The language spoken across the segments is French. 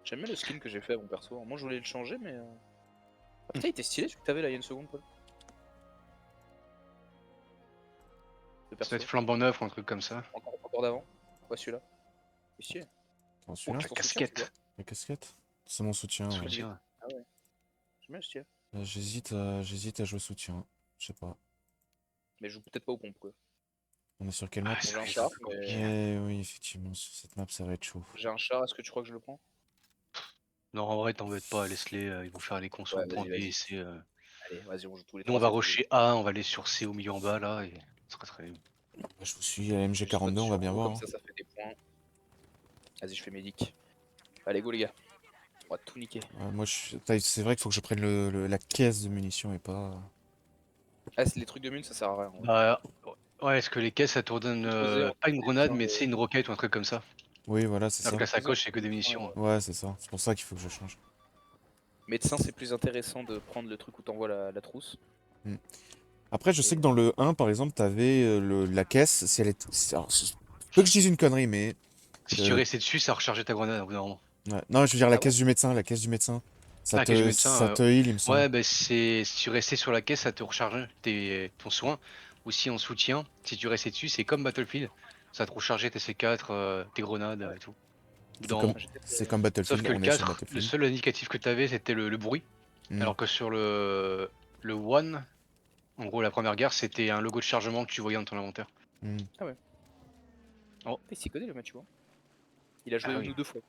J'aime bien le skin que j'ai fait à mon perso. Moi je voulais le changer mais... Ah, putain il était stylé celui que t'avais là il y a une seconde Paul. Le Ça perso. doit être flambant neuf ou un truc comme ça. Encore d'avant. Ouais celui-là. C'est stylé. Attends, Oh, celui-là, la Ton soutien, casquette. c'est quoi la casquette. C'est mon soutien, ouais. Soutien. Ah ouais. J'aime bien le style. Là, j'hésite à jouer soutien. Je sais pas. Mais je joue peut-être pas aux pompes quoi. On est sur quelle map? Ah, J'ai ça un va être char, un peu compliqué. Eh oui, effectivement, sur cette map, ça va être chaud. J'ai un char, est-ce que tu crois que je le prends? Non, en vrai, t'embête pas, laisse-les, ils vont faire les cons sur Ouais, le point B vas-y. et C. Allez, vas-y, on joue tous les Nous, on trois. va rusher A, on va aller sur C au milieu en bas là, et ça sera très bien. Je vous suis à la Juste MG42, on va bien voir. Comme ça fait des points. Vas-y, je fais médic. Allez, go les gars. On va tout niquer. Ouais, moi, c'est vrai qu'il faut que je prenne la caisse de munitions et pas. Ah, c'est les trucs de mine, ça sert à rien. Bah, ouais, est-ce que les caisses ça te redonne Exposé, on pas une grenade, tient mais le- c'est une roquette ou un truc comme ça? Oui, voilà, c'est Alors ça. que la sacoche, c'est que des munitions. Ouais, c'est ça. C'est pour ça qu'il faut que je change. Médecin, c'est plus intéressant de prendre le truc où t'envoies la trousse. Après, je sais que dans le 1, par exemple, t'avais la caisse, si elle est. Alors, peut que je dise une connerie, mais. Si tu restais dessus, ça rechargeait ta grenade au bout d'un moment. Ouais. Non, je veux dire Ah la bon caisse du médecin, la caisse du médecin. Ah, caisse du médecin, Ça te heal, il me semble. Ouais, bah si tu restais sur la caisse, ça te rechargeait ton soin. Ou si en soutien, si tu restais dessus, c'est comme Battlefield. Ça te rechargeait tes C4, tes grenades et tout. C'est comme Sauf Battlefield, que on le est sur 4, le Battlefield. seul indicatif que tu avais, c'était le bruit. Hmm. Alors que sur le 1, en gros la première guerre, c'était un logo de chargement que tu voyais dans ton inventaire. Hmm. Ah ouais. Oh. Il s'y connaît le match, tu vois. Il a joué Ah une oui. ou deux fois.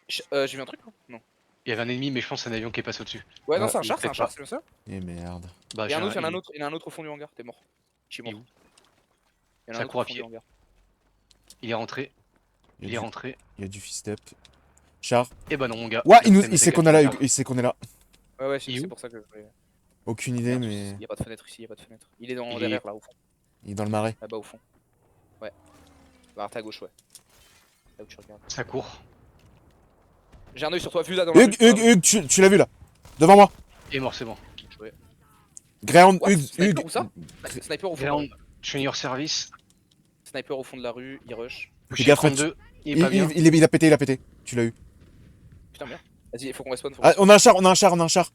J'ai vu un truc là? Non. Il y avait un ennemi, mais je pense que c'est un avion qui est passé au-dessus. Ouais, non, Ah, c'est un ou char, c'est peut-être pas. c'est ça? Eh merde. Bah, Il y en a un autre, il y en a un il- autre, il y en a un autre au fond du hangar, t'es mort. Je suis Il est mort. où Il y en a Ça un autre court au à fond pied. du hangar. Il est rentré. Il Il y est a rentré. du fist-up. Char. Eh ben non, mon gars. Ouais, La peine, il c'est sait qu'on est qu'à là, faire. il sait qu'on est là. Ouais, ouais, Il est c'est où pour ça que je... Aucune idée, Merde, mais il y a pas de fenêtre ici, il y a pas de fenêtre. Il est Il derrière est- là, au fond. il est dans le marais. Là-bas au fond. Ouais. Bah, t'es à gauche, ouais. Là où tu regardes. Ça court. J'ai un œil sur toi, Fusa dans la rue. Hugues, tu l'as vu là. Devant moi. Il est mort, c'est bon. Bien joué. Ground, What? Hugues, Sniper Hugues. ou ça? Sniper au fond de la Ground, rue. junior service. Sniper au fond de la rue, il rush. Fais Chez gaffe, 32, il est pas bien. il a pété, il a pété. Tu l'as eu. Putain, merde. Vas-y, il faut qu'on respawn. Ah, on a un char, on a un char, on a un char.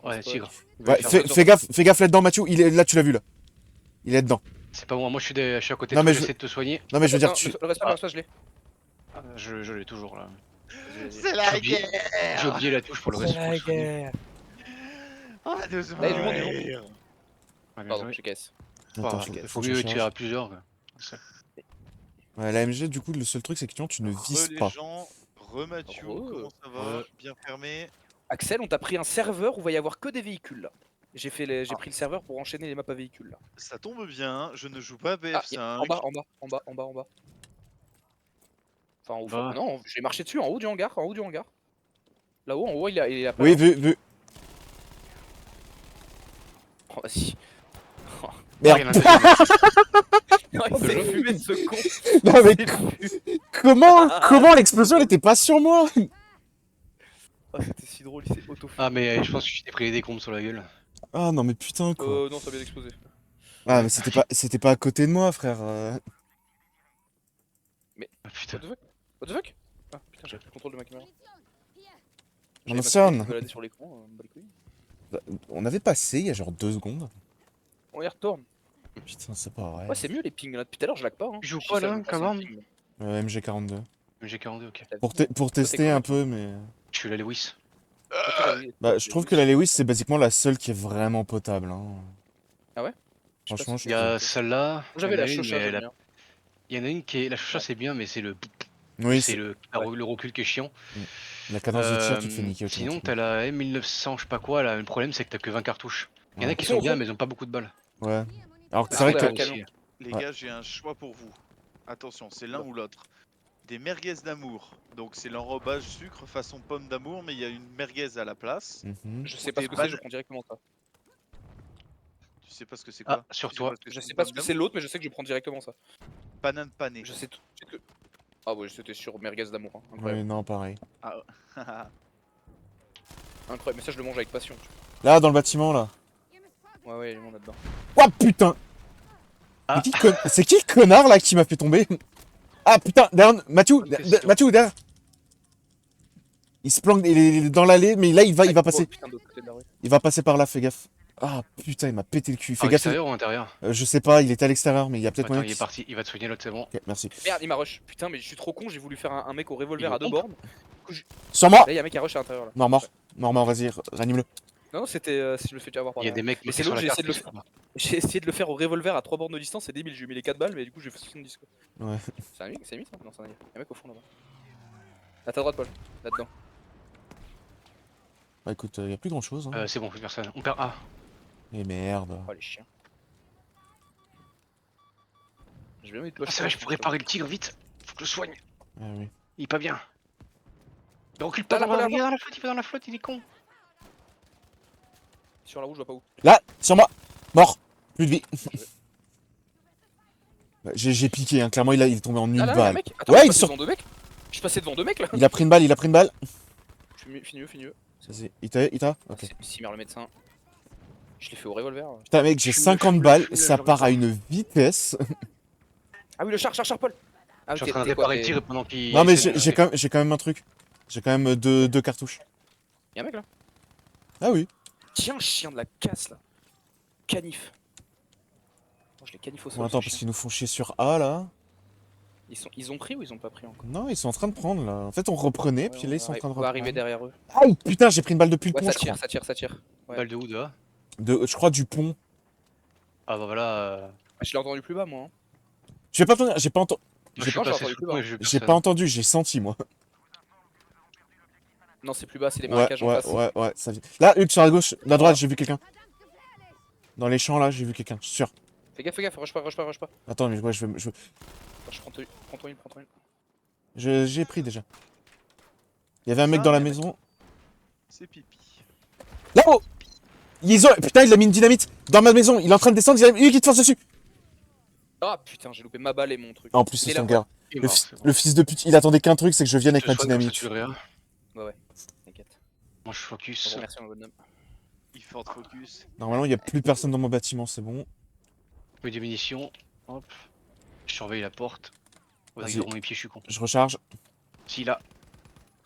Ouais, tigre. Il Ouais, va faire ça. fais gaffe là-dedans, Mathieu. Là, tu l'as vu là. Il est dedans. C'est pas moi, moi je suis à côté Non, de mais toi, je- j'essaie de te soigner. Non, mais je veux dire, Le respawn, je l'ai. Ah, je l'ai toujours là. C'est la J'ai oublié- guerre. J'ai oublié la touche pour le reste. Oh, doucement. Là, il y a du monde, Pardon, j'ai KS. Attends, Il faut que je mieux charge. tirer à plusieurs. quoi. Ouais, la MG, du coup, le seul truc, c'est que tu ne vises Les pas. gens, Mathieu, Re. comment ça va? Bien fermé. Axel, on t'a pris un serveur où va y avoir que des véhicules là. J'ai pris le serveur pour enchaîner les maps à véhicules là. Ça tombe bien, je ne joue pas à Ah, BF5. en bas. Enfin, au fond. Bah. Non, j'ai marché dessus en haut du hangar, Là-haut, en haut, il a pas. Oui, vu. Oh, vas-y. Merde. Ah, il y en a un deuxième. Non, il s'est fumé ce con. Non, mais Il s'est fumé. comment l'explosion n'était pas sur moi? Ah, c'était si drôle, il s'est auto-fumé. Ah, mais je pense que je t'ai pris les décombres sur la gueule. Ah non, mais putain, quoi. Non, ça a bien explosé. Ah, mais c'était pas à côté de moi, frère. Ah, putain. What the fuck? Ah putain, j'avais plus le contrôle de ma caméra. On J'avais ma sonne. souris qui se baladait sur l'écran, me bat les couilles. On avait passé il y a genre 2 secondes. On y retourne. Putain, c'est pas vrai. Ouais, c'est mieux les pings là. Depuis tout à l'heure, je lag pas. Hein. Tu joues Je quoi, dis ça, là, je me passe comment un ping. MG42. J'ai 42, ok. Pour tester un peu, mais. Je suis la Lewis. Bah, je trouve que la Lewis, c'est basiquement la seule qui est vraiment potable. Hein. Ah ouais? Franchement, Il y a celle-là. J'avais il y en la a une, Chocha, mais j'aime bien. il y en a une qui est. La Chocha, c'est bien, mais c'est le. Oui, C'est le recul qui est chiant. la cadence de tir, tu te fais niquer Sinon, automatiquement. t'as la M1900, je sais pas quoi. Là, le problème, c'est que t'as que 20 cartouches. Il y en a Ouais. qui sont bien, mais ils ont pas beaucoup de balles. Ouais. Alors que Ah, c'est vrai ouais, que. ouais. aussi. Les Ouais. gars, j'ai un choix pour vous. Attention, c'est l'un ou l'autre. Des merguez d'amour. Donc c'est l'enrobage sucre façon pomme d'amour, mais il y a une merguez à la place. Mhm. Je sais pas ce que c'est, je prends directement ça. Tu sais pas ce que c'est quoi? Ah, sur Tu sais toi. pas ce que Je c'est sais une pas pomme ce que c'est d'amour? l'autre, mais je sais que je prends directement ça. Banane panée. Je sais tout de suite que. Ah ouais, c'était sur merguez d'amour. Hein. Incroyable. Ouais, non, pareil. Incroyable, mais ça je le mange avec passion. Là, dans le bâtiment, là. Ouais, ouais, il y a du monde là-dedans. Oh putain! Ah. C'est qui le connard là qui m'a fait tomber? Ah putain, derrière, Mathieu, Bonne question. Mathieu, derrière. Il se planque il est dans l'allée, mais là, il va Oh, passer. putain, de l'autre côté de la rue. Il va passer par là, fais gaffe. Ah, putain, il m'a pété le cul. Fais À gaffe. l'extérieur ou à l'intérieur? Je sais pas, il était à l'extérieur, mais il y a peut-être Attends, moyen il est qu'il... parti, il va te soigner l'autre, c'est bon. Ok, merci. Merde, il m'a rush. Putain, mais je suis trop con, j'ai voulu faire un mec au revolver Il à deux me bornes. Sur moi. Là, il y a un mec à rush à l'intérieur là. Mort, vas-y, ranime-le. Non, c'était si je me fais déjà avoir par Il y a là. des mecs Mais marqués c'est sur l'autre, la j'ai carte. essayé de le faire. J'ai essayé de le faire au revolver à 3 bornes de distance, c'est débile, j'ai mis les 4 balles, mais du coup j'ai fait 70 quoi. Ouais. C'est un mec, c'est mis ça? Non, c'est un mec. Il y a un mec au fond là-bas. À ta droite, Paul. Là-dedans. Bah écoute, y a plus grand chose. Hein. C'est bon, plus personne. On perd A. Et merde. Oh les chiens. J'ai bien mis de Ah, c'est vrai, je pourrais réparer le tigre vite. Faut que je le soigne. Ah oui. Il est pas bien. Mais recule pas Là, dans la là, il va dans la flotte, il va dans la flotte, il est con. Sur la roue, je vois pas où. Là, sur moi. Mort. Plus de vie. Bah, j'ai piqué, hein. Clairement, il est tombé en une Ah là, là, y'a un balle. mec. Attends, Ouais, je il suis passé sort. devant 2 mecs. Je suis passé devant 2 mecs là. Il a pris une balle, Finis mieux. Vas-y, il t'a Ok. C'est Simmer le médecin. Je l'ai fait au revolver. Putain, mec, j'ai Je me 50 fous, balles, je ça me part à fous. une vitesse. Ah oui, le char, Paul. Ah, Je suis en train de réparer le tigre pendant qu'il. Non, mais essaie de- j'ai quand même un truc. J'ai quand même deux cartouches. Y'a un mec là. Ah oui. Tiens, chien de la casse là. Canif. Oh, je les canif au sol. Bon, attends, ce parce chien. qu'ils nous font chier sur A là. Ils ont pris ou ils ont pas pris encore? Non, ils sont en train de prendre là. En fait, on reprenait, puis là, ils sont en train de On va arriver reprendre. derrière eux. Aïe, putain, j'ai pris une balle depuis le Ouais, pont, ça je crois. tire, ça tire. Ouais. Balle de où, de A? Je crois du pont. Ah bah voilà. Je l'ai entendu plus bas moi. Hein. Je vais pas te dire, j'ai pas entendu. Moi, je suis pas passé entendu sous le pont et je J'ai pas entendu, j'ai senti moi. Non, c'est plus bas, c'est les Ouais, marécages en face. ouais, ça vient. Là, Hugues, sur la gauche, la droite, j'ai vu quelqu'un. Dans les champs là, j'ai vu quelqu'un, je suis sûr. Fais gaffe, rush pas. Attends, mais ouais, je Je prends ton heal. j'ai pris déjà. Il y avait un mec Ça, dans la mais- maison. C'est pipi. Là-haut. Putain, il a mis une dynamite dans ma maison, il est en train de descendre, il qui te force dessus. Ah putain, j'ai loupé ma balle et mon truc. Ah, en plus, Il c'est est son là. gars. Il est Le, mort, fi- c'est bon. le fils de pute, il attendait qu'un truc, c'est que je vienne avec Je ma soigne comme ça, dynamite. tu le rien. Ouais, t'inquiète. Moi je Ah focus. bon, merci mon bonhomme. Il Ford Focus. Normalement, il y a plus personne dans mon bâtiment, c'est bon. Je mets des munitions. Hop. Je surveille la porte. Ouais, Vas-y. dans mes pieds, je suis con. Je recharge. Si là.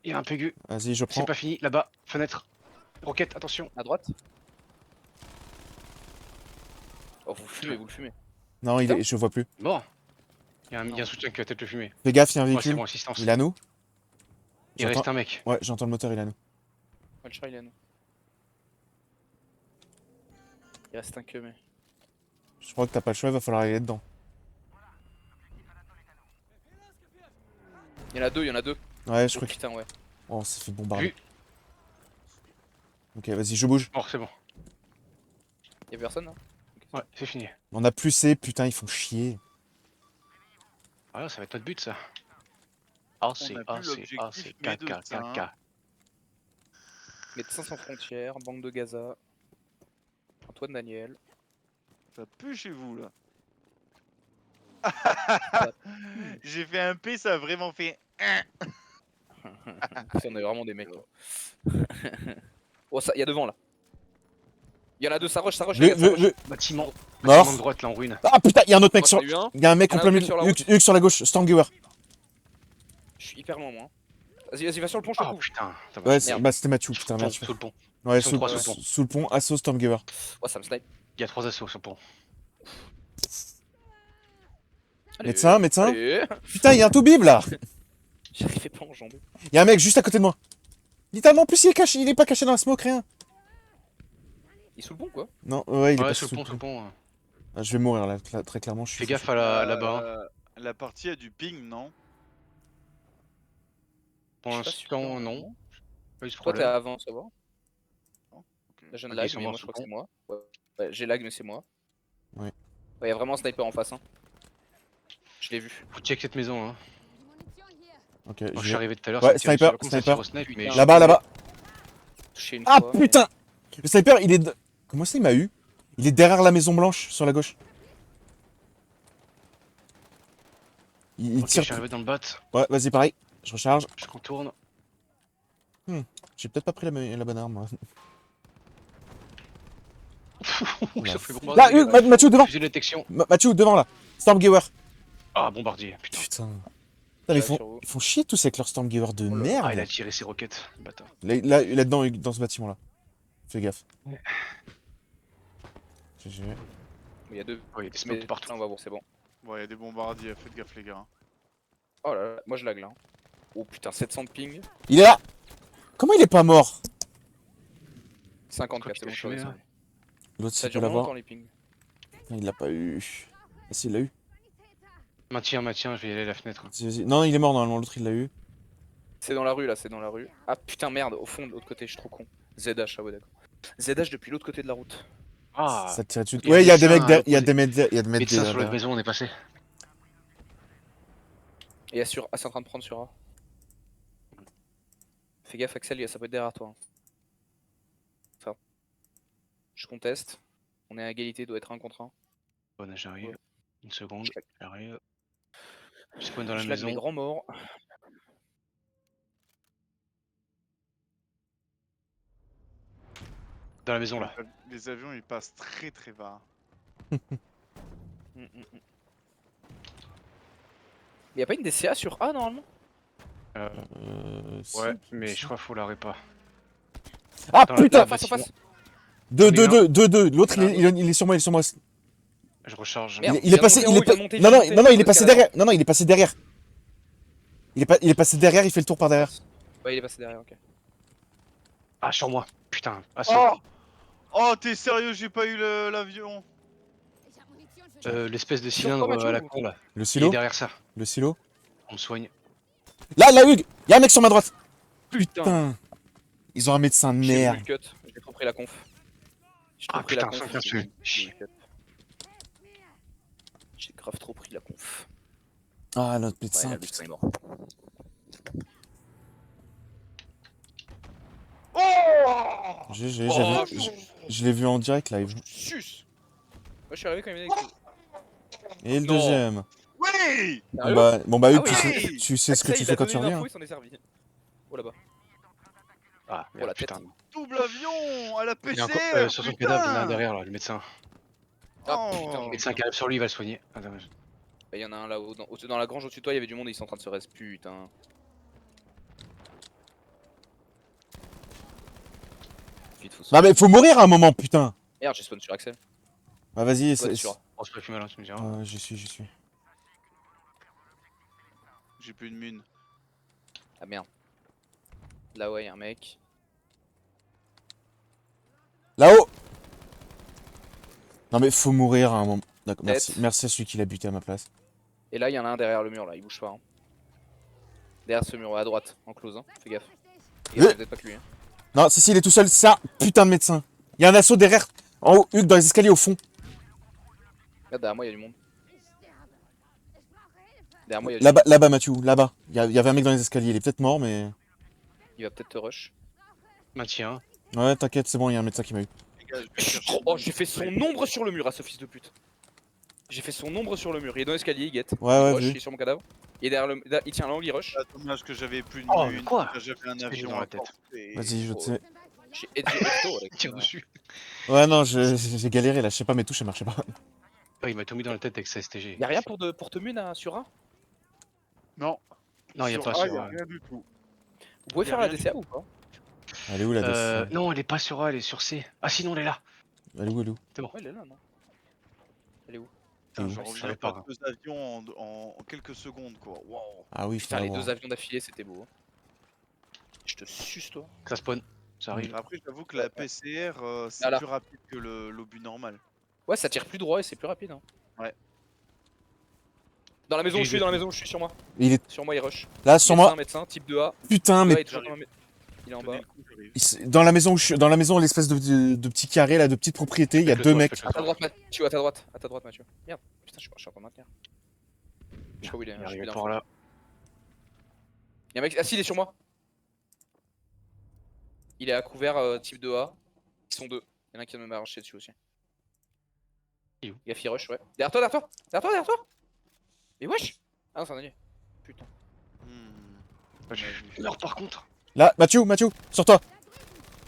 Il y a un pégu. Vas-y, je prends. C'est pas fini. Là-bas. Fenêtre. Roquette, attention. À droite. Oh, vous le fumez. Non, Putain. je vois plus. Bon. Il y a un soutien qui va peut-être le fumer. Fais gaffe, il y a un Moi c'est véhicule. bon, assistance. Il est à nous. Il reste J'entends- un mec. Ouais, j'entends le moteur, il est à nous. Ouais, le char il est à nous. Il reste un que mais. Je crois que t'as pas le choix, il va falloir aller dedans. Il y en a deux. Ouais, je Oh crois que. putain, ouais. Oh, ça fait bombarder. Vu. Ok, vas-y, je bouge. Bon, c'est bon. Y'a personne là? Ouais, c'est fini. On a plus C, putain, ils font chier. Ah là, ça va être notre but ça. Ah, c'est a plus l'objectif mais de ça, hein. KKKK. Médecins sans frontières, Banque de Gaza. Antoine Daniel. Ça pue chez vous là. J'ai fait un P, ça a vraiment fait. On est vraiment des mecs. Quoi. Oh, ça, y'a devant là. Y'en a deux, ça rush, les gars, ça rush. Bâtiment. Mort. Bâtiment de droite là en ruine. Ah putain, il y a un autre mec Moi, sur. j'en ai eu un. Il y a un mec Il y en en a plein un milieu. sur la Hugues sur la gauche, Stormgower. Je suis hyper loin moi. Hein. Vas-y, va sur le pont, je te Oh coupe. putain. Ouais, Merde. bah c'était Mathieu, Sous putain, le merde. pont, sous le pont. Ouais, Ils sont trois sous le pont. sous le pont, Asso Stormgower. Oh, ça me snipe. Il y a 3 assauts sur le pont. Allez. Médecin. Allez. Putain, il y a un tout-bib là. J'arrivais pas à enjamber. Il y a un mec juste à côté de moi. Littéralement, en plus, il est caché, il est pas caché dans la smoke, rien. Il est sous le pont quoi. Non, ouais, il est Ouais, pas sous le pont, sous le pont. Ah, je vais mourir là, très clairement. Je suis. Fais gaffe à là-bas. La partie a du ping, non? Pour Je suis pas sûr. l'instant, non. Pas eu ce Toi t'es problème. avant, ça va. Là j'ai un Ok, lag, ils sont mais morts moi je sous crois que le c'est moi. Ouais, j'ai lag, mais c'est moi. Ouais. Ouais, y'a vraiment un sniper en face. Hein. Je l'ai vu. Faut check cette maison. Hein. Ok, Moi, je je suis vais. arrivé tout à l'heure. Ouais, ça me tirait sniper, sur le compte, ça sniper. tire au snipe, mais Là-bas. Touché une Ah fois. putain. Le sniper, il est. Comment ça, il m'a eu? Il est derrière la maison blanche, sur la gauche. Il Ok, je tire. suis arrivé dans le bat. Ouais, vas-y, pareil. Je recharge. Je contourne. J'ai peut-être pas pris la bonne arme, moi. Ça fait gros. Là, Hugues, Mathieu, devant. Fusil de détection. Mathieu, devant là. Stormgower. Ah, bombardier. Putain. Putain. Putain, mais Là, sur vous. ils font chier tous avec leur Stormgiver de Oh là là. Ah, il a merde. tiré ses roquettes, le bâtard. Là-dedans, dans ce bâtiment-là. Fais gaffe. Ouais. GG. Il y a deux. Oh, il y a des Mais smokes partout. là, on va voir, c'est bon. Bon, il y a des bombardiers, faites gaffe les gars. Oh là là, moi je lag là. Oh putain, 700 de ping. Il est là. Comment il est pas mort? 54, c'est bon, Pourquoi je tu suis l'as fumé, redescendu. L'autre, Ça s'il peut dure l'avoir. longtemps les pings. Il l'a pas eu. Ah si, il l'a eu. Maintiens, je vais y aller à la fenêtre. Vas-y, vas-y. Non, il est mort normalement, l'autre il l'a eu. C'est dans la rue là, c'est dans la rue. Ah putain, merde, au fond de l'autre côté, je suis trop con. ZH, ah ouais, d'accord. ZH depuis l'autre côté de la route. Ah, Ça tire dessus. il y a Ouais, il y a des des mecs médecins à derrière. Il y a l'opposé. des mecs médecin sur l'autre derrière. maison, on est passé. Et c'est en train de prendre sur A. Fais gaffe, Axel, ça peut être derrière toi. Enfin, je conteste. On est à égalité, doit être 1 contre 1. Bon, j'arrive. Ouais. Une seconde, Je lag. j'arrive. Je spawn dans la Je lag mes maison. grands morts. Dans la maison là. Les avions ils passent très très bas. Y'a pas une DCA sur A normalement? Si. Ouais, mais je crois qu'il faut l'arrêt pas. Ah Dans la- putain. En face, en face. 2. L'autre Voilà. il est sur moi, il est sur moi. Je recharge. Merde. Il est passé. vient de monter, Il est il vient de monter, Non, il non, vient de non, monter, il est passé carrément. derrière. Non, il est passé derrière. Il est passé derrière, il fait le tour par derrière. Ouais, il est passé derrière, ok. Ah, sur moi. Putain, assaut. Oh Oh t'es sérieux, j'ai pas eu l'avion. L'espèce de Sur cylindre quoi, Mathieu, à la ou- con là. Le Il est silo. derrière ça. Le silo. On me soigne. Là, Hugues. Y'a un mec sur ma droite. Putain. Putain. Ils ont un médecin de J'ai voulu merde. le cut, j'ai trop pris la conf. J'ai trop Ah, pris la putain, conf. ça, j'ai c'est- voulu le cut. J'ai grave trop pris la conf. Ah, notre Ouais, médecin. là, le médecin est mort. Oh GG, Oh, je l'ai vu en direct live. Sus. Moi je suis arrivé quand il m'a dit que... Et le Non. deuxième. Oui Sérieux Bon bah Ah Hugues, oui. tu sais ce que Axel, tu il fais a quand donné tu une reviens. info, il s'en est servi. Oh là-bas. Ah, Oh, la merde, tête. putain. Double avion à la Il y a PCR. encore, sur son cadavre, il y en a un derrière là, le médecin. Ah Oh. putain, Le médecin qui arrive sur lui, il va le soigner. Attends, il y en a un là-haut, dans la grange au-dessus de toi, il y avait du monde et ils sont en train de se reste. Putain. Vite, faut se... Non mais faut mourir à un moment, putain. Merde, j'ai spawn sur Axel. Bah vas-y, Ouais, sur... on se fait plus mal, hein, tu me diras. j'y suis. J'ai plus une mune. Ah merde. Là ouais, y'a un mec. Là-haut. Non mais faut mourir à un moment. D'accord, Tête. merci. Merci à celui qui l'a buté à ma place. Et là, il y en a un derrière le mur là, il bouge pas. Hein. Derrière ce mur, à droite, en close, hein. Fais gaffe. Et peut-être pas que lui. Hein. Non, si, il est tout seul, c'est un putain de médecin. Il y a un assaut derrière, en haut, Hugues, dans les escaliers au fond. Regarde, derrière moi, il y a du monde. Derrière moi, il y a du Là-bas, là-bas, Mathieu, là-bas. Il y avait un mec dans les escaliers, il est peut-être mort, mais. Il va peut-être te rush. Maintiens. Ouais, t'inquiète, c'est bon, il y a un médecin qui m'a eu. Les gars, je vais chercher Oh, j'ai fait son ombre sur le mur à ce fils de pute. J'ai fait son ombre sur le mur. Il est dans l'escalier, il guette. Ouais, il ouais, rush, vu. il est sur mon cadavre. Il est derrière le. Il tient l'angle, il rush. Ah, dommage que j'avais plus une Oh, mune. quoi que j'avais un Qu'est-ce que j'ai avion dans la à tête portée. Vas-y, je te Oh. sais. J'ai edge Ecto avec. Tire dessus. Ouais, non, j'ai galéré là, je sais pas, mes touches, elles marchaient pas. Ah, il m'a tout mis dans la tête avec sa STG. Y'a rien pour te mune à sur A? Non. Non, il y a Sur pas A, sur y a A. rien du tout. Vous pouvez Y a faire la rien du DCA ou pas? Elle est où la DC? Non, elle est pas sur A, elle est sur C. Ah, sinon, elle est là. Elle est où, elle est où? Ouais, elle est là, non? Elle est où? Putain, où je Je reviens savais par pas. 2 avions en quelques secondes quoi. Wow. Ah oui, Putain, faut les l'avoir. 2 avions d'affilée, c'était beau. Hein. Je te suce, toi. Ça spawn. Ça arrive. Après, j'avoue que la PCR c'est Voilà. plus rapide que l'obus normal. Ouais, ça tire plus droit et c'est plus rapide. Hein. Ouais. Dans la maison où Et je suis, dans la maison où je suis, sur moi. Il est Sur moi, il rush. là, sur moi. Médecin, type 2A. Putain, mais. Ouais, il est en bas. Tenez le coup, j'arrive. Dans la maison où je suis, dans la maison, l'espèce de petit carré là, de petite propriété, il y a Faites-le deux toi, mecs. faites-le À ta toi. droite, Mathieu, à ta droite. À ta droite, Mathieu. Merde, putain, je suis en train de maintenir. Je sais pas où il est. Il J'ai arrive plus d'infos. par là. Y'a un mec. Ah si, il est sur moi. Il est à couvert type 2A. Ils sont deux. Y'en a un qui vient de m'arracher dessus aussi. Il est où? Gaffe, il rush, ouais. Derrière toi, derrière toi. Derrière toi, derrière toi. Mais wesh. Ah non, c'est un allié. Putain. Hmm. Ouais, je meurs par contre. Là, Mathieu, sur toi.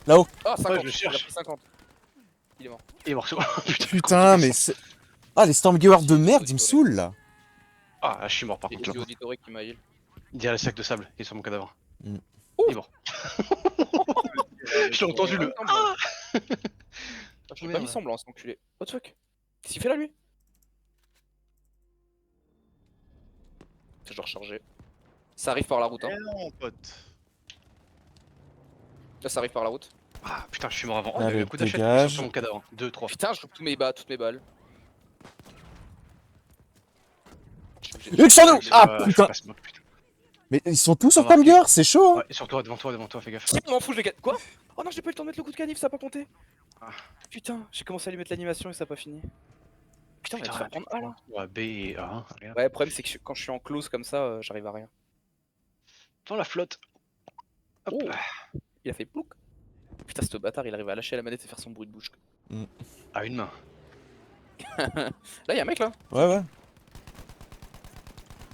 Là-haut. Ah, 50. je le cherche. Il a pris 50. Il est mort. Il est mort sur moi. Putain. Putain, mais c'est. Ah, les Stormgiver de merde, ils me saoulent là. Ah, je suis mort par Et contre. c'est Auditoré qui m'a heal. Il y a le sac de sable qui est sur mon cadavre. Mm. Il est mort. J'ai entendu le. Ah, Ah, j'ai pas mis semblant, cet enculé. What the fuck? Qu'est-ce qu'il fait là, lui? Je dois recharger. Ça arrive par la route, hein. Eh non, pote. Là, ça arrive par la route. Ah putain, je suis mort avant. Oh, il y Allez, a eu un coup d'achète dégage. sur mon cadavre. 2, 3. Putain, je loupe toutes mes balles. Luc sur nous! Ah je putain! passe, putain. Mais ils sont tous sur Remarqué. Tamger, c'est chaud! Hein. Ouais, sur toi, devant toi, fais gaffe. Tiens, on m'en fout, je vais. Quoi? Oh non, j'ai pas eu le temps de mettre le coup de canif, ça a pas compté. Ah. Putain, j'ai commencé à lui mettre l'animation et ça a pas fini. Putain, il va te faire prendre A là. Ouais, B et A, regarde. Ouais, le problème c'est que quand je suis en close comme ça, j'arrive à rien. Dans la flotte. Hop. Oh. Il a fait plouc. Putain, ce bâtard, il arrive à lâcher la manette et faire son bruit de bouche. À une main. Là, y'a un mec là. Ouais, ouais.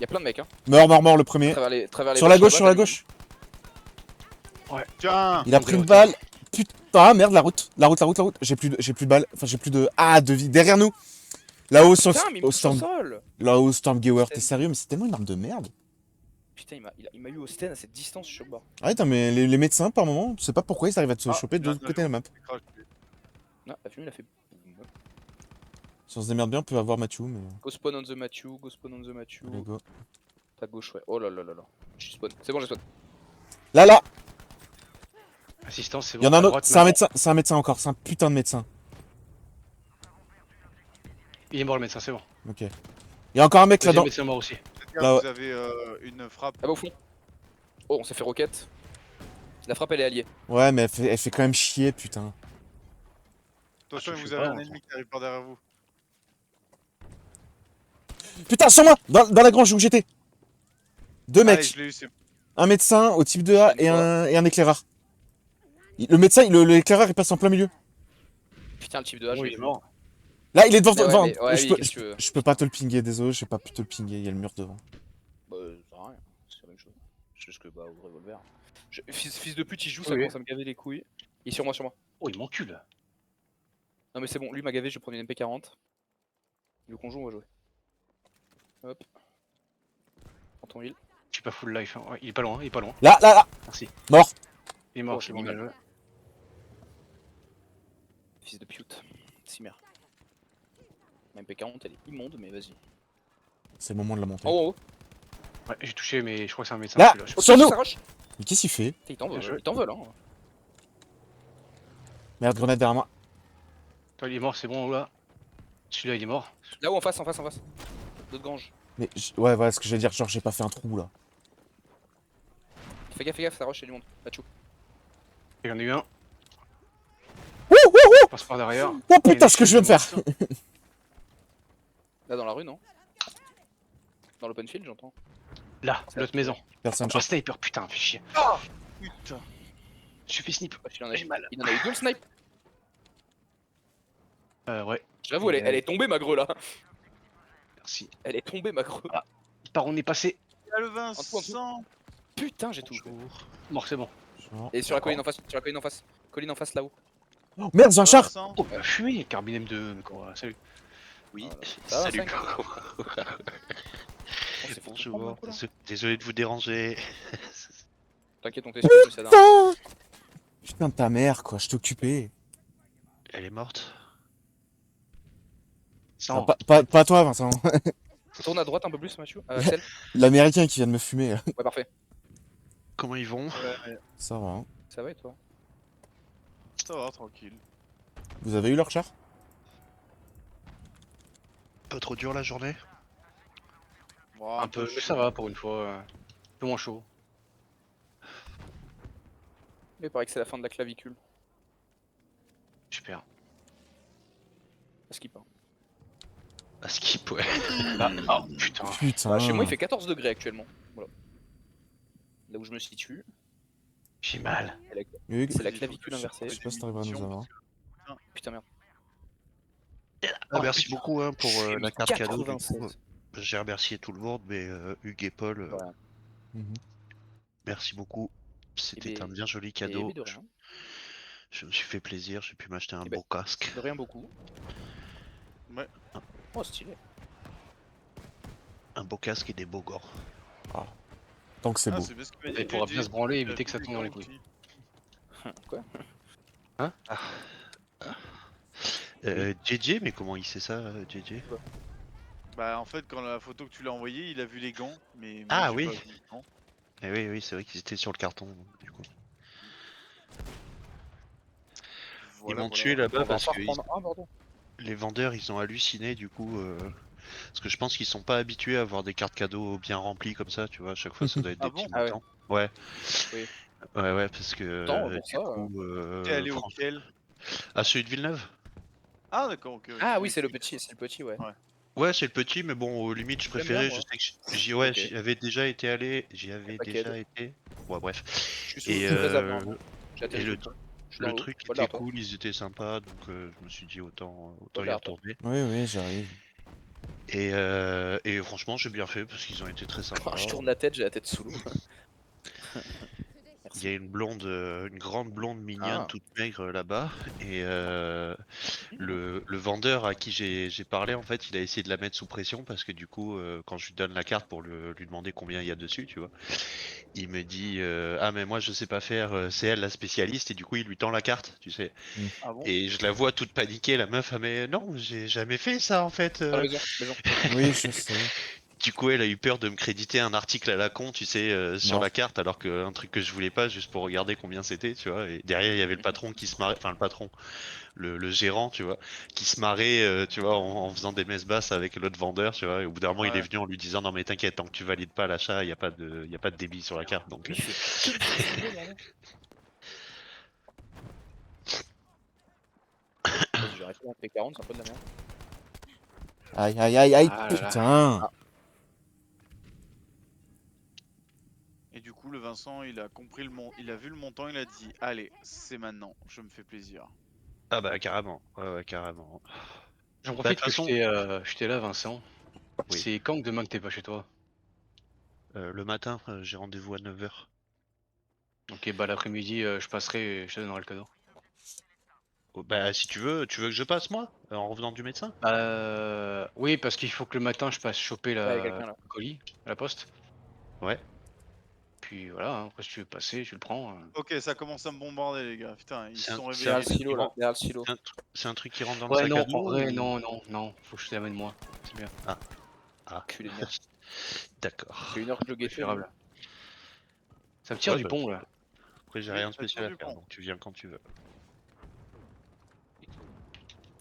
Y'a plein de mecs, hein. Mort, le premier. Travers les Sur la bush, gauche, là-bas, sur la t'as gauche. Tiens. Il a pris une balle. Putain, ah merde, la route. J'ai plus de balles. Enfin, j'ai plus de. Ah, de vie. Derrière nous. Là-haut, sur Putain, mais il me au touche au Storm. sol. Là-haut, Stormgewehr. T'es sérieux? Mais c'est tellement une arme de merde. Putain, il m'a eu au sten à cette distance, je suis au bord. Ah, attends, mais les médecins, par moment, tu sais pas pourquoi ils arrivent à te Ah, choper de l'autre côté de la map. Ah, la fumée, il a fait boum. Si on se démerde bien, on peut avoir Mathieu, mais. Go spawn on the Matthew, go spawn on the Matthew. Allez, go. À gauche, ouais. Oh là là là là. Je suis spawn. C'est bon, j'ai spawn. Là! Assistance, c'est bon. Il y en a un à autre. droite, C'est un maintenant. médecin. C'est un médecin encore. C'est un putain de médecin. Il est mort le médecin, c'est bon. Ok. Il y a encore un mec Deuxième là-dedans. médecin mort aussi. Là, Vous ouais. avez une frappe. Ah bah au fond. Oh, on s'est fait roquette. La frappe, elle est alliée. Ouais, mais elle fait quand même chier, putain. Attention, je vous sais avez pas, un ennemi qui arrive par derrière vous. Putain, sur moi! Dans la grange où j'étais! Deux Allez, mecs. je l'ai eu, c'est Un médecin au type 2A et un éclaireur. Le médecin, l'éclaireur, il passe en plein milieu. Putain, le type de H, Oh, il est mort. Là, il est devant. Mais ouais, devant. mais ouais, je, oui, peux, qu'est-ce que tu veux. je peux pas te le pinguer, désolé, j'ai pas pu te le pinguer, il y a le mur devant. Bah, ça sert à rien. C'est la même chose. Juste que, bah, au revolver. Fils de pute, il joue, ça Oui. commence à me gaver les couilles. Il est sur moi, sur moi. Oh, il m'encule. Non, mais c'est bon, lui m'a gavé, je vais prendre une MP40. Il veut qu'on joue, on va jouer. Hop. Prends ton heal. Je suis pas full life. Hein. Ouais, il est pas loin, il est pas loin. Là! Merci. Mort! Il est mort, Oh, c'est c'est bon. bien. bien joué. Fils de pute. Cimer. Ma MP40, elle est immonde, mais vas-y. C'est le moment de la monter. Oh, oh, Ouais, j'ai touché, mais je crois que c'est un médecin. Là celui-là, je sais oh. pas. Sur nous! Ça rush. Mais qu'est-ce qu'il fait? Ils t'en Bien joué. veulent, hein. Merde, grenade derrière moi. Toi, il est mort, c'est bon, là. Celui-là, il est mort. Là-haut, en face. D'autres granges. Mais ouais, voilà ce que j'allais dire, genre j'ai pas fait un trou là. Fais gaffe, ça rush, c'est du monde. Achou. Il y en a eu un. Wouh, wouh, wouh! Il passe par derrière. Oh putain, ce que je viens de faire! Là, dans la rue, non? Dans l'open field, j'entends. Là, l'autre maison. Personne Un shot. sniper, putain, fais chier. Putain. Je suis fait snip. Il en a J'ai mal. Il en a eu deux le snipe. Ouais, J'avoue, elle est tombée, ma greu là. merci. Elle est tombée, ma greu. Ah. Par où on est passé. Il y a le En dessous. Vincent. Putain, j'ai tout loupé. Mort, c'est bon. Genre. Et sur la colline en face, Colline en face là-haut. Oh, merde, j'ai un char! Vincent. Oh, fumé, carbine M2, quoi. Salut. Oui, Ça va, salut. Frank Oh, c'est fou. Bonjour, désolé de vous déranger. T'inquiète, on t'excuse, ça Putain! Putain de ta mère, quoi, je t'ai occupé. Elle est morte. Ah, pas toi, Vincent. Tourne à droite un peu plus, Mathieu. Axel. L'américain qui vient de me fumer. Là. Ouais, parfait. Comment ils vont? Ça va, hein. Ça va et toi? Ça va, tranquille. Vous avez eu leur char? Pas trop dur la journée? Bon, Un peu, mais ça va pour une fois. Un peu moins chaud. Il paraît que c'est la fin de la clavicule. Super. À skip. Hein. À skip, ouais. Là, oh putain. Putain. Bah, chez moi, il fait 14 degrés actuellement. Voilà. Là où je me situe, J'ai mal. Hugues, c'est la clavicule inversée. je sais pas si t'arriveras à nous avoir. Putain, merde. Ah, merci beaucoup hein, pour la carte cadeau. Du coup. 96. J'ai remercié tout le monde, mais Hugues et Paul, Voilà. Mhm. merci beaucoup. C'était ben, un bien joli Et cadeau. de rien. Je me suis fait plaisir, j'ai pu m'acheter un Eh ben, beau casque. De rien beaucoup. Ouais. Oh, stylé. Un beau casque et des beaux gants. Donc c'est Ah, beau. c'est bien ce qu'il m'a Et dit. il pourra bien se branler et Il a éviter que ça tous tombe dans les gants couilles. aussi. Quoi? JJ, mais comment il sait ça, JJ? Bah, en fait, quand la photo que tu l'as envoyée, il a vu les gants, mais moi Ah j'ai oui. pas vu les gants. Eh oui, oui, c'est vrai qu'ils étaient sur le carton, du coup. Ils Voilà, m'ont voilà. tué On là-bas va en parce pas que reprendre un, bordel. les vendeurs, ils ont halluciné, du coup. Parce que je pense qu'ils sont pas habitués à avoir des cartes cadeaux bien remplies comme ça, tu vois. À chaque fois, ça doit être Ah des bon? petits Ah ouais. montants. Ouais, Oui. ouais, parce que Tant pour du ça. coup, T'es allé franchement. auquel? À celui de Villeneuve? Ah d'accord, ok, ouais, Ah oui, oui. c'est le petit, ouais. Ouais. Ouais, c'est le petit, mais bon, aux limites, je J'aime bien, préférais. Je moi. sais que ouais, Ok. j'y avais déjà été allé. J'y avais Paquet. déjà été. Ouais, bref. Je suis Et, sous réserve normalement. J'ai et atterri tout le temps. Je suis dans le l'eau. truc Pas de était l'air, toi. cool, ils étaient sympas, donc je me suis dit Pas autant de y l'air, toi. retourner. Oui, oui, j'arrive. Et franchement, j'ai bien fait parce qu'ils ont été très sympas. Quand je tourne la tête, j'ai la tête sous l'eau. Il y a Merci. une blonde, une grande blonde mignonne, Ah. toute maigre là-bas. Et Mmh. le vendeur à qui j'ai parlé, en fait, il a essayé de la mettre sous pression parce que du coup, quand je lui donne la carte pour lui demander combien il y a dessus, tu vois, il me dit ah mais moi je sais pas faire, c'est elle la spécialiste et du coup il lui tend la carte, tu sais. Ah bon? Et je la vois toute paniquée, la meuf, ah mais non, j'ai jamais fait ça en fait. Dans la maison, maison. Oui, je sais. Du coup, elle a eu peur de me créditer un article à la con, tu sais, sur Non. la carte, alors qu'un truc que je voulais pas, juste pour regarder combien c'était, tu vois. Et derrière, il y avait le patron qui se marrait, enfin le patron, le gérant, tu vois, qui se marrait, tu vois, en faisant des messes basses avec l'autre vendeur, tu vois. Et au bout d'un moment, il est Ouais. venu en lui disant, non mais t'inquiète, tant que tu valides pas l'achat, il y a pas de débit sur la carte, donc. Mais il fait que me fatiguer, bordel. Vas-y, j'ai arrêté la P40, c'est un peu de la merde. Aïe, aïe, aïe, aïe, Ah là là. putain. Ah. Et du coup, le Vincent, il a compris il a vu le montant, il a dit, allez, c'est maintenant, je me fais plaisir. Ah bah carrément, ouais, carrément. J'en Bah de profite toute que façon, j'étais là, Vincent. oui, C'est quand que demain que t'es pas chez toi? le matin, j'ai rendez-vous à 9 h. Ok, bah l'après-midi, je passerai et je te donnerai le cadeau. Bah si tu veux que je passe moi, en revenant du médecin? Oui, parce qu'il faut que le matin je passe choper Ouais, y a le quelqu'un là. colis à la poste. Ouais. Puis voilà, hein, après si tu veux passer, tu le prends. Ok, ça commence à me bombarder, les gars. Putain, ils se sont C'est réveillés un Derrière le truc vite. qui silo, là. rentre. Derrière le silo. C'est un truc qui rentre dans le Ouais, sac à non, en dos vrai, ou... non, faut que je te l'amène moi. C'est bien, Ah, Culé de merde. Ça d'accord. fait 1 heure que je le guettais, lui. préférable. Ça me tire Ouais, du bah, pont là. après j'ai Oui, rien de ça tire spécial à du faire, pont. donc tu viens quand tu veux.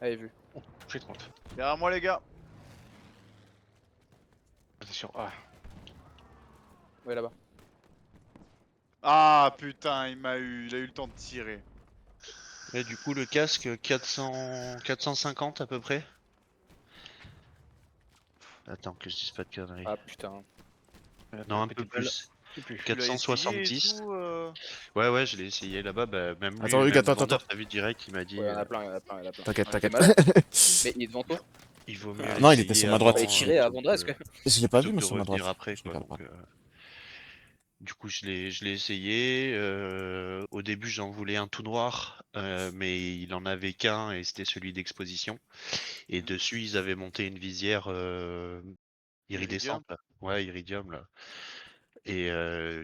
Allez, vu. J'ai 30. Derrière moi, les gars. Attention, ah. Ouais, là-bas. Ah putain, il a eu le temps de tirer. Et du coup, le casque, 450 à peu près. Attends, que je dise pas de conneries. Ah putain. Non, un peu Petite balle. plus. Je sais plus. Tu l'as essayé et 470. tout Ouais, je l'ai essayé là-bas. Bah, même Attends, lui, Hugues, même le attends, vendeur, attends. t'as vu direct, il m'a dit Ouais, y'en a plein, y'en a plein, y'en a plein. T'inquiète, Ouais. T'es t'inquiète. malade? Mais il est devant toi? il vaut mieux Non, il était l'essayer sur ma avant, droite. Fallait tirer avant plutôt de reste, que, quoi. Je l'ai pas plutôt vu, que moi, de sur ma revenir droite. après, Je quoi. regarde Donc, pas. du coup, je l'ai essayé. Au début, j'en voulais un tout noir, mais il en avait qu'un et c'était celui d'exposition. Et dessus, ils avaient monté une visière Iridium. iridescente, là. Ouais, iridium, là. Et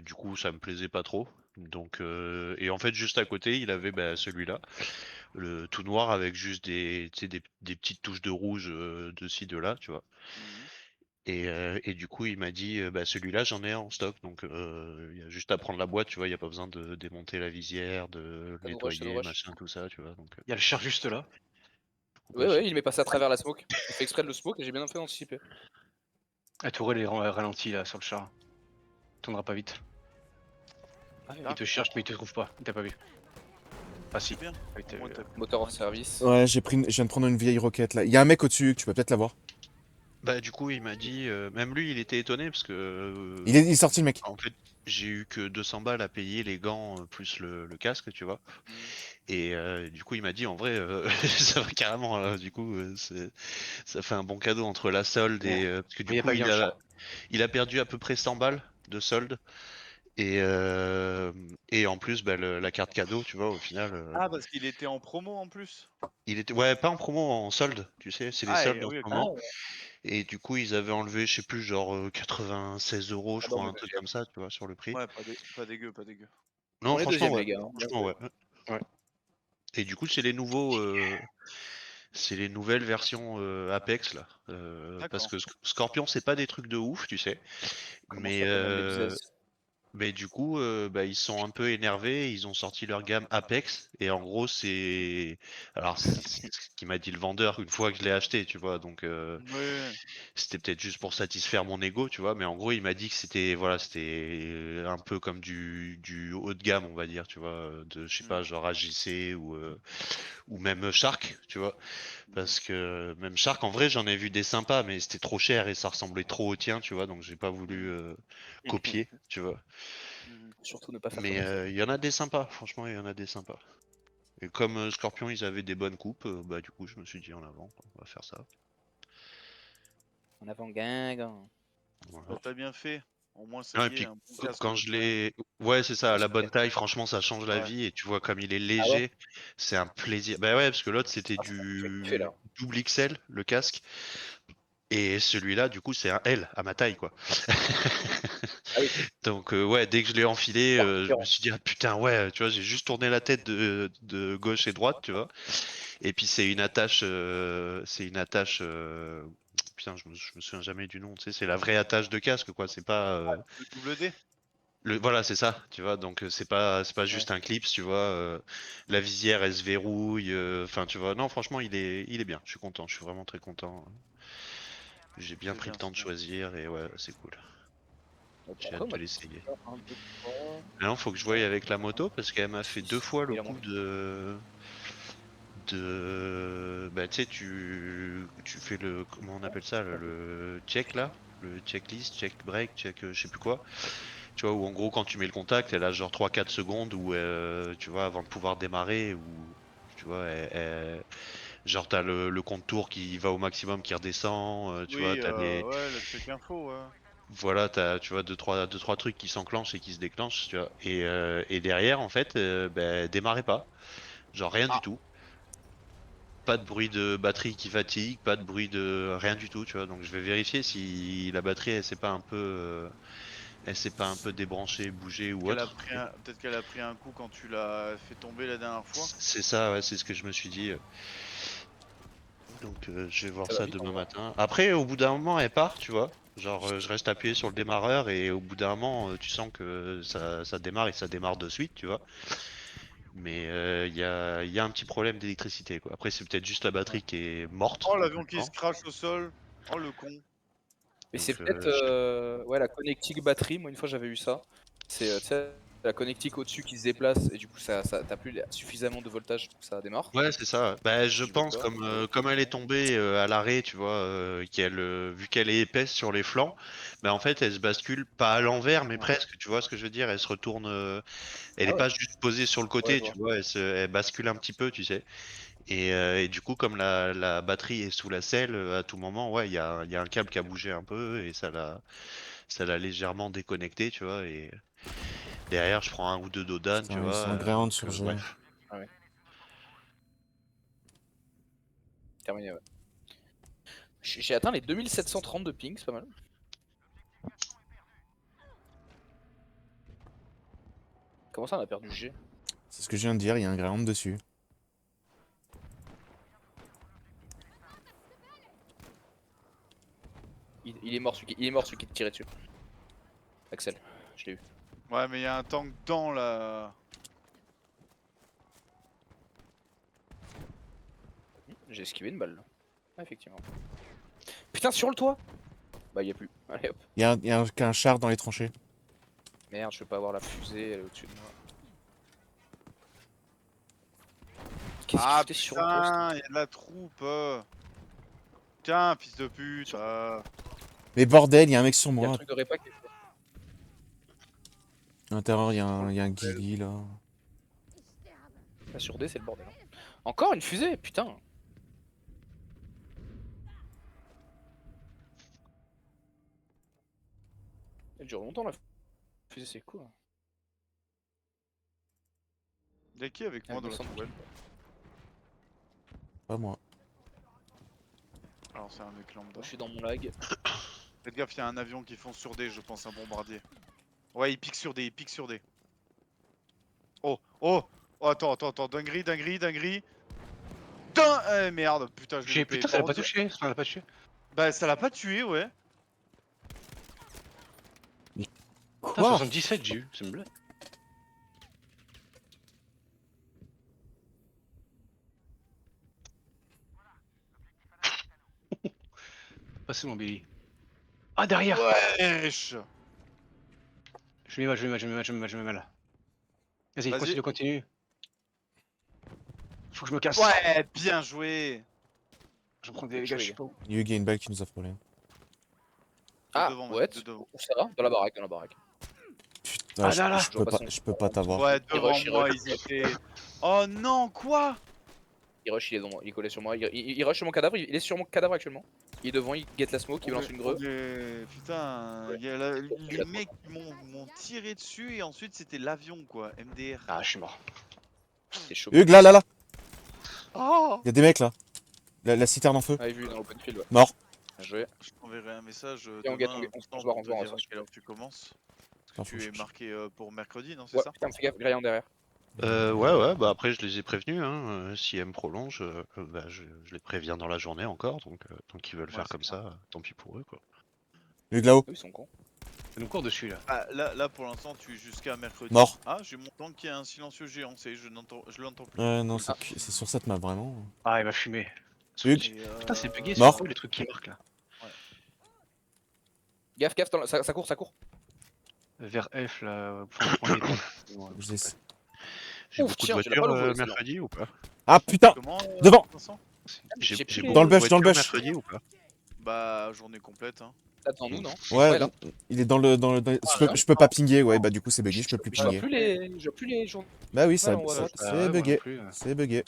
du coup, ça me plaisait pas trop. Donc, et en fait, juste à côté, il avait bah, celui-là, le tout noir avec juste tu sais, des petites touches de rouge de ci, de là, tu vois. Mhm. Et du coup, il m'a dit, bah, celui-là, j'en ai un en stock, donc il y a juste à prendre la boîte, tu vois, il n'y a pas besoin de démonter la visière, de le Ça nous rush, ça nous nettoyer, rush. machin, tout ça, tu vois. Donc, Il y a le char juste là. Ouais, c'est ouais, il m'est passé à travers la smoke. Il fait exprès de le smoke et j'ai bien fait d'anticiper. La tourelle est ralentie là sur le char. Tournera pas vite. Ah, Il te cherche mais il te trouve pas. Il t'a pas vu. Ah si. C'est bien. Ah, il t'a Au moins, vu. t'as- moteur hors service. Ouais, je viens de prendre une vieille roquette là. Il y a un mec au-dessus, tu peux peut-être l'avoir. Bah, du coup, il m'a dit, même lui, il était étonné parce que, Il est sorti, le mec. en fait, j'ai eu que 200 balles à payer les gants plus le casque, tu vois. Mhm. Et du coup, il m'a dit, en vrai, ça va carrément, du coup, ça fait un bon cadeau entre la solde Ouais. et parce que Mais du y a coup, pas bien le char. il a perdu à peu près 100 balles de solde et en plus, bah, la carte cadeau, tu vois, au final, Ah, parce qu'il était en promo en plus. il était, ouais, pas en promo, en solde, tu sais, c'est les Ah, soldes en oui, ce ok. moment. Et du coup, ils avaient enlevé, je sais plus, genre 96 euros, je Ah bah, on crois, est un truc deuxième. comme ça, tu vois, sur le prix. Ouais, pas dégueu, pas dégueu. Non, On est franchement, deuxième, ouais. les gars, hein. Bien Franchement, joué. ouais. Ouais. Et du coup, c'est les nouveaux, c'est les nouvelles versions Apex là. Parce D'accord. que Scorpion, c'est pas des trucs de ouf, tu sais. Comment ça peut mal les business? Mais du coup, bah, ils sont un peu énervés, ils ont sorti leur gamme Apex, et en gros, c'est. Alors, c'est ce qui m'a dit le vendeur une fois que je l'ai acheté, tu vois, donc Ouais. c'était peut-être juste pour satisfaire mon ego, tu vois, mais en gros, il m'a dit que c'était voilà, c'était un peu comme du haut de gamme, on va dire, tu vois, de, je sais Mm. pas, genre AJC ou même Shark, tu vois. Parce que même Shark, en vrai, j'en ai vu des sympas, mais c'était trop cher et ça ressemblait trop au tien, tu vois, donc j'ai pas voulu copier, tu vois. Surtout ne pas faire Mais comme ça. il y en a des sympas, franchement, il y en a des sympas. Et comme Scorpion, ils avaient des bonnes coupes, bah du coup, je me suis dit en avant, quoi, on va faire ça. En avant, gang. Voilà. Bah, t'as bien fait. Au moins, ça Ah, et y est, puis un bon casque quand de je terrain. l'ai, ouais, c'est ça, à Ah, la super. bonne taille, franchement, ça change la Ouais. vie. Et tu vois, comme il est Ah ouais? léger, c'est un plaisir. Bah ouais, parce que l'autre, c'était Ah, ça me fait kiffer là. du double XL, le casque. Et celui-là, du coup, c'est un L à ma taille, quoi. Ah oui, Donc ouais, dès que je l'ai enfilé, super je me différent. suis dit ah putain ouais, tu vois, j'ai juste tourné la tête de gauche et droite, tu vois. Et puis c'est une attache, putain, je me souviens jamais du nom, tu sais, c'est la vraie attache de casque quoi. C'est pas Le double D. voilà, c'est ça, tu vois. Donc c'est pas Ouais. juste un clips, tu vois. La visière elle se verrouille, enfin tu vois. Non, franchement, il est bien. Je suis content, je suis vraiment très content. J'ai bien C'est pris le bien, temps c'est de bien. choisir et ouais, c'est cool. Donc, J'ai après, hâte de moi, l'essayer. 1, 2, 3. Maintenant, faut que je voie avec la moto parce qu'elle m'a fait 6. 2 fois le Il en coup manque. bah tu sais tu fais le comment on appelle ça le check là, le checklist, check break, check je sais plus quoi. Tu vois où en gros quand tu mets le contact, elle a genre 3 4 secondes où tu vois avant de pouvoir démarrer ou tu vois genre t'as le compte tour qui va au maximum qui redescend, tu vois Oui, t'as des ouais, le check info, ouais. voilà, t'as, tu vois, deux, trois trucs qui s'enclenchent et qui se déclenchent, tu vois. Et derrière, en fait, ben, démarrait pas. Genre rien du Ah, tout. Pas de bruit de batterie qui fatigue, pas de bruit de rien du tout, tu vois. Donc je vais vérifier si la batterie, elle s'est pas un peu débranchée, bougée ou autre. peut-être qu'elle a pris un coup quand tu l'as fait tomber la dernière fois. C'est ça, ouais, c'est ce que je me suis dit. Donc je vais voir Ça va ça vite en demain vrai. matin. Après, au bout d'un moment, elle part, tu vois. Genre, je reste appuyé sur le démarreur et au bout d'un moment, tu sens que ça démarre et ça démarre de suite, tu vois. Mais il y a un petit problème d'électricité, quoi. Après, c'est peut-être juste la Ouais. batterie qui est morte, Oh, l'avion qui se complètement. crache au sol. Oh, le con. Mais c'est Donc, peut-être ouais, la connectique batterie. Moi, une fois, j'avais eu ça. C'est tu sais, la connectique au-dessus qui se déplace et du coup, t'as plus suffisamment de voltage pour que ça démarre. ouais, c'est ça. Bah, je Si je me pense pas. comme elle est tombée à l'arrêt, tu vois, vu qu'elle est épaisse sur les flancs, bah en fait, elle se bascule pas à l'envers, mais Ouais. presque. Tu vois ce que je veux dire? Elle se retourne. Elle Ah est ouais? pas juste posée sur le Ouais, côté, je vois. tu vois. Elle bascule un petit peu, tu sais. Et du coup, comme la batterie est sous la selle, à tout moment, ouais, il y a un câble qui a bougé un peu et ça l'a légèrement déconnecté, tu vois. Et derrière, je prends un ou deux dodanes, tu Putain, ils vois. sont agréants de Donc, surgir. bref. Ah ouais, terminé, ouais. J'ai atteint les 2730 de ping, c'est pas mal. Comment ça, on a perdu G? C'est ce que je viens de dire, il y a un ground dessus. Il est mort, il est mort celui qui te tirait dessus. Axel, je l'ai eu. Ouais, mais il y a un tank dans la. J'ai esquivé une balle là. Ah, effectivement. Putain, sur le toit! Bah, y a plus. Allez hop. Il y a qu'un char dans les tranchées. Merde, je peux pas avoir la fusée, elle est au-dessus de moi. Qu'est-ce qu'il Ah foutait sur le toit, putain, il y a de la troupe. Tiens, fils de pute. Mais bordel, il y a un mec sur Il y a le moi. truc de répa qui est fait. À l'intérieur, Oh, il y a un le bordel. Guigui là. La sur D, c'est le bordel. Hein. Encore une fusée, putain! Elle dure longtemps la fusée, c'est cool. Il y a qui avec Elle moi me dans la semble tourelle? Pas moi. Alors c'est un mec lambda. Moi, je suis dans mon lag. Faites gaffe, il y a un avion qui fonce sur D, je pense, un bombardier. Ouais, il pique sur D, il pique sur D. Oh, oh, oh, attends, dinguerie. Merde, putain, je l'ai loupé. Putain, ça l'a Par pas contre, touché, ça l'a pas tué. Bah, ça l'a pas tué, ouais. Putain, Quoi? 77 j'ai eu, c'est une blague. Passez mon Billy. Ah, derrière! Wesh. Je mets mal. Vas-y, Vas-y. continue. Faut que je me casse. Ouais, bien joué. Je prends des dégâts, je sais pas où. Hugues, il y a une balle qui nous a problème. Ah, devant, ouais. de devant. Où ça va? Dans la baraque. Putain, Ah, là, je peux pas t'avoir. Ouais, Il devant rush, moi, il ils étaient. Oh non, quoi? Il rush, il est collé sur moi. Il rush sur mon cadavre, il est sur mon cadavre actuellement. Il est devant, il guette la smoke, il me lance une greu. Putain, Ouais. il y a les mecs qui m'ont tiré dessus et ensuite c'était l'avion, quoi. MDR. Ah, je suis mort. C'est chaud. Hugues, là. Oh, Il y a des mecs là. La citerne en feu. Ah, vu dans l'open field, ouais. Mort. Bien joué. je t'enverrai un message Viens, on demain, guette, on instant, se voit, pour on se te voit, dire on à se quelle heure tu commences. Attends, faut Tu que es je- marqué pour mercredi, non, c'est Ouais, ça? putain, fais gaffe, Grillon derrière. Ouais, bah après je les ai prévenus, hein. Si elle me prolonge, bah je les préviens dans la journée encore, donc ils veulent Ouais, faire c'est comme bien. ça, tant pis pour eux quoi. Hugues là-haut. Eux, ils sont cons. Ça nous court dessus là. Ah, là pour l'instant tu es jusqu'à mercredi. Mort. Ah, j'ai mon tank qui a un silencieux géant, je l'entends plus. Ouais, non, Ah. c'est sur cette map vraiment. Ah, il m'a fumé. Hugues. Et, Putain, c'est bugué, Mort. c'est quoi les trucs qui marquent là? Gaffe, ça court. Vers F là, au premier étage. Je sais- J'ai Ouf, beaucoup tiens, de tu l'as voitures pas le volet, mercredi ou pas? Ah putain. Comment Devant. Vincent J'ai plus J'ai les- beaucoup Dans le de bush, dans le voitures bush. mercredi ou pas? Bah, journée complète, hein. Là devant nous, non? Ouais, là. il est dans le. là. Je peux pas pinguer, ouais, bah du coup c'est bugué, je peux plus Je vois pinguer. je vois plus les gens. Bah oui, Ouais, on voit droite. c'est bugué. C'est bugué.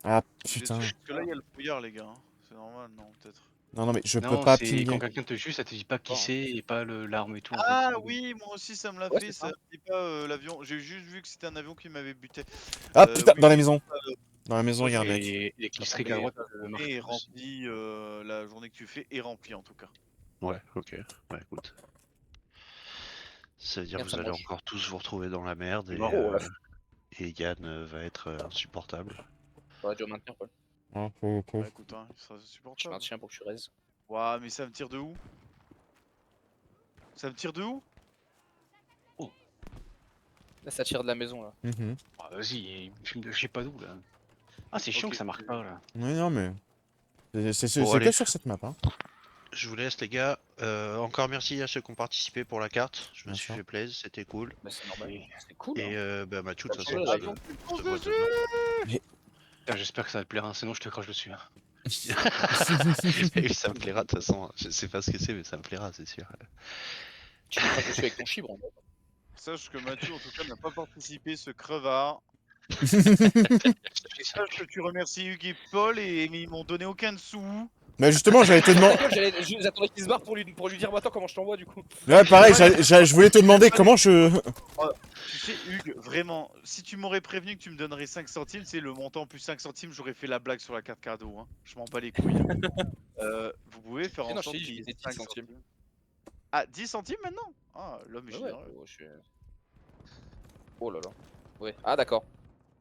Ah putain. Parce que là, il y a le brouillard, les gars. Hein. C'est normal, non, peut-être. Non, mais je peux Non, pas c'est pinguer. quand quelqu'un te tue, ça te dit pas qui Bon. c'est et pas l'arme et tout. En Ah fait. oui, moi aussi, ça me l'a Ouais, fait. c'est Ça ça. me dit pas l'avion. J'ai juste vu que c'était un avion qui m'avait buté. Ah putain, oui, dans la oui, maison. Dans la maison, il y a un mec. Et les clistriques à droite marchent Et tous. rempli, la journée que tu fais est remplie en tout cas. Ouais, ok. Ouais, écoute. Ça veut dire que Merde, vous ça allez mange. encore tous vous retrouver dans la merde Oh, et Yann va être insupportable. Faudrait déjà maintenir, Paul. Ah, Bah écoute, hein, il sera Je supportable. maintiens pour que tu raises. Ouah, mais ça me tire de où? Ça me tire de où? Là, ça tire de la maison, là. Mhm. Ah, vas-y, je sais pas d'où là. Ah, c'est chiant Ok. que ça marque pas là. Oui, non, mais. C'est Bon, que allez. sur cette map, hein. Je vous laisse les gars. Encore merci à ceux qui ont participé pour la carte. Je me Bien suis sûr. fait plaisir, c'était cool. Bah, c'est normal. Et- C'est cool. Et Hein. bah Mathieu, de toute Ça façon, change on l'avion. se voit demain. Putain, j'espère que ça va te plaire, hein, sinon je te crache dessus. Hein. Et ça me plaira de toute façon. Je sais pas ce que c'est, mais ça me plaira, c'est sûr. Tu me craches dessus avec ton chibre. Sache que Mathieu, en tout cas, n'a pas participé, ce crevard. Bah, Sache que tu remercies Hugues et Paul et ils m'ont donné aucun sous. justement, j'allais te demander. J'attendais qu'il se barre pour lui dire, bah, attends, comment je t'envoie du coup. Ouais, pareil, je voulais te demander comment je. Tu sais, Hugues, vraiment, si tu m'aurais prévenu que tu me donnerais 5 centimes, c'est le montant plus 5 centimes, j'aurais fait la blague sur la carte cadeau. Hein. Je m'en bats les couilles. Vous pouvez faire Eh en non, je sorte t'ai dit, qu'il y je ait disais 10 5 centimes. centimes. Ah, 10 centimes maintenant? Ah, l'homme est Ouais, généreux. je suis... Oh là là. Ouais. Ah, d'accord.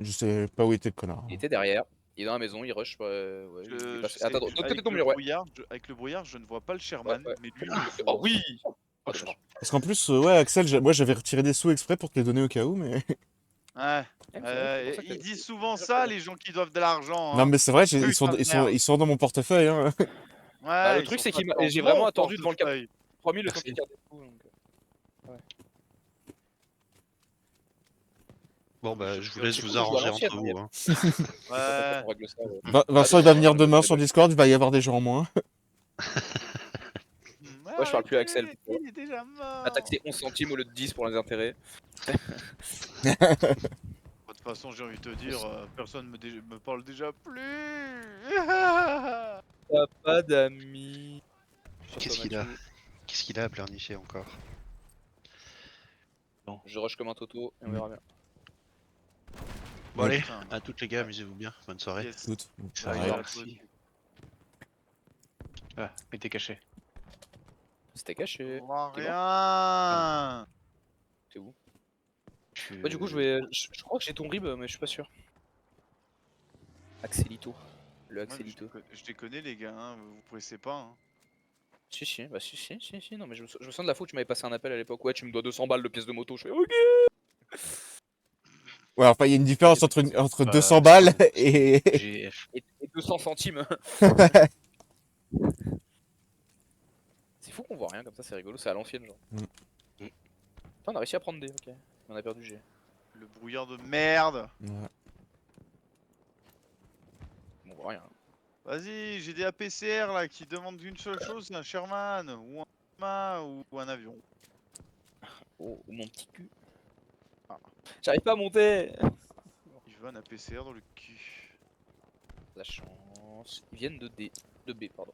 Je sais pas où était le connard. Il était derrière. Il est dans la maison, il rush. Ouais, il est Je passé- sais Attends, que de l'autre côté avec de ton le mur, ouais. brouillard, avec le brouillard, je ne vois pas le Sherman, Ouais. mais lui, il le voit. Oh oui. Oh, dommage. Parce qu'en plus, ouais, Axel, moi j'avais retiré des sous exprès pour te les donner au cas où, mais. Ouais. C'est pour ça que Ils t'as- disent souvent ça, les gens qui doivent de l'argent. Non, Hein. mais c'est vrai, Putain de merde. ils sont dans mon portefeuille, hein. Bah, le ils truc, sont c'est pas qu'il dans j'ai mon vraiment attendu devant le cap portefeuille. 3000 le temps Merci. qu'il tire des coups. Donc... Bon mais bah je je vous peux- laisse c'est vous cool de jouer à arranger l'ancienne, entre mais- vous. Hein. Ouais. On règle ça, ouais. Vincent, il va venir demain sur Discord, il va y avoir des gens en moins. Ouais, je parle plus à Axel. Il est déjà mort. Ah, taxé 11 centimes au lieu de 10 pour les intérêts. De toute façon, j'ai envie de te dire, personne me parle déjà plus. T'as pas d'amis. Qu'est-ce qu'il a Qu'est-ce qu'il a à pleurnicher encore? Je rush comme un toto et on verra bien. Bon allez, Putain. à toutes les gars, amusez-vous bien, bonne soirée. Yes. Toutes. Ouais, Pareil. merci. Ah, mais t'es caché. C'était caché. On voit T'es rien. T'es où? Je- Ouais, du coup, je crois que j'ai ton rib, mais je suis pas sûr. Axelito. Le Ouais, mais Axelito. je les connais les gars, hein, vous pressez pas. Hein. Si, bah si, non, mais je me souviens de la fois où tu m'avais passé un appel à l'époque. Ouais, tu me dois 200 balles de pièces de moto. Je fais ok. Ouais, enfin, il y a une différence entre Bah, 200 balles c'est et. GF. Et 200 centimes. C'est fou qu'on voit rien comme ça, c'est rigolo, c'est à l'ancienne, genre. Mm. Putain, on a réussi à prendre des, ok. On a perdu G. Le brouillard de merde. Ouais. Bon, on voit rien. Vas-y, j'ai des APCR là qui demandent une seule chose, c'est un Sherman ou un Puma ou un avion. Oh, mon petit cul. Ah. J'arrive pas à monter. Il veut un APCR dans le cul. La chance. Ils viennent de D. De B, pardon.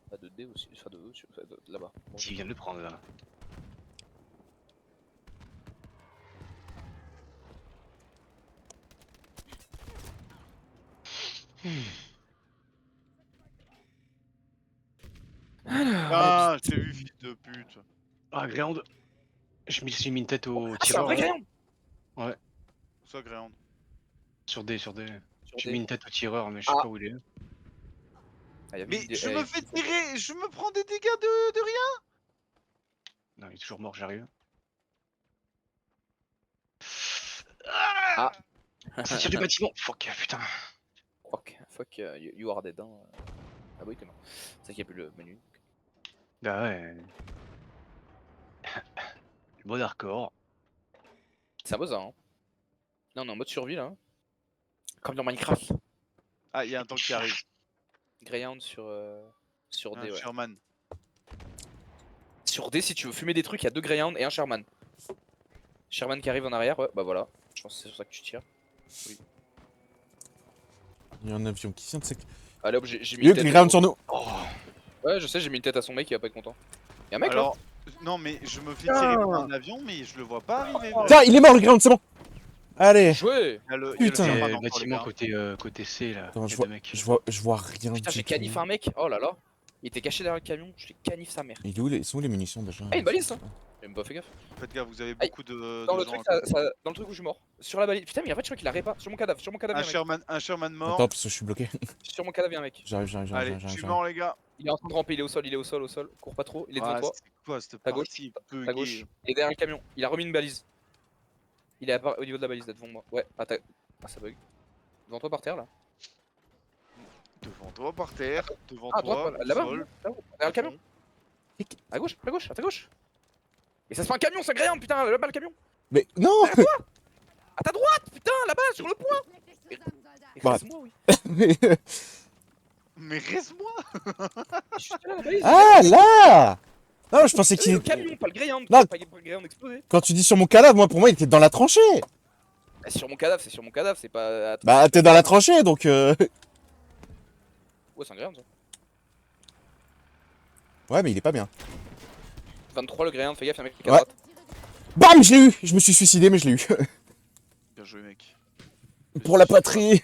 Pas de D aussi, enfin de E, là-bas. Bon, Qui vient de le prendre là. Ah, je t'ai vu, fils de pute. Ah, Ground. Je me suis mis une tête au Ah, c'est un tireur. vrai là. gagnant. Ça, Gréand. Sur D, sur D. Sur J'ai D. mis une tête au tireur, mais je sais Ah. pas où il est. Ah, y avait Mais une D- je eh, me fais tirer, je me prends des dégâts de rien. Non, il est toujours mort, j'arrive. Ah. Ça tire du bâtiment. Fuck, putain. Fuck, you are dead. Hein. Ah oui que non. C'est qu'il n'y a plus le menu. Bah ouais. Le mode hardcore. C'est un boss hein. Là on est en mode survie là. Comme dans Minecraft. Ah, il y a un tank qui arrive. Greyhound sur Un D ouais. Sherman. Sur D si tu veux fumer des trucs, il y a 2 Greyhound et un Sherman. Sherman qui arrive en arrière, ouais bah voilà. Je pense que c'est sur ça que tu tires. Il y a un avion qui vient de s'éclater. Allez hop, j'ai mis Yo, une tête. il ground sur nous. Oh. Ouais je sais, j'ai mis une tête à son mec, il va pas être content. Y'a un mec Alors, non mais je me fais tirer par un avion, mais je le vois pas arriver. Tiens, il est mort le ground, c'est bon. Allez. là. Joué. Il y a le Putain. Sherman Et encore, les bâtiment gars. côté C là. Attends, y a je deux mecs. vois rien Putain du j'ai tout. canif un mec, oh là là. Il était caché derrière le camion, je l'ai canif sa mère. Il est où ils sont où les munitions déjà? Ah, une balise, ça. J'ai même pas fait gaffe. Faites gaffe, vous avez Aïe. beaucoup de Dans le gens. truc, dans le truc où je suis mort. Sur la balise. Putain mais en fait je crois qu'il a répa. Sur mon cadavre, y'a un mec. Un Sherman mort. Attends, parce que je suis bloqué. Sur mon cadavre y'a un mec. J'arrive. Allez, je suis mort les gars. Il est en train de ramper, il est au sol. Cours pas trop, il est devant Ah, toi. c'est quoi cette À gauche, partie À gauche. buggée? Il est derrière le camion. Il a remis une balise. Il est au niveau de la balise là devant moi. Ouais, attaque. Ah ça bug. Devant toi par terre là. Devant toi par terre, devant Ah à toi, droite, au là-bas. sol. Là-haut, derrière le camion. À gauche. Et ça se fait un camion, ça Greyhound, putain, là-bas le camion. Mais non. À ta droite, putain, là-bas, sur le point. Bah. Reste-moi, oui. Mais- Mais reste-moi. Je suis là, la balise. Ah là. Non, je pensais qu'il Le était. camion, pas le Greyhound. Non. Pas le Greyhound explosé. Quand tu dis sur mon cadavre, moi pour moi il était dans la tranchée. C'est sur mon cadavre, c'est pas. Bah t'es dans la tranchée donc. Ouais, c'est un Greyhound ça. Ouais, mais il est pas bien. 23 le Greyhound, fais gaffe, y'a un mec qui est Ouais. à droite. Bam, je l'ai eu. Je me suis suicidé, mais je l'ai eu. Bien joué mec. Pour la patrie.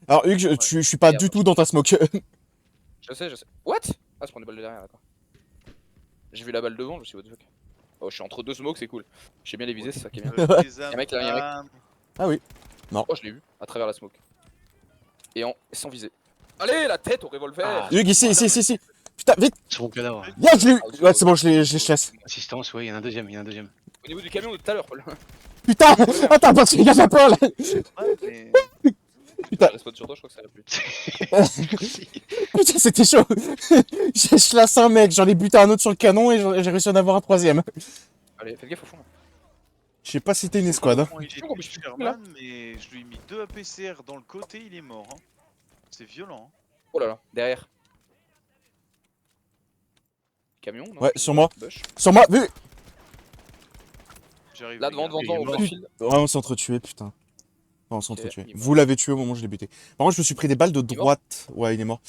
Alors Hugues, je suis pas Merde. du tout dans ta smoke. Je sais. What? Ah, je prends des balles de derrière, d'accord. J'ai vu la balle devant, je me suis dit, what the fuck. Oh, je suis entre deux smokes, c'est cool. J'ai bien les visées, c'est ça qui est bien. Y'a un mec là, y'a un mec. Oh, je l'ai vu, à travers la smoke. Et sans viser. Allez, la tête au revolver. Ah. Hugues, ici. Putain, vite. Sur mon cadavre. Yeah, je l'ai eu. Ouais, c'est bon, je les laisse. Assistance, ouais, il y en a un deuxième. Au niveau du camion de tout à l'heure, Paul. Putain, attends, parce qu'il y a Paul. mais... Putain. Je respawn sur toi, je crois que ça va plus. Putain, c'était chaud. J'ai chlassé un mec, j'en ai buté un autre sur le canon et j'ai réussi à en avoir un troisième. Allez, faites gaffe au fond. Là. Je sais pas si c'était une escouade. Hein. Il est mais je suis Sherman, mais je lui ai mis 2 APCR dans le côté, il est mort. Hein. C'est violent. Hein. Oh là là, derrière. Camion non, Ouais, sur moi. Bush. Sur moi, vu. J'arrive. Là, les devant, gars. au mort. profil. Ouais, on s'est entretués, putain. Ouais, on s'est Ok, entretués. il est mort. Vous l'avez tué au moment où je l'ai buté. Par contre, je me suis pris des balles de est mort droite. Ouais, il est mort.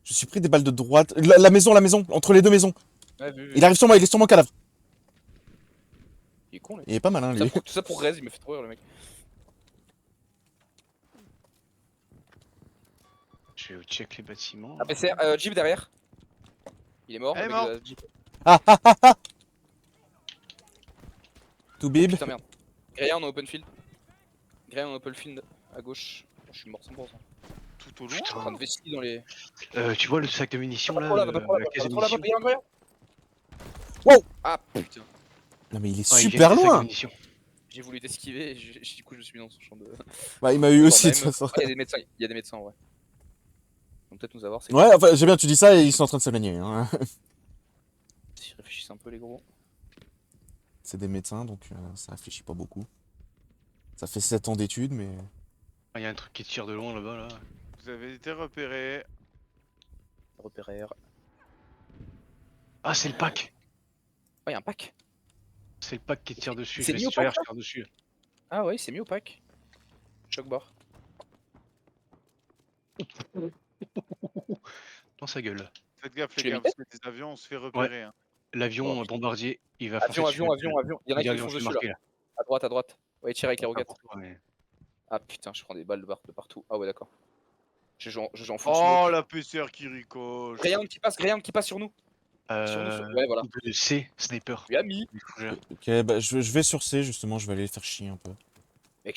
Je me suis pris des balles de droite. La maison, entre les deux maisons. Ouais, vu. Il arrive sur moi, il est sur mon cadavre. Il est con, lui. Il est pas malin, lui. Tout ça pour Rez, il me fait trop rire, le mec. Je vais check les bâtiments. Ah, mais c'est Jeep derrière. Il est mort. Elle est le mec de morte. la Jeep. Ah ah ah ah. Tout bib. Putain, merde. Greya en open field. Greya en open field à gauche. Je suis mort 100%. Tout au Je suis en loin. train de vestir dans les. Tu vois le sac de munitions Va là, trop là, va trop là, la caisse va de trop là, va munitions. trop là, Wow. Ah putain. Non mais il est Ouais, il super vient avec le sac de loin. mission. J'ai voulu t'esquiver et du coup je me suis mis dans son champ de. Bah il m'a eu aussi de Bordel, toute façon. Il y a des médecins, il y a des médecins en vrai. Ils vont peut-être nous avoir. Ouais, enfin j'ai bien tu dis ça et ils sont en train de se baigner. Hein. Si je réfléchis un peu les gros. C'est des médecins donc ça réfléchit pas beaucoup. Ça fait 7 ans d'études mais... Ah, y a un truc qui tire de loin là-bas là. Vous avez été repéré. Repérer. Ah, c'est le pack. Oh, y a un pack. C'est le pack qui tire dessus. c'est Je mis au vais faire pack, tire dessus. Ah ouais, c'est mis au pack. Choc bar. Dans sa gueule. Faites gaffe, Tu les l'as gars, mis parce que des avions, on se fait repérer. Hein. L'avion Oh, bombardier, il va Avion, foncer avion, dessus. avion, avion. Il y en a qui Avion, foncent je suis dessus là. marqué là. À droite, à droite. Ouais, il tire avec les Pas roquettes. pour toi, mais- Ah putain, je prends des balles de partout. Ah ouais, d'accord. Je joue en full Oh, smoke. la PCR qui ricoche. Greyhound qui passe sur nous. Ouais, voilà. C, sniper. Lui a mis. Ok, bah je vais sur C justement, je vais aller les faire chier un peu. Mec,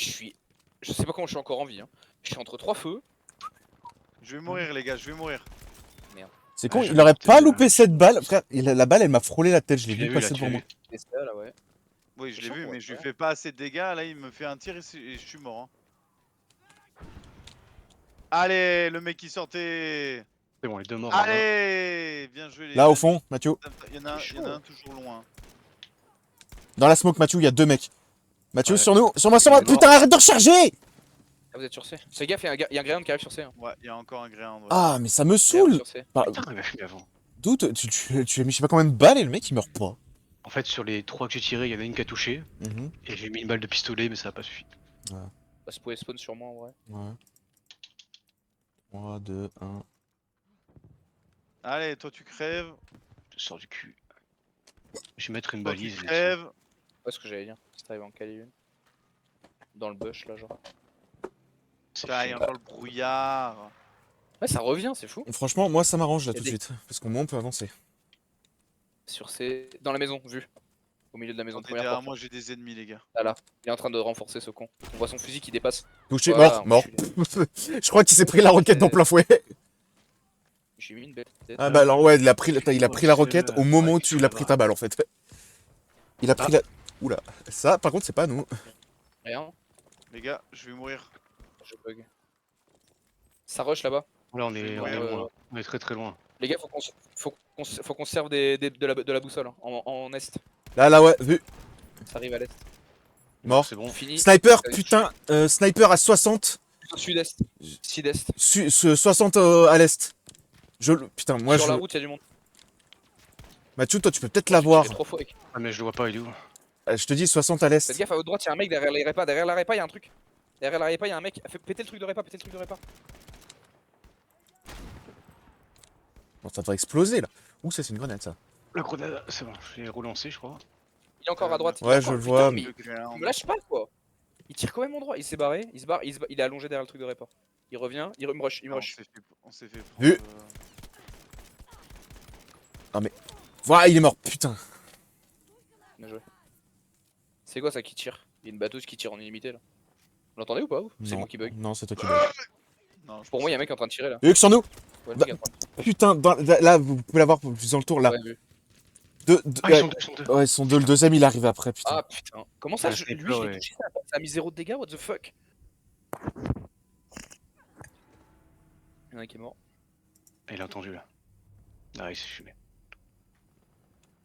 je sais pas comment je suis encore en vie. Hein. Je suis entre trois feux. Je vais mourir, les gars, je vais mourir. C'est con, je il aurait vais pas porter, loupé cette balle. Frère, la balle elle m'a frôlé la tête, je l'ai Tu l'as vu vu, passer là, tu devant l'as moi. vu. C'est ça là, ouais. Oui, je l'ai chaud, vu, ouais, mais je lui ouais. fais pas assez de dégâts. Là, il me fait un tir et je suis mort. Hein. Allez, le mec qui sortait. C'est bon, les deux morts. là-bas. Allez, bien joué, les Là au amis. fond, Mathieu. Il y en a un toujours loin. Dans la smoke, Mathieu, il y a 2 mecs. Mathieu, Ouais. sur nous, sur moi, Il est mort. putain, arrête de recharger! Ah, vous êtes sur C. Fais gaffe, il y a un Greyhound qui arrive sur C. Hein. Ouais, il y a encore un Greyhound. Ouais. Ah, mais ça me Greyhound saoule! sur C. Bah, Putain, il m'a fait avant. doute, tu as mis je sais pas combien de balles et le mec il meurt pas. En fait, sur les 3 que j'ai tirés, il y en a une qui a touché. Mhm, Et j'ai mis une balle de pistolet, mais ça a pas suffi. Bah, ça pouvait spawn sur moi en vrai. ouais. 3, 2, 1. Allez, toi tu crèves. Je sors du cul. Je vais mettre une Toi tu balise. crèves. Ouais, ce que j'allais dire. Si t'arrives à en caler une. Dans le bush là, genre. C'est Putain, il y a encore le brouillard. Ouais, ça revient, c'est fou. Franchement, moi ça m'arrange là Y a tout de des- suite. Parce qu'au moins on peut avancer. Sur C. Dans la maison, vu. Au milieu de la maison. Attendez, Première derrière porte. moi j'ai des ennemis, les gars. Là, là. Il est en train de renforcer ce con. On voit son fusil qui dépasse. Touché, Voilà, mort. enculé. Je crois qu'il s'est pris la roquette dans plein fouet. J'ai mis une bête tête. Ah bah alors ouais, il a pris la roquette au moment où tu l'as pris ta balle en fait. Il a pris la... Oula. Ça, par contre, c'est pas nous. Rien. Les gars, je vais mourir. Je bug. Ça rush là-bas. Là, on est Ouais, loin. Là. On est très très loin. Les gars, faut qu'on se serve de la boussole hein, en est. Là, ouais, vu. Ça arrive à l'est. Mort. C'est bon. Fini. Sniper, putain. Sniper à 60. Sud-est. Sud-est. 60 à l'est. Putain, moi Sur je... la route, il y a du monde. Mathieu, toi tu peux peut-être l'avoir. J'ai trop faux avec. Ah, mais je le vois pas, il est où? Je te dis 60 à l'est. Faites gaffe à votre droite, il y a un mec derrière les repas. Derrière la repas, il y a un truc. Derrière la repas, il y a un mec. Fais péter le truc de repas, péter le truc de repas. Bon, ça devrait exploser là. Ouh, ça c'est une grenade ça. La grenade, c'est bon, je l'ai relancé, je crois. Il est encore à droite. Ouais, Il est je encore- le vois, Putain, mais- mais il me lâche pas quoi. Il tire quand même mon droit. Il s'est barré. Il se barre. Il est allongé derrière le truc de repas. Il revient. Il me rush. Il me Ah, rush. on s'est fait prendre. Vu. Voilà, il est mort, putain. Bien joué. C'est quoi ça qui tire? Il y a une batteuse qui tire en illimité là. Vous l'entendez ou pas vous? C'est Non. moi qui bug. Non, c'est toi qui bug. Non, je Pour moi, il y a un mec en train de tirer là. Y'a que sur nous. Ouais, le Bah, mec est en train Putain, là, vous pouvez l'avoir dans le tour là. Ouais, vu. Ah, ils sont deux, ils sont deux. Ouais, ils sont deux. Le deuxième, il arrive après, putain. Ah putain. Comment ça, Ah, lui, c'est je peur, l'ai ouais. touché, ça a mis 0 de dégâts, what the fuck? Il y en a un qui est mort. Ah, il a entendu là. Ah, il s'est fumé.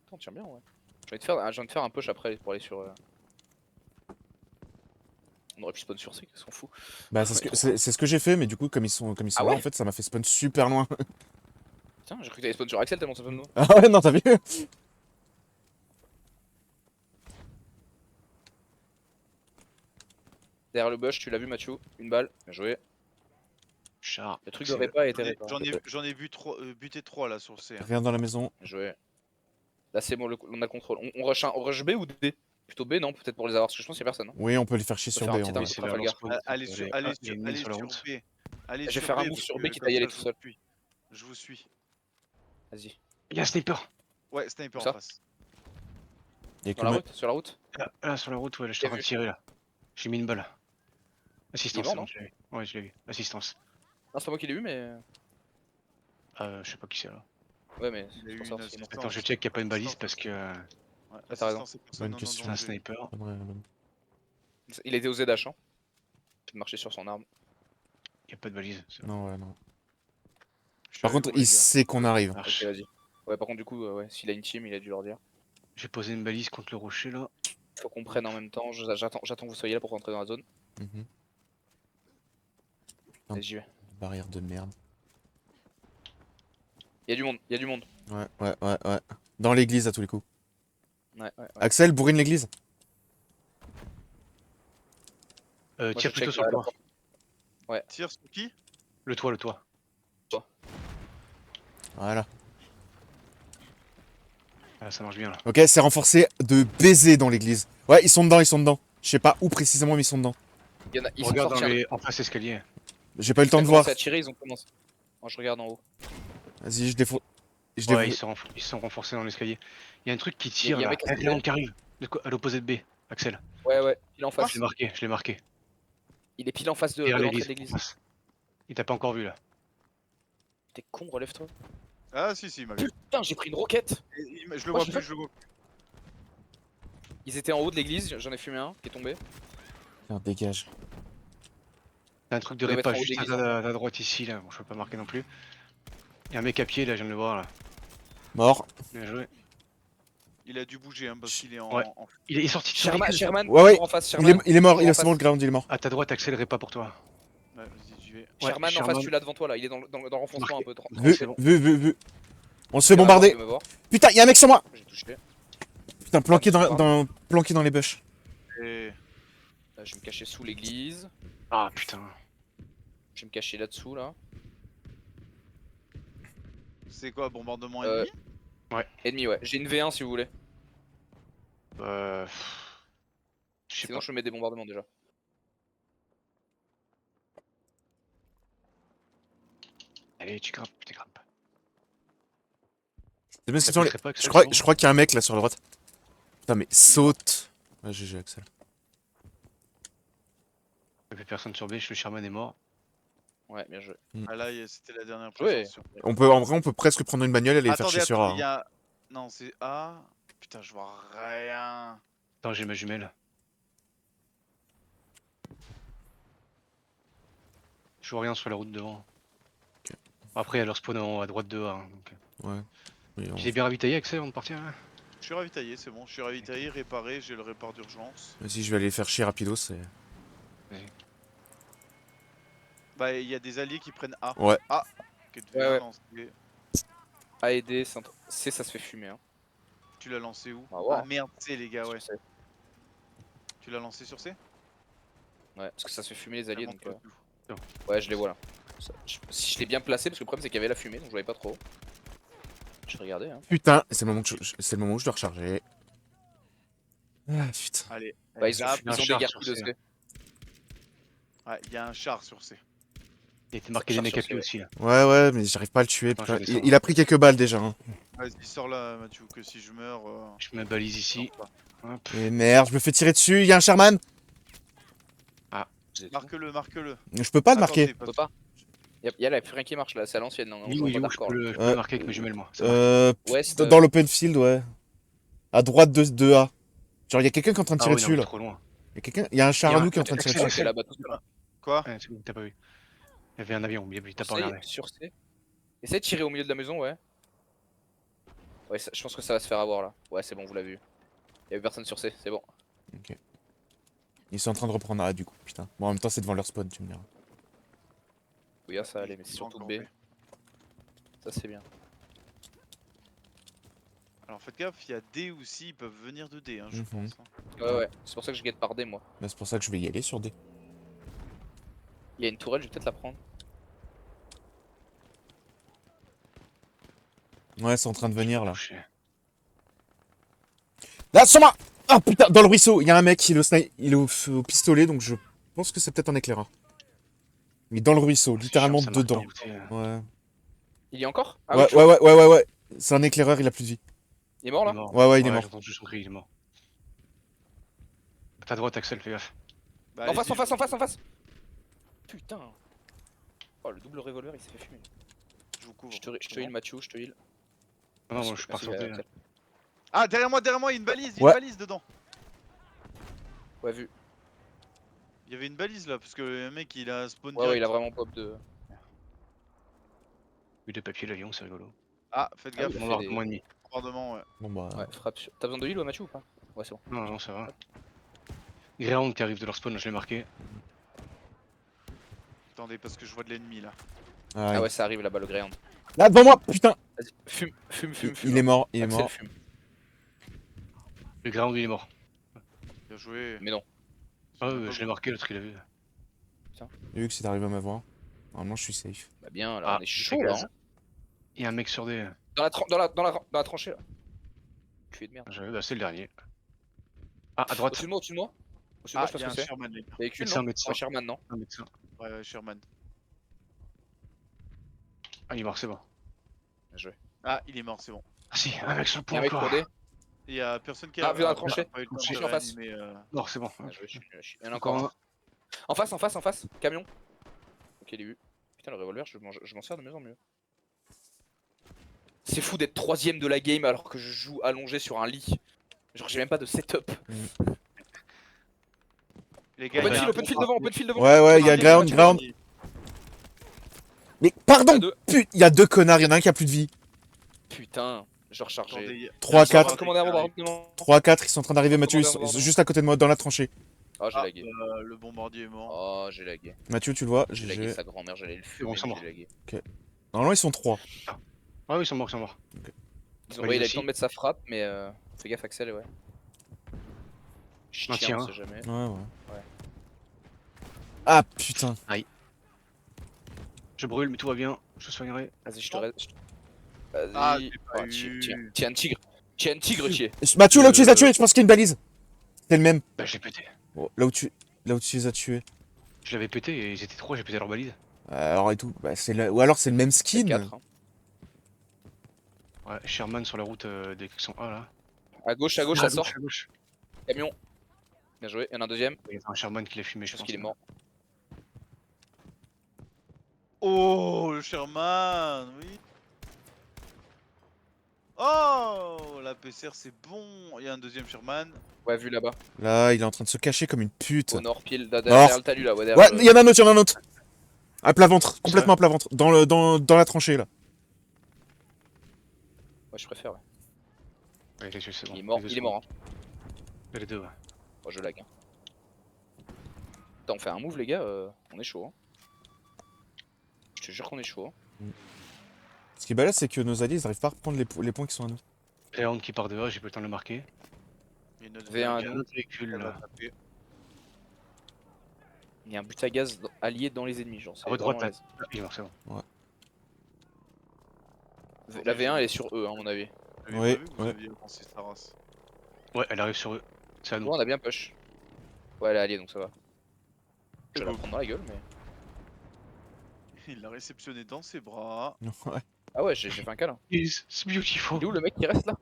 Attends, tiens bien, ouais. J'ai envie de faire un push après pour aller sur. On aurait pu spawn sur C, qu'est-ce qu'on fout? Bah, c'est ce que j'ai fait, mais du coup, comme ils sont Ah là, ouais en fait, ça m'a fait spawn super loin. Tiens, j'ai cru que t'allais spawn sur Axel tellement ça peut nous. Ah ouais, non, t'as vu? Derrière le bush, tu l'as vu, Mathieu? Une balle, bien joué. Char. Le truc de repas était repas. J'en ai vu buté 3 là sur le C. hein. Rien dans la maison. Bien joué. Là, c'est bon, on a le contrôle. On rush B ou D? Plutôt B, non? Peut-être pour les avoir, parce que je pense qu'il y a personne. Hein. Oui, on peut les faire chier On sur peut B. faire un en petit vrai. c'est Trafalgar. vers leur spawn. Allez sur Ah, il y a une mine sur la route. B. Allez Je vais sur faire un B, move parce sur que B qui comme t'a y aller ça, tout je seul. vous suis. Je vous suis. Vas-y. Il y a un sniper. Ouais, sniper Où ça en face. Il y a que Sur la ma- route, sur la route. Là, sur la route, ouais, là, je suis en train de vu. tirer là. J'ai mis une balle. Assistance, mort, c'est bon, non je l'ai vu. Ouais, je l'ai vu. Assistance. Non, c'est pas moi qui l'ai eu, mais. Je sais pas qui c'est là. Ouais, mais Il a eu c'est pour une ça, sinon. assistance. Attends, je check qu'il n'y a pas une balise parce que Ouais, t'as raison. assistance, c'est personne Bonne en question. c'est un danger. sniper. Ouais, Il était aux ZH, hein. Il marchait sur son arme. Il n'y a pas de balise. c'est bon. non, ouais, non. Je suis Par avec contre, vous, les il gars. sait qu'on arrive. Marche. Ok, vas-y. Ouais, par contre, du coup, ouais, s'il a une team, il a dû leur dire. J'ai posé une balise contre le rocher là. Faut qu'on prenne en même temps. J'attends que vous soyez là pour rentrer dans la zone. Mhm. Vas-y, j'y vais. Barrière de merde. Il y a du monde, il y a du monde. Ouais. Dans l'église à tous les coups. Ouais. Axel, bourrine l'église. Moi, Tire je plutôt check sur le la toit. Tire sur qui? Le toit, le toit. Voilà. Ah, ça marche bien là. Ok, c'est renforcé de baiser dans l'église. Ouais, ils sont dedans. Je sais pas où précisément, mais ils sont dedans. Il y en a, ils sont Regarde dans sortis. les... en face escalier. J'ai pas eu le Ils ont temps de voir. commencé à tirer, ils ont commencé. Moi, je regarde en haut. Vas-y, je défonce. Ouais, ils sont renforcés dans l'escalier. Il y a un truc qui tire y a un là. mec qui a Réellement qui arrive. À l'opposé de B. Axel. Ouais, pile en Je face. l'ai marqué, je l'ai marqué. Il est pile en face de Derrière l'entrée l'église. de l'église. en face. Il t'a pas encore vu là. T'es con, relève-toi. Ah, si, il m'a vu. Putain, j'ai pris une roquette. Je le Moi, vois j'ai plus, fait- je le vois plus. Ils étaient en haut de l'église, j'en ai fumé un qui est tombé. Putain, dégage. T'as un truc de Il doit répa être en haut juste d'église, à ta droite ici là. Bon, je peux pas marquer non plus. Il y a un mec à pied là, je viens de le voir là. Mort. Bien joué. Il a dû bouger hein, parce qu'il est en. Ouais. Il est sorti de son Sherman, véhicule. Sherman, Ouais, toujours en face. Sherman, Il est mort, toujours en c'est bon, le face. ground, il est mort. À ta droite, Axel, répa pour toi. Ouais, vas-y, j'y vais. Sherman en Sherman. face, tu l'as devant toi là. Il est dans le renfoncement un peu. Vu, c'est bon. vu. On se fait bombarder. Me voir. Putain, y'a un mec sur moi. J'ai touché. Putain, planqué Ah, mais planqué dans les bush. Et... Là, je vais me cacher sous l'église. Ah putain. Je vais me cacher là-dessous là. C'est quoi, bombardement Euh, ennemi? Ennemi, ouais. J'ai une V1 si vous voulez. Je sais Sinon, pas. je mets des bombardements déjà. Allez, tu grimpes, tu grimpes. C'est bien Ça ce qu'ils sont, pèterait pas, Axel, je sinon crois qu'il y a un mec là sur la droite. Putain, mais saute. Ouais, GG, Axel. Il y avait personne sur B, le Sherman est mort. Ouais, bien joué. Ah là, c'était la dernière Ouais. présentation. En vrai, on peut presque prendre une bagnole et aller faire Attendez, chier sur A. attendez, il y a. Non, c'est A. Putain, je vois rien. Attends, j'ai ma jumelle. Je vois rien sur la route devant. Ok. Après, il y a leur spawn à droite de A. Donc... Ouais. Oui, on- Tu t'es bien ravitaillé, Axel, avant de partir là? Je suis ravitaillé, c'est bon. Je suis ravitaillé, réparé, j'ai le répart d'urgence. Vas-y, je vais aller faire chier rapido, c'est. Bah, il y a des alliés qui prennent A. Ouais. A. Que tu Ouais, l'as ouais. lancé. A et D, C, ça se fait fumer. Hein. Tu l'as lancé où? On va voir. Ah merde, C les gars, ouais. Sur C. Tu l'as lancé sur C? Ouais, parce que ça se fait fumer les alliés donc. Montre tout. Ouais, je les vois là. Si je l'ai bien placé, parce que le problème c'est qu'il y avait la fumée donc je voyais pas trop. Je regardais hein. Putain, c'est le moment où je dois recharger. Ah putain. Allez. Bah, ils ont, zap. ils ont un des char gardes sur de C, C. Ouais, il y a un char sur C. Il était marqué des Char mecs sur à pied C, aussi là. Ouais, mais j'arrive pas à le tuer. Attends, putain. je vais descendre. Il a pris quelques balles déjà. Hein. Vas-y, sors là, Mathieu, que si je meurs. Je mets ma balise ici. sors pas. Hop. Et merde, je me fais tirer dessus. Il y a un Sherman. Marque-le, marque-le. Je peux pas le Attends, marquer. c'est pas- On peut pas. Y'a là, plus rien qui marche là, c'est à l'ancienne. Non, Ni on où voit pas je d'accord, peux là. le, je peux le marquer avec mes jumelles moi. Ça marche. Ouais, c'est Dans l'open field, ouais. À droite de A. Genre, il y a quelqu'un qui est en train de Ah tirer ouais, non, dessus là. trop loin. Il y a un char Il y a à nous un- qui est en train de tirer Axel, dessus. C'est là-bas tout seul. Quoi? Ouais, c'est bon, t'as pas vu. Il y avait un avion, mais t'as pas Sur C, regardé. sur C. Essaye de tirer au milieu de la maison, ouais. Ouais, je pense que ça va se faire avoir là. Ouais, c'est bon, vous l'avez vu. Y'avait personne sur C, c'est bon. Ok. Ils sont en train de reprendre A du coup, putain. Bon, en même temps, c'est devant leur spawn, tu me diras. Oui, ah, ça allait, mais c'est surtout Encore B. B. Ça, c'est bien. Alors faites gaffe, il y a D aussi, ils peuvent venir de D, hein, je Mhm. pense. hein. Ouais, c'est pour ça que je guette par D, moi. Bah, c'est pour ça que je vais y aller sur D. Il y a une tourelle, je vais peut-être la prendre. Ouais, c'est en train de venir là. Touché. Là, sur moi. Ah putain, dans le ruisseau, il y a un mec, il est au pistolet, donc je pense que c'est peut-être un éclaireur. Il est dans le ruisseau, littéralement Ça marque dedans. pas, écoutez, Ouais. Il y a encore? Ouais. C'est un éclaireur, il a plus de vie. Il est mort Il là est mort. Ouais, ouais, il est mort. J'ai entendu son cri, il est mort. À ta droite, Axel, fais gaffe. Bah, En face, allez-y, en face, en face, en face. Putain. Oh, le double revolver, il s'est fait fumer. je vous couvre. Je te C'est heal, bon. Mathieu, je te heal. Non, moi je suis pas Merci, ressorti. Axel. Ah, derrière moi, il y a une balise, il y a Ouais. une balise dedans. Ouais, vu. Il y avait une balise là, parce que le mec il a un spawn Ouais, ouais, il a direct. vraiment pop de. Vu des papiers, l'avion, c'est rigolo. Ah, faites Ah, gaffe, il a fait On va des- voir moins ennemi. bombardement, ouais. Bon bah. Ouais, frappe sur. T'as besoin de heal, ouais, Mathieu ou pas? Ouais, c'est bon. Non, non, ça va. Greyhound qui arrive de leur spawn, je l'ai marqué. Attendez, parce que je vois de l'ennemi là. Ah, Ah ouais, ça arrive là-bas, le Greyhound. Là, devant moi, putain. Vas-y, fume, fume, Il, fume, fume. il est mort, il est Axel, mort. fume. Le Greyhound, il est mort. Bien joué. Mais non. Ah J'ai même ouais, pas je l'ai marqué, l'autre il a vu. Vu que c'est arrivé à m'avoir. Normalement, je suis safe. Bah bien, là, Ah, on est c'est chaud là. gaz. Hein. Il y a un mec sur des. Dans la tranchée là. Tu es de merde. Bah, c'est le dernier. Ah, à droite. Au-dessus de moi, au-dessus de moi. Au-dessus de moi, Ah, je sais il y pas a ce un que c'est. Sherman, les gars. Véhicule, Médecin, non médecin. Ouais, Sherman, non Un médecin. Ouais, Sherman. Ah, il est mort, c'est bon. Bien joué. Ah, il est mort, c'est bon. Ah si, un mec sur le Il y a pont un mec encore. codé. Il y a personne qui Ah, a. vu dans la tranchée. pas eu le temps Tranchée de en face. réanimer, Mort, c'est bon. Bien joué, il y en a Encore encore un. un. En face, en face, en face. Camion. Ok, il est vu. Putain, le revolver, je m'en sers de mieux en mieux. C'est fou d'être troisième de la game alors que je joue allongé sur un lit. Genre, j'ai même pas de setup. Les gars, il y a un Open field devant, open field devant. Ouais, ouais, il y a bombardier, ground, Mathieu, ground. Mais pardon, À deux. il y a deux connards, il y en a un qui a plus de vie. Putain, je rechargeais. Attendez, 3, un 4, bombardier Commandez un qui arrive. bombardement. 3, 4, ils sont en train d'arriver, Mathieu, ils sont Bombardement. juste à côté de moi, dans la tranchée. Oh, j'ai Ah, lagué. le bombardier est mort. Oh, j'ai lagué. Mathieu, tu le vois, J'ai lagué j'ai... sa grand-mère, j'allais le fumer, bon, ça mais mort. j'ai lagué. Normalement, ils sont 3. Ah oui, ils sont morts, ils sont morts. Ils ont Ouais, ouais, il a eu le aussi. temps de mettre sa frappe, mais fais gaffe, Axel, ouais. Je Un tiens, tien. on sait jamais. Ouais. Ah putain. Je brûle, mais tout va bien. Je soignerai. Vas-y, je te reste. Ah, Vas-y. j'ai pas eu. Tiens, un tigre. Tiens, un tigre, tu es. Mathieu, là où tu les as tués, je pense qu'il y a une balise. C'est le même. Bah, je l'ai pété. Oh, là où tu les as tués. Je l'avais pété et ils étaient trois, j'ai pété leur balise. Alors et tout. Bah, ou alors c'est le même skin. 4, hein. Ouais, Sherman sur la route des 101 là. À gauche, ça À sort. gauche, à gauche. Camion. Bien joué. Il y en a un deuxième. Il y a un Sherman qui l'a fumé, Je pense qu'il est mort. Oh, le Sherman, oui. Oh, la PCR c'est bon. Il y a un deuxième Sherman. Ouais, vu là-bas. Là, il est en train de se cacher comme une pute. Au nord, pile. Mort. Derrière le talus là. Ouais, Ouais, derrière il y en a un autre, il y en a un autre. À plat ventre, complètement à plat ventre. Dans la tranchée là. Ouais, je préfère. Ouais. Ouais, il est tué, c'est bon. Il est mort. Les deux Il est sont mort. Hein. bons. Les deux, ouais. Oh, je lag. Hein. Attends, on fait un move, les gars. On est chaud. Hein. Je te jure qu'on est chaud. Hein. Ce qui est balèze, c'est que nos alliés, ils arrivent pas à reprendre les points qui sont à nous. Greyhound qui part dehors, j'ai pas le temps de le marquer. Il y a une autre V1 Il y à a un nous. autre véhicule elle va là. taper. Il y a un but à gaz allié dans les ennemis. Genre, c'est À votre droite, vraiment là. Ah, il est mort, c'est bon. la V1 elle est sur eux, hein, à mon avis. Vous Oui, avez pas vu que vous ouais. aviez lancé sa race. Ouais, elle arrive sur eux. C'est à nous. Bon, on a bien push. Ouais, elle est alliée donc ça va. Je C'est vais la beau. prendre dans la gueule, mais. Il l'a réceptionné dans ses bras. Ouais. Ah ouais, j'ai fait un câlin. It's beautiful. Il est où le mec qui reste là?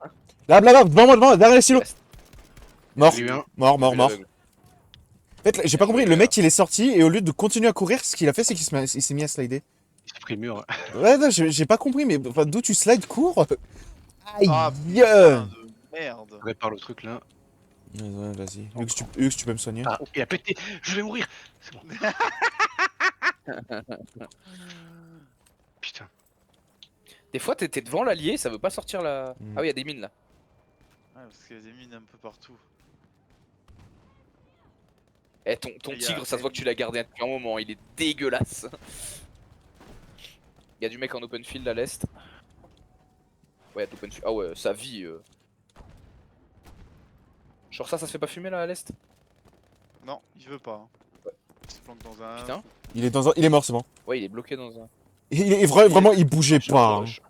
Là, devant moi, derrière les silos. Reste. Mort, J'ai eu un. mort. Vu l'aveugle. En fait, j'ai pas compris, le mec il est sorti et au lieu de continuer à courir, ce qu'il a fait c'est qu'il s'est mis à slider. Il s'est pris le mur. Ouais, non, j'ai pas compris, mais enfin, d'où tu slides, cours. Aïe. Ah, Ouais, putain de merde. Répare le truc là. vas-y. Hux, tu peux me soigner. Ah, il a pété. Je vais mourir. C'est bon. Putain. Des fois, t'es devant l'allié, ça veut pas sortir la. Mm. Ah oui, il y a des mines là. Ouais, parce qu'il y a des mines un peu partout. Eh, ton Il y a- tigre, ça se voit que tu l'as gardé depuis un moment, il est dégueulasse. Il y a du mec en open field à l'est. Ouais, open field. Ah ouais, sa vie. Genre ça se fait pas fumer là à l'est? Non, il veut pas. Hein. Il se planque dans un. Putain. Il est mort, c'est bon. Ouais, il est bloqué dans un. Vraiment, il bougeait Rush, pas. Hein. rush.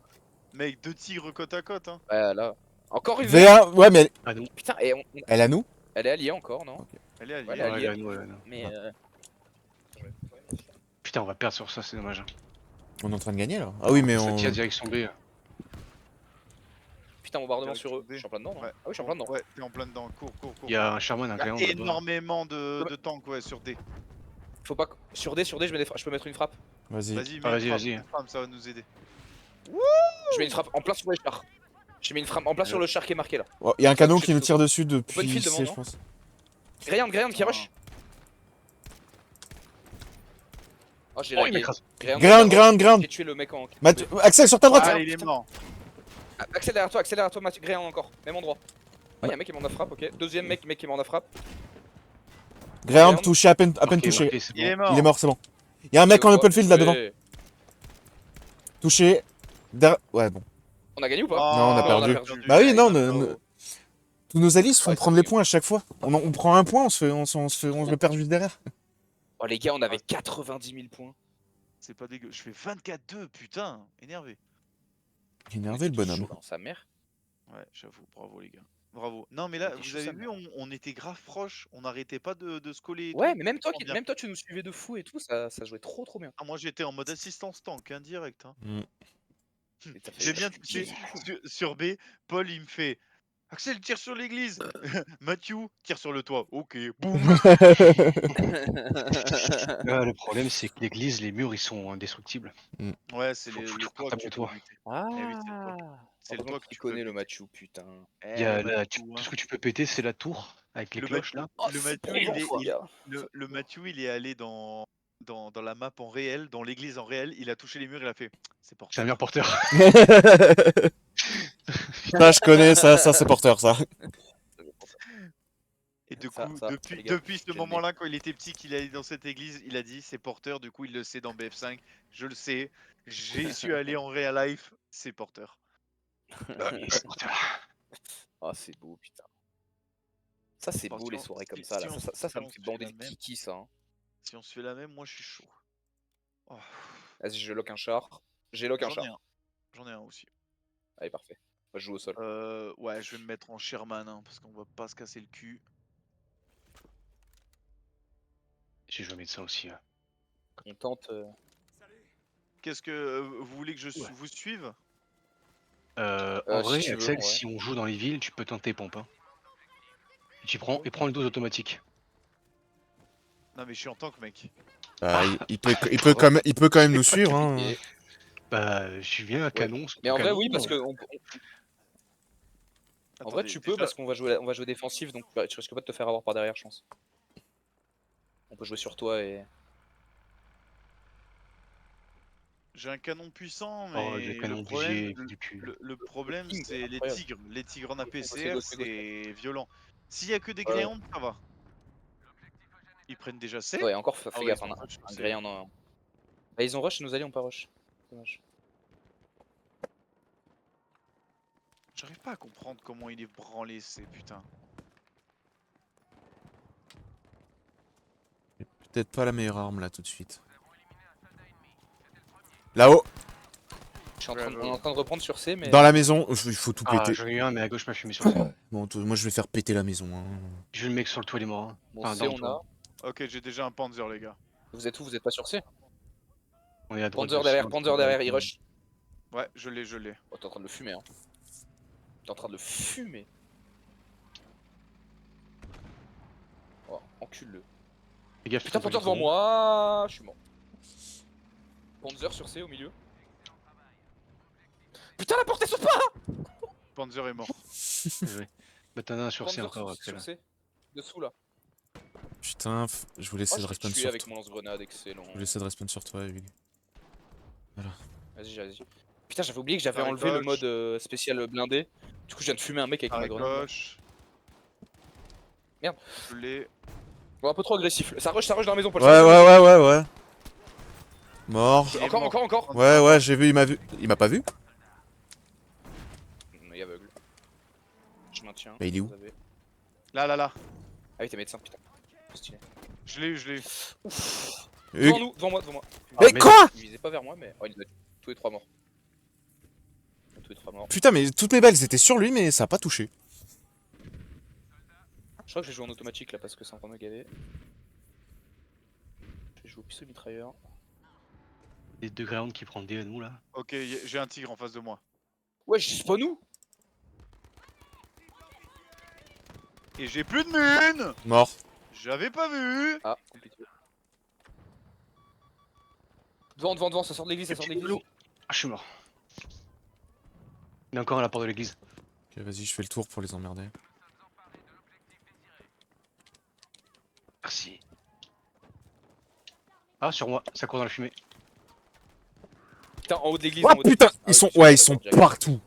Mec, deux tigres côte à côte. Hein. Ouais, là. Encore une V1, ouais, mais À nous. Putain, et elle est à nous. elle est alliée encore, non? Elle est alliée. Ouais, elle est alliée. à nous, à nous. Mais Putain, on va perdre sur ça, c'est dommage. On est en train de gagner là. Ah oui, mais Ça on. tire direction B. Putain, bombardement Direct sur eux. sur D. Je suis en plein dedans, non? Ouais. Ah oui, je suis en plein dedans. Ouais, t'es en plein dedans. Cours. Il y a un Sherman, un Il y a Greyhound là-bas. énormément de tanks, ouais, sur D. Faut pas. Sur D, je mets des je peux mettre une frappe. Vas-y. Vas-y, Ah, mets vas-y. une frappe, ça va nous aider. Je mets une frappe en plein sur les chars. J'ai mis une frappe en plein sur le char qui est marqué là. Oh, il y a un canon touché qui nous tout. tire dessus depuis Open field devant, C, je non pense. Greyhound qui Ah. rush. Oh, j'ai Oh, il lagué. m'écrase. Ground. J'ai tué le mec en. Axel, sur ta droite. Ah, il est mort. Axel derrière toi, Mathieu. Greyhound encore. Même endroit. Oh, y'a un mec qui m'en a frappe, ok. Deuxième mec qui m'en a frappe. Ground touché, à peine Marqué, touché. marqué, c'est Il est bon. mort. Il est mort, c'est bon. Il y a un mec en open field là devant. Ouais. Touché. Ouais, bon. On a gagné ou pas? Non, on a perdu. Bah oui, non, tous nos alliés se font Ouais, prendre c'est les points à chaque fois. On prend un point, on se le perd juste derrière. Oh les gars, on avait 90 000 points. C'est pas dégueu. Je fais 24-2, putain. Énervé. Énervé le bonhomme. Chaud dans sa mère. Ouais, j'avoue. Bravo, les gars. Bravo. Non, mais là, était vous chaud, avez sa vu, mère. on était grave proches. On n'arrêtait pas de se coller. Et Ouais, tout. mais même toi, Bien. même toi, tu nous suivais de fou et tout, ça jouait trop bien. Ah, moi, j'étais en mode assistance tank, hein, direct. Hein. Et t'as fait J'ai bien chier. sur B, Paul il me fait Axel tire sur l'église, Mathieu tire sur le toit. Ok, boum. Le problème, c'est que l'église, les murs, ils sont indestructibles. Ouais, c'est Faut le toujours toit que taper tu le peux toit. buter. Ah, Eh oui, c'est le toit. C'est le toit que tu tu peux connais le buter. Mathieu, putain. Il y a Eh, là, Mathieu, tout hein. ce que tu peux péter, c'est la tour avec les Le cloches là. Oh, Le c'est Mathieu, trop il est, fort, gars. le Mathieu, il est allé dans la map en réel, dans l'église en réel. Il a touché les murs, il a fait c'est C'est un porteur. mur porteur. Ça, je connais, ça c'est porteur, ça. Et du Ça, coup, ça, depuis, les gars, depuis ce je le mets. moment-là, quand il était petit, qu'il allait dans cette église, il a dit c'est porteur. Du coup, il le sait dans BF5. Je le sais. J'y suis allé en real life. C'est porteur. C'est porteur. Ah, c'est beau, putain. Ça, c'est Bon, beau, si les on- soirées si- comme ça, si là. on- Ça si me on fait se fait bander la le même- kiki, ça. Hein. Si on se fait la même, moi je suis chaud. Oh, Vas-y, je lock un char. J'ai lock un J'en ai char. un. J'en ai un aussi. Allez, parfait. Moi, je joue au sol. Ouais, je vais me mettre en Sherman hein, parce qu'on va pas se casser le cul. Je vais mettre ça aussi. Hein. On tente. Qu'est-ce que vous voulez que je Ouais. vous suive? En si vrai, tu veux, Axel, ouais. si on joue dans les villes, tu peux tenter pompe. Hein. Et prends le 12 automatique. Non mais je suis en tank mec. Bah, il peut quand même nous suivre. Hein. Et- Bah, je suis bien un canon. Mais en vrai, canon, oui, parce que. En vrai, Attendez, tu peux déjà- parce qu'on va jouer défensif, donc bah, tu risques pas de te faire avoir par derrière, je pense. On peut jouer sur toi et. J'ai un canon puissant, Oh, mais le canon le du problème, G, du cul. le problème King, c'est les incroyable. tigres. Les tigres en Go, APCR, go, go. c'est violent. S'il y a que des Ouais. Greyhounds, ça va. Ils prennent déjà C. Ouais, encore, fais Ah ouais, gaffe, ils hein, ont rush sur un C. grey en a. Bah, ils ont rush, nos alliés ont pas rush. Dommage. J'arrive pas à comprendre comment il est branlé, C, putain. Peut-être pas la meilleure arme là tout de suite. Là-haut, On est en train de reprendre sur C, mais. dans la maison, il faut tout Ah, péter. j'en ai eu un, mais à gauche m'a fumé sur ça. Bon, moi je vais faire péter la maison. Hein. Je le mec sur le toit, il est mort. Hein. Bon, Enfin, C, dans le on toit. a. Ok, j'ai déjà un Panzer, les gars. Vous êtes où? Vous êtes pas sur C? On est à droite. Panzer derrière, il rush. Ouais, je l'ai. Oh, t'es en train de le fumer, hein. T'es en train de le fumer. Oh, encule-le. Fais gaffe, Putain, t'as Panzer pas devant vu moi. Je suis mort. Panzer sur C au milieu. Putain, la porte elle saute pas! Panzer est mort. Ouais. Bah, t'en as un sur C Panzer encore, sur Axel. C. Dessous là. Putain, je voulais Oh, essayer de je t'ai respawn tué sur avec toi. mon lance-grenade, excellent. Je voulais essayer de respawn sur toi, Hugues. Vas-y. Putain, j'avais oublié que j'avais Arrêt enlevé le gauche. mode spécial blindé. Du coup, je viens de fumer un mec avec ma À grenade. gauche. Merde. Je l'ai. Bon, un peu trop agressif. Ça rush dans la maison, Paul. Ouais. Mort. Il est Encore, mort. encore. Ouais, j'ai vu, il m'a vu. Il m'a pas vu? Il est aveugle. Je maintiens. Bah, il est où? Vous avez- Là. Ah oui, t'es médecin, putain. Stylé. Je l'ai eu. Hugues. Devant moi. Mais quoi? Il visait pas vers moi, mais. Oh, il nous a tous les trois morts. Tous les trois morts. Putain, mais toutes mes balles étaient sur lui, mais ça a pas touché. Je crois que j'ai joué en automatique là parce que c'est en train de me gaver. J'ai joué au pistolet mitrailleur. Les deux grounds qui prennent des à nous là. Ok, j'ai un tigre en face de moi. Ouais, c'est pas nous! Et j'ai plus de mine. Mort. J'avais pas vu. Ah, compliqué. Devant, ça sort de l'église, ça sort de l'église. Ah, je suis mort. Il y en a encore à la porte de l'église. Ok, vas-y, je fais le tour pour les emmerder. Merci. Ah, sur moi, ça court dans la fumée. Putain, en haut de l'église. Oh en haut de putain, l'église. Ah ils oui, sont, putain, ouais, ils d'accord, sont direct. partout.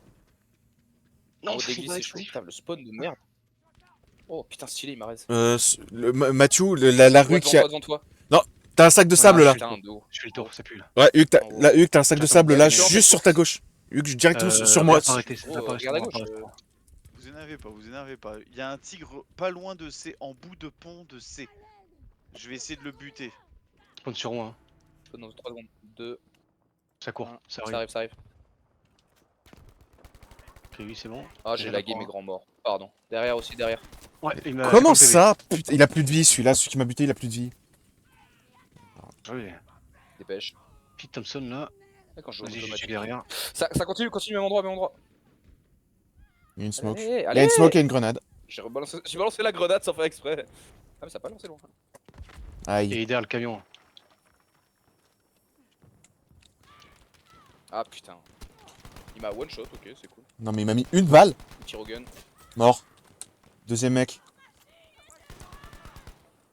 En haut de c'est l'église, pas c'est chaud. explosif. Putain, le spawn de merde. Oh putain, stylé, il m'arrête. Mathieu, la rue qui a. Devant toi. T'as un sac de sable Ouais, là. Putain, d'eau. Je fais le tour, ça pue là. Ouais, Hugues, En haut. là, Hugues, t'as un sac de J'attends. sable là, Ouais, mais- juste sur ta gauche. Hugues, directement sur moi. Reste arrêté, ça Oh, va pas rester, regarde à on va pas gauche, rester. Vous énervez pas, vous énervez pas. Il y a un tigre pas loin de C, en bout de pont de C. Je vais essayer de le buter. Spawn sur moi. Hein. Spawn dans 3 secondes. 2, Ça court, 1. ça Ça arrive. arrive, ça arrive. Ok, oui, c'est bon. Ah, j'ai J'ai lagué la mes croix. grands morts. Pardon. Derrière aussi, derrière. Ouais, il m'a. Comment j'ai ça? Putain, il a plus de vie celui-là, celui qui m'a buté, il a plus de vie. compris. Oui. Dépêche. Pete Thompson là. Ah, quand je joue en Vas-y, j'ai automatique. derrière. Ça continue, continue, même endroit, même endroit. Il y a une smoke. Allez, Il y a allez. une smoke et une grenade. J'ai balancé la grenade sans faire exprès. Ah, mais ça a pas lancé loin. Aïe. Et derrière le camion. Ah putain. Il m'a one shot, ok, c'est cool. Non mais il m'a mis une balle. Il tire au gun. Mort. Deuxième mec.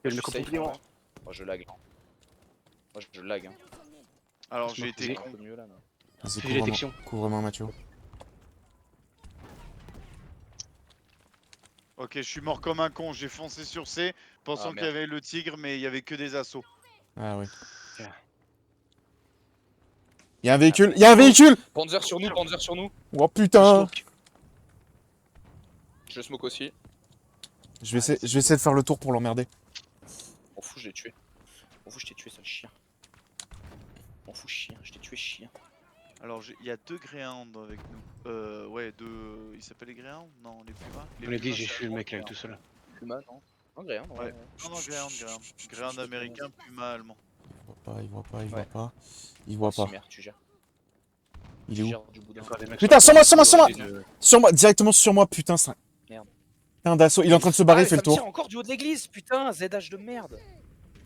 Il y a Je le mec au suis safe, pompier, en moi. vrai. Moi je lag. Moi je lag. Hein. Alors Je j'ai me été faisais- Un con. peu mieux là. Vas-y, Fais détection. couvre-moi, Mathieu. Ok, je suis mort comme un con. J'ai foncé sur C, pensant Ah, qu'il y merde. avait le tigre, mais il y avait que des assauts. Ah oui. Tiens. Il y a un véhicule. Il y a un véhicule. Panzer sur nous, Panzer sur nous. Oh putain. Je le smoke aussi. Je vais essayer de faire le tour pour l'emmerder. M'en fous, je l'ai tué. M'en fous, je t'ai tué, sale chien. M'en fous, chien, je t'ai tué, chien. Alors il y a 2 Greyhounds avec nous. Ouais, 2. Ils s'appellent les Greyhounds? Non, les Pumas. On l'a dit, Pumas, j'ai c'est tué le allemand, mec là Greyhound. tout seul. Puma, non. Non, rien, ouais. Ouais. Non, non, Greyhound. Greyhound américain, Puma allemand. Il voit pas, il voit Ouais. pas. Il voit pas. Merde, tu gères. Il est Tu où? gères du boudin. Putain, sur moi, sur moi, sur moi. Merde. Sur moi, directement sur moi, putain, ça. Merde. Putain d'assaut. Il est en train de se barrer, Ah, il fait ça le me tour. tire encore du haut de l'église, putain, ZH de merde.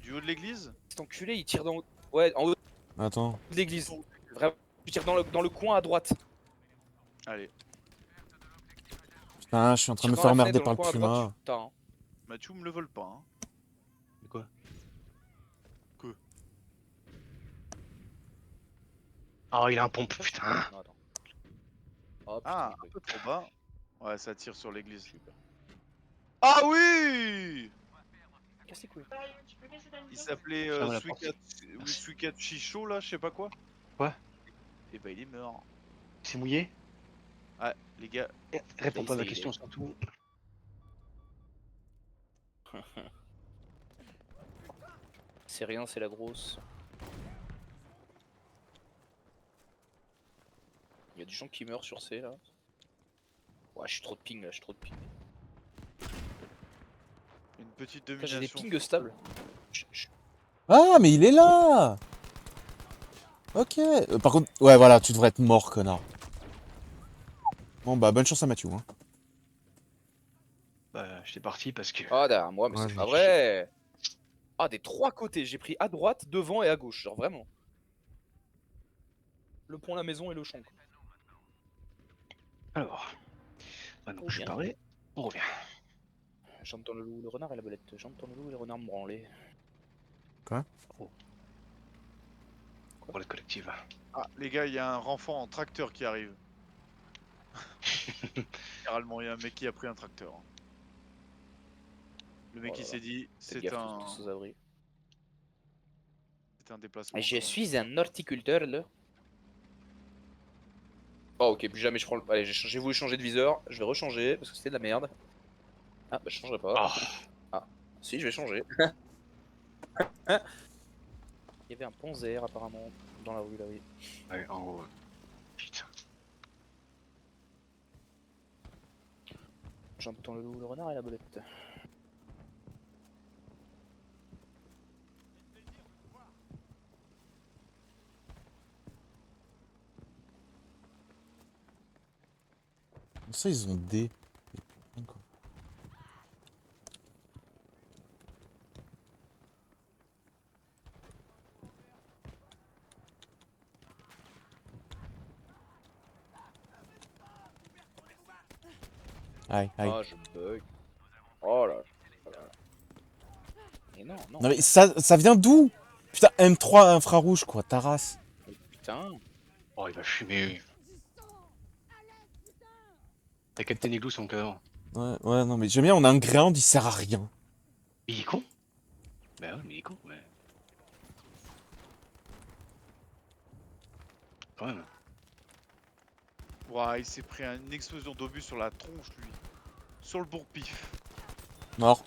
Du haut de l'église? Cet enculé, il tire dans. Ouais, en haut Attends. de l'église. Vraiment, tu tires dans le coin à droite. Allez, Putain, je suis en train de me Tire faire dans la emmerder fenêtre, par le dans coin à Puma. droite, tu- Putain, hein. Mathieu me le vole pas. Hein. De quoi? Quoi? Oh, il a un pompe, putain. Non, attends. Oh, putain, Ah, il un bug. peu trop bas. Ouais, ça tire sur l'église. Ah oui! Casse les couilles. Il s'appelait Ferme la porte. Suikat Chicho là, je sais pas quoi. Quoi? Et bah il est mort. C'est mouillé? Ah, les gars, Réponds pas à ma il est- question surtout. C'est rien, c'est la grosse. Il y a des gens qui meurent sur C là. Ouais, je suis trop de ping là, je suis trop de ping. une petite Putain, J'ai des domination. pings stables. Ah, mais il est là. Ok. Par contre, ouais, voilà, tu devrais être mort, connard. Bon, bah, bonne chance à Mathieu. Hein. Bah, j'étais parti parce que. Ah, derrière moi, mais Ouais, c'est je pas me vrai. Ah, des trois côtés, j'ai pris à droite, devant et à gauche, genre vraiment. Le pont, la maison et le champ. Quoi. Alors. Maintenant que je suis bien. paré, on revient. J'entends le loup, le renard et la belette. J'entends le loup et le renard me branler. Pour la collective. Ah, les gars, il y a un renfort en tracteur qui arrive. Littéralement, il y a un mec qui a pris un tracteur. Le mec Oh il là s'est dit, Faites c'est gaffe, un, tous aux abris. c'est un déplacement. Je en commun. suis un horticulteur là. Oh ok, plus jamais je prends le... Allez, j'ai voulu changer de viseur, je vais rechanger parce que c'était de la merde. Ah bah je changerai pas. Ah, si je vais changer. Il y avait un Panzer apparemment dans la rue là oui. Ouais, en haut. Putain. J'entends le loup, le renard et la belette. Ça, ils ont des. Aïe, aïe. Ah, je bug. Oh là là. Mais non, non. Non mais ça vient d'où? Putain, M3 infrarouge quoi, ta race. Putain. Oh, il va fumer. T'as capté Néglou son cadavre. Ouais, non mais j'aime bien, on a un ground, il sert à rien. Il est con. Bah ouais, mais il est con, ouais. Quand même. Ouah, il s'est pris une explosion d'obus sur la tronche, lui. Sur le bourre-pif. Mort.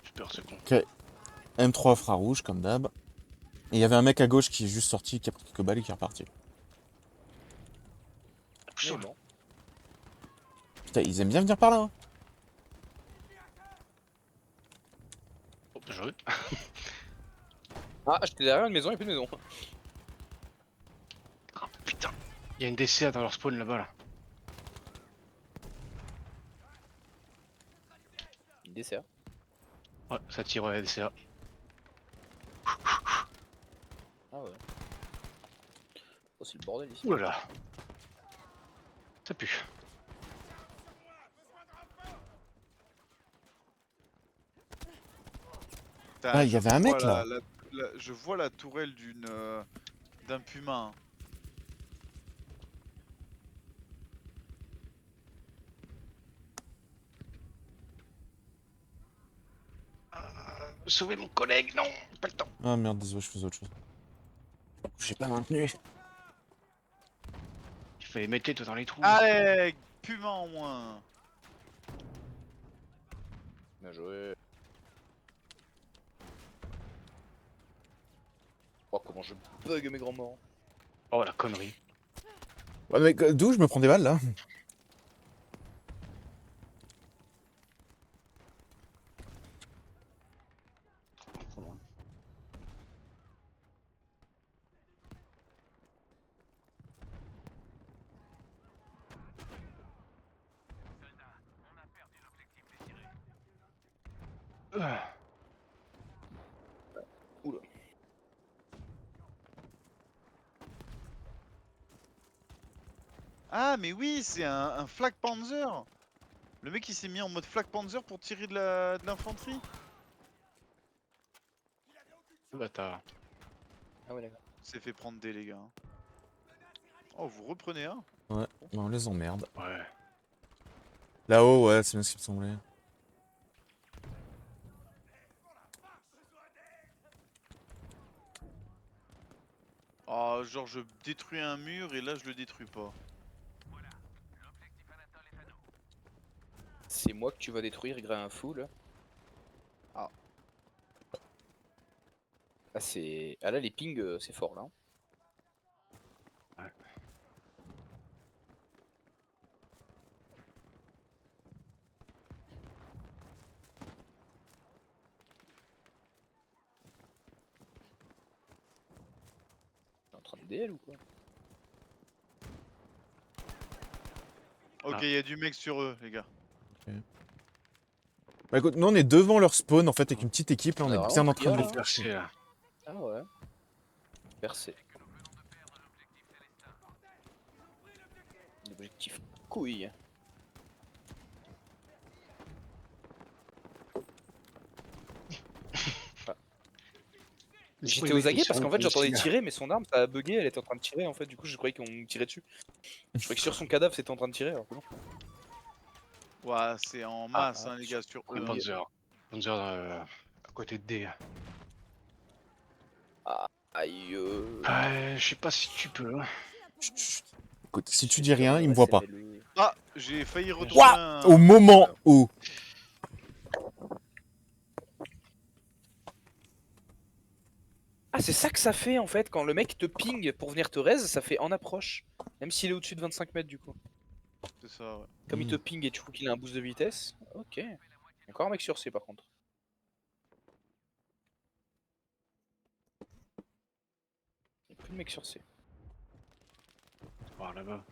J'ai peur, ce con. M3 infrarouge comme d'hab. Et il y avait un mec à gauche qui est juste sorti, qui a pris quelques balles et qui est reparti. Mais bon. Putain, ils aiment bien venir par là. Hein. Oh, bien joué. Ah, j'étais derrière une maison, il n'y a plus de maison. Oh, putain. Il y a une DCA dans leur spawn là-bas, là. Une dessert. Ouais, ça tire la DCA. Ah ouais. Oh, c'est le bordel ici. Ouh là là. Ça pue. Putain, Ah, il y je avait un vois mec, là. je vois la tourelle d'un puma. Hein. Sauver mon collègue, non, pas le temps. Ah merde, désolé, je faisais autre chose. J'ai pas maintenu. Il fallait mettre les toi dans les trous. Allez, puma en moins. Bien joué. Oh, comment je bug mes grands morts. Oh la connerie. Ouais, mais d'où je me prends des balles là? Oula. Ah, mais oui, c'est un Flak Panzer. Le mec il s'est mis en mode Flak Panzer pour tirer de l'infanterie. Bâtard. Ah ouais, d'accord. C'est fait prendre des les gars. Oh, vous reprenez un? Ouais, on les emmerde. Ouais. Là-haut, ouais, c'est bien ce qui me semblait. Oh, genre je détruis un mur et là je le détruis pas. C'est moi que tu vas détruire grâce à un fou là. Ah. Ah c'est. Ah là les pings c'est fort là. Hein. Ouais. T'es en train de DL ou quoi? Ok, Ah. il y a du mec sur eux les gars. Bah écoute, nous on est devant leur spawn en fait avec une petite équipe, là on Ah, est vraiment bien en train de clear, les là. faire Merci chier. là. Ah ouais. Percé. L'objectif couille. J'étais aux aguets parce qu'en fait j'entendais tirer mais son arme ça a bugué, elle était en train de tirer en fait, du coup je croyais qu'on me tirait dessus. Je croyais que sur son cadavre c'était en train de tirer alors que non. Ouah, c'est en masse hein les gars sur Le eux. Hein. Panzer. Panzer à côté de D. Aïe Je sais pas si tu peux. Hein. Chut, chut. Écoute, si tu dis rien, il me voit pas. Ah, j'ai failli retourner Ouah, au moment où... Ah c'est ça que ça fait en fait, quand le mec te ping pour venir te raise, ça fait en approche. Même s'il est au-dessus de 25 mètres du coup. C'est ça, ouais. Comme il te ping et tu vois qu'il a un boost de vitesse. Ok. Encore un mec sur C par contre. Il y a plus de mec sur C. Voir là-bas.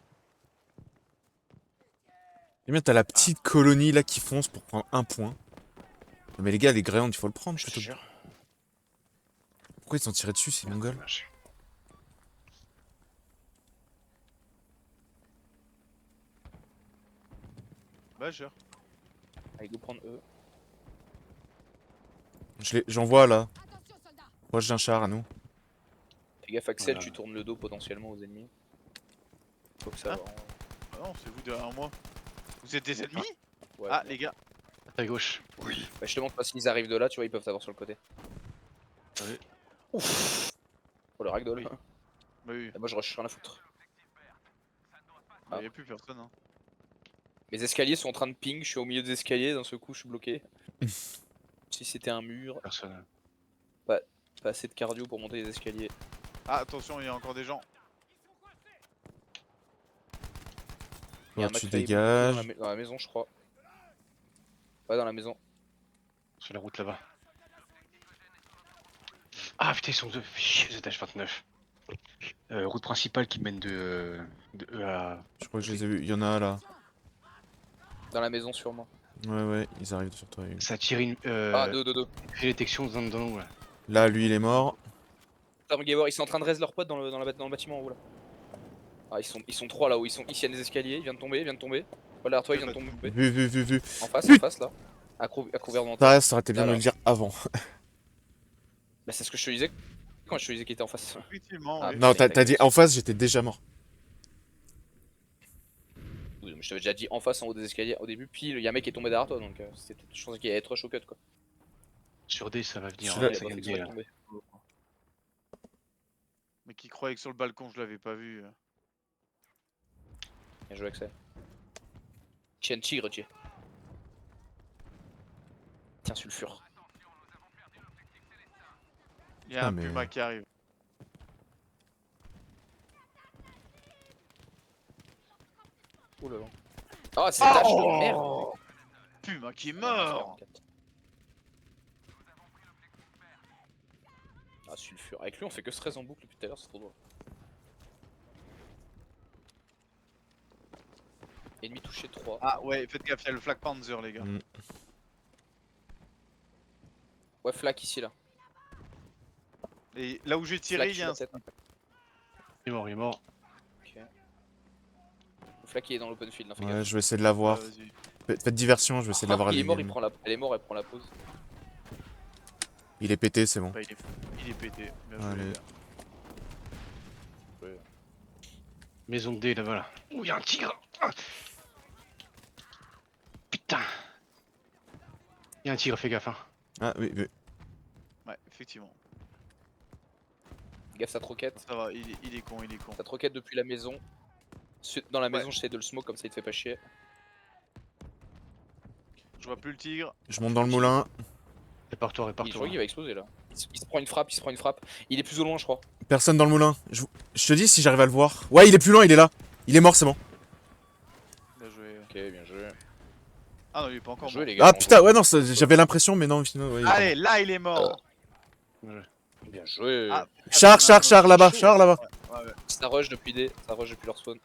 Et bien t'as la petite colonie là qui fonce pour prendre un point. Mais les gars, les Greyhounds, il faut le prendre Je te plutôt. jure. Pourquoi ils sont tirés dessus ces mongols? Majeur. Allez, go prendre eux. J'en vois là. Proche d'un char à nous. Fais gaffe, Axel, Voilà. tu tournes le dos potentiellement aux ennemis. Faut que ça Ah. va. Ah non, c'est vous derrière moi. Vous êtes des ennemis? Ouais, Ah, bon. les gars. À gauche. Bah, je te montre pas s'ils arrivent de là, tu vois, ils peuvent t'avoir sur le côté. Ouais. Ouf. Oh le ragdoll. Oui. Bah oui, Et moi je rush, rien à foutre. bah, y a plus personne. Hein. Mes escaliers sont en train de ping, je suis au milieu des escaliers, d'un seul coup je suis bloqué. Si c'était un mur, Personne. pas assez de cardio pour monter les escaliers. Ah, attention, il y a encore des gens. Il y a un Toi, tu McFly dégages. dans la maison, je crois. Ouais, dans la maison. Sur la route là-bas. Ah putain, ils sont deux. Chier, les étages 29. Route principale qui mène de E à. Je crois que je les ai vus. Il y en a un là. Dans la maison, sûrement. Ouais, ils arrivent sur toi. Hugues. Ça tire une. Ah, deux. Détection dans nous là. Là, lui, il est mort. Tom Gamer, ils sont en train de raise leur pote dans le bâtiment en haut là. Ah, ils sont trois là où ils sont. Ici, il y a des escaliers, il vient de tomber, Voilà, derrière toi, il vient de tomber. Vu. En face là. À couvert dans Ça reste, ça aurait été bien de me le dire avant. Bah, c'est ce que je te disais quand je te disais qu'il était en face. Effectivement, Ah, oui. Non, putain, t'as dit en face, j'étais déjà mort. Oui, mais je t'avais déjà dit en face en haut des escaliers au début, puis il y a un mec qui est tombé derrière toi donc je pensais qu'il allait être rush au cut quoi. Sur D, ça va venir. Celui-là, hein, ça Il a vient pas de fait exprès D, de là. tomber. Mais qui croyait que sur le balcon je l'avais pas vu. Bien joué Axel. Tiens, tigre, tiens. Tiens, sulfure. Il y a un mais- Puma qui arrive. Oh là là. Ah, c'est tâche de merde. Puma qui est mort. Ah, sulfure. Avec lui, on fait que 13 en boucle depuis tout à l'heure, c'est trop drôle. Ennemi touché 3. Ah ouais, faites gaffe, il y a le Flag Panzer les gars. Mm. Ouais, flak ici là. Et là où j'ai tiré, Flak il y a un... sur la tête. Il est mort, il est mort. Ok. Le flak il est dans l'open field, hein, fais Ouais, gaffe. je vais essayer de l'avoir. Vas-y. Faites diversion, je vais essayer de l'avoir à il est mort, l'énigme. elle est mort, elle prend la pause. Il est pété, c'est bon. Bah, il est pété. Bien joué Allez. les gars. Maison de D là-bas là. Ouh, y'a un tigre. Ah. Putain. Y'a un tigre, fais gaffe hein. Ah oui. Ouais, effectivement. Gaffe, ça te roquette. Ça va, il est con. Ça te roquette depuis la maison. Dans la maison, j'essaie de le smoke comme ça il te fait pas chier. Je vois plus le tigre. Je monte dans le moulin. Répare-toi, Je répare-toi. crois qu'il va exploser là. Il se prend une frappe, Il est plus au loin, je crois. Personne dans le moulin. Je te dis si j'arrive à le voir. Ouais, il est plus loin, il est là. Il est mort, c'est bon. Bien joué. Ok, bien joué. Ah non, il est pas encore Bien joué, mort. les gars. Ah putain, ouais, non, j'avais l'impression, mais non, finalement. Ouais, il est Allez, là il est mort. Bien joué. Ah, Char là-bas, char là-bas. Ouais, ouais. Ça rush depuis leur spawn.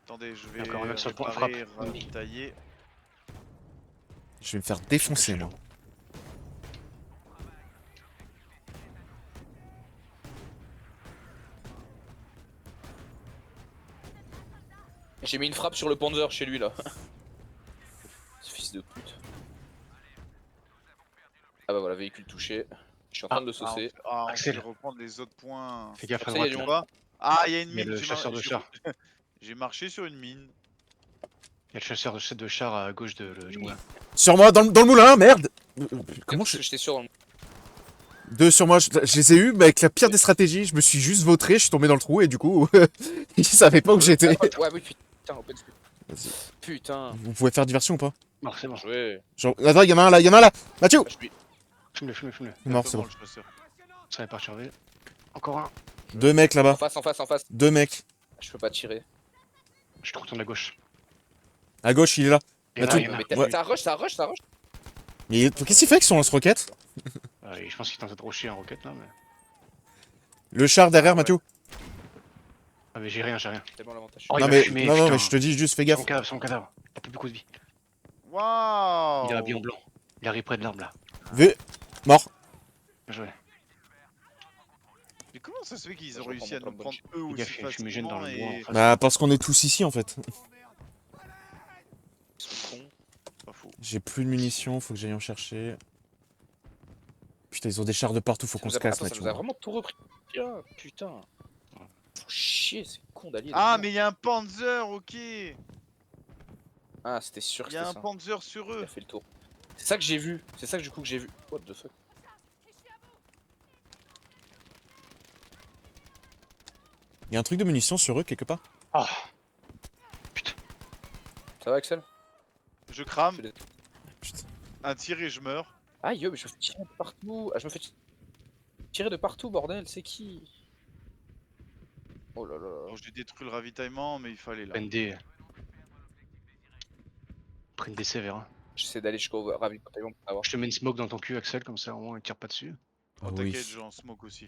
Attendez, je vais Encore un mec sur le point de réparer, frappe. ravitailler. Je vais me faire défoncer, moi. J'ai mis une frappe sur le Panzer chez lui là. Ce fils de pute. Ah bah voilà, véhicule touché. Je suis en train de le saucer. On Axel. peut reprendre les autres points. Fais gaffe à Après, il y a droite du là. monde. Ah, il y a une Il y a mine. le chasseur de char. J'ai marché sur une mine. Il y a le chasseur de char à gauche du moulin. Sur moi, dans le moulin, merde. Comment Parce je... que j'étais sûr dans le... Deux sur moi, je les ai eu, mais avec la pire des stratégies, je me suis juste vautré, je suis tombé dans le trou et du coup, ils savaient pas où j'étais. Ouais, oui, putain, open space. Vas-y. Putain. Vous pouvez faire diversion ou pas? Non, c'est bon. Bien joué. Genre, attends, il y en a un là, Mathieu! Ah, je suis- Fume-le. Non, c'est bon. Le chasseur. Ça va partir V. Encore un. Deux mecs En là-bas, face. deux mecs. Je peux pas tirer. Je te retourne à gauche. À gauche, il est là. Et là, Mathieu. il y en a. Mais Ouais. ça rush. Mais qu'est-ce qu'il fait avec son lance-roquette? Je pense qu'il est en train de rusher en roquette là. Mais... Le char derrière, Ah ouais. Mathieu. Ah, mais j'ai rien. C'est tellement l'avantage. Oh, il Non a mais, fumé, non, putain. mais je te dis juste, fais gaffe. Son cadavre. Il a plus beaucoup de vie. Waouh. Il est habillé en blanc. Il arrive près de l'arbre là. Vu, mort. Bien joué. Mais comment ça se fait qu'ils Je ont réussi à reprends nous mon prendre eux Fais aussi gaffe, il fumigène dans facilement le bois en et... face. Bah, parce qu'on est tous ici en fait. Ils sont cons. J'ai plus de munitions, faut que j'aille en chercher. Putain, ils ont des chars de partout, faut qu'on se casse, Attends, ça Mathieu. nous a vraiment tout repris. Tiens, putain. Faut chier, c'est con d'allier. Ah, mais il y a un Panzer, ok. Il Ah, c'était sûr que y a c'était un ça. Panzer sur Il eux. a fait le tour. C'est ça que j'ai vu. C'est ça que du coup que j'ai vu. What the fuck. Il y a un truc de munitions sur eux quelque part? Ah, Ça va, Axel? Je crame, Je suis Putain. un tir et je meurs. Ah, yo, mais je me fais tirer de partout. Ah, je me fais tirer de partout, bordel. C'est qui? Oh là là. Bon, j'ai détruit le ravitaillement, mais il fallait là. prenne des sévères. Hein. J'essaie d'aller jusqu'au ravitaillement pour avoir. Je te mets une smoke dans ton cul, Axel, comme ça au moins il tire pas dessus. Oh, Ah t'inquiète, oui. j'ai en smoke aussi.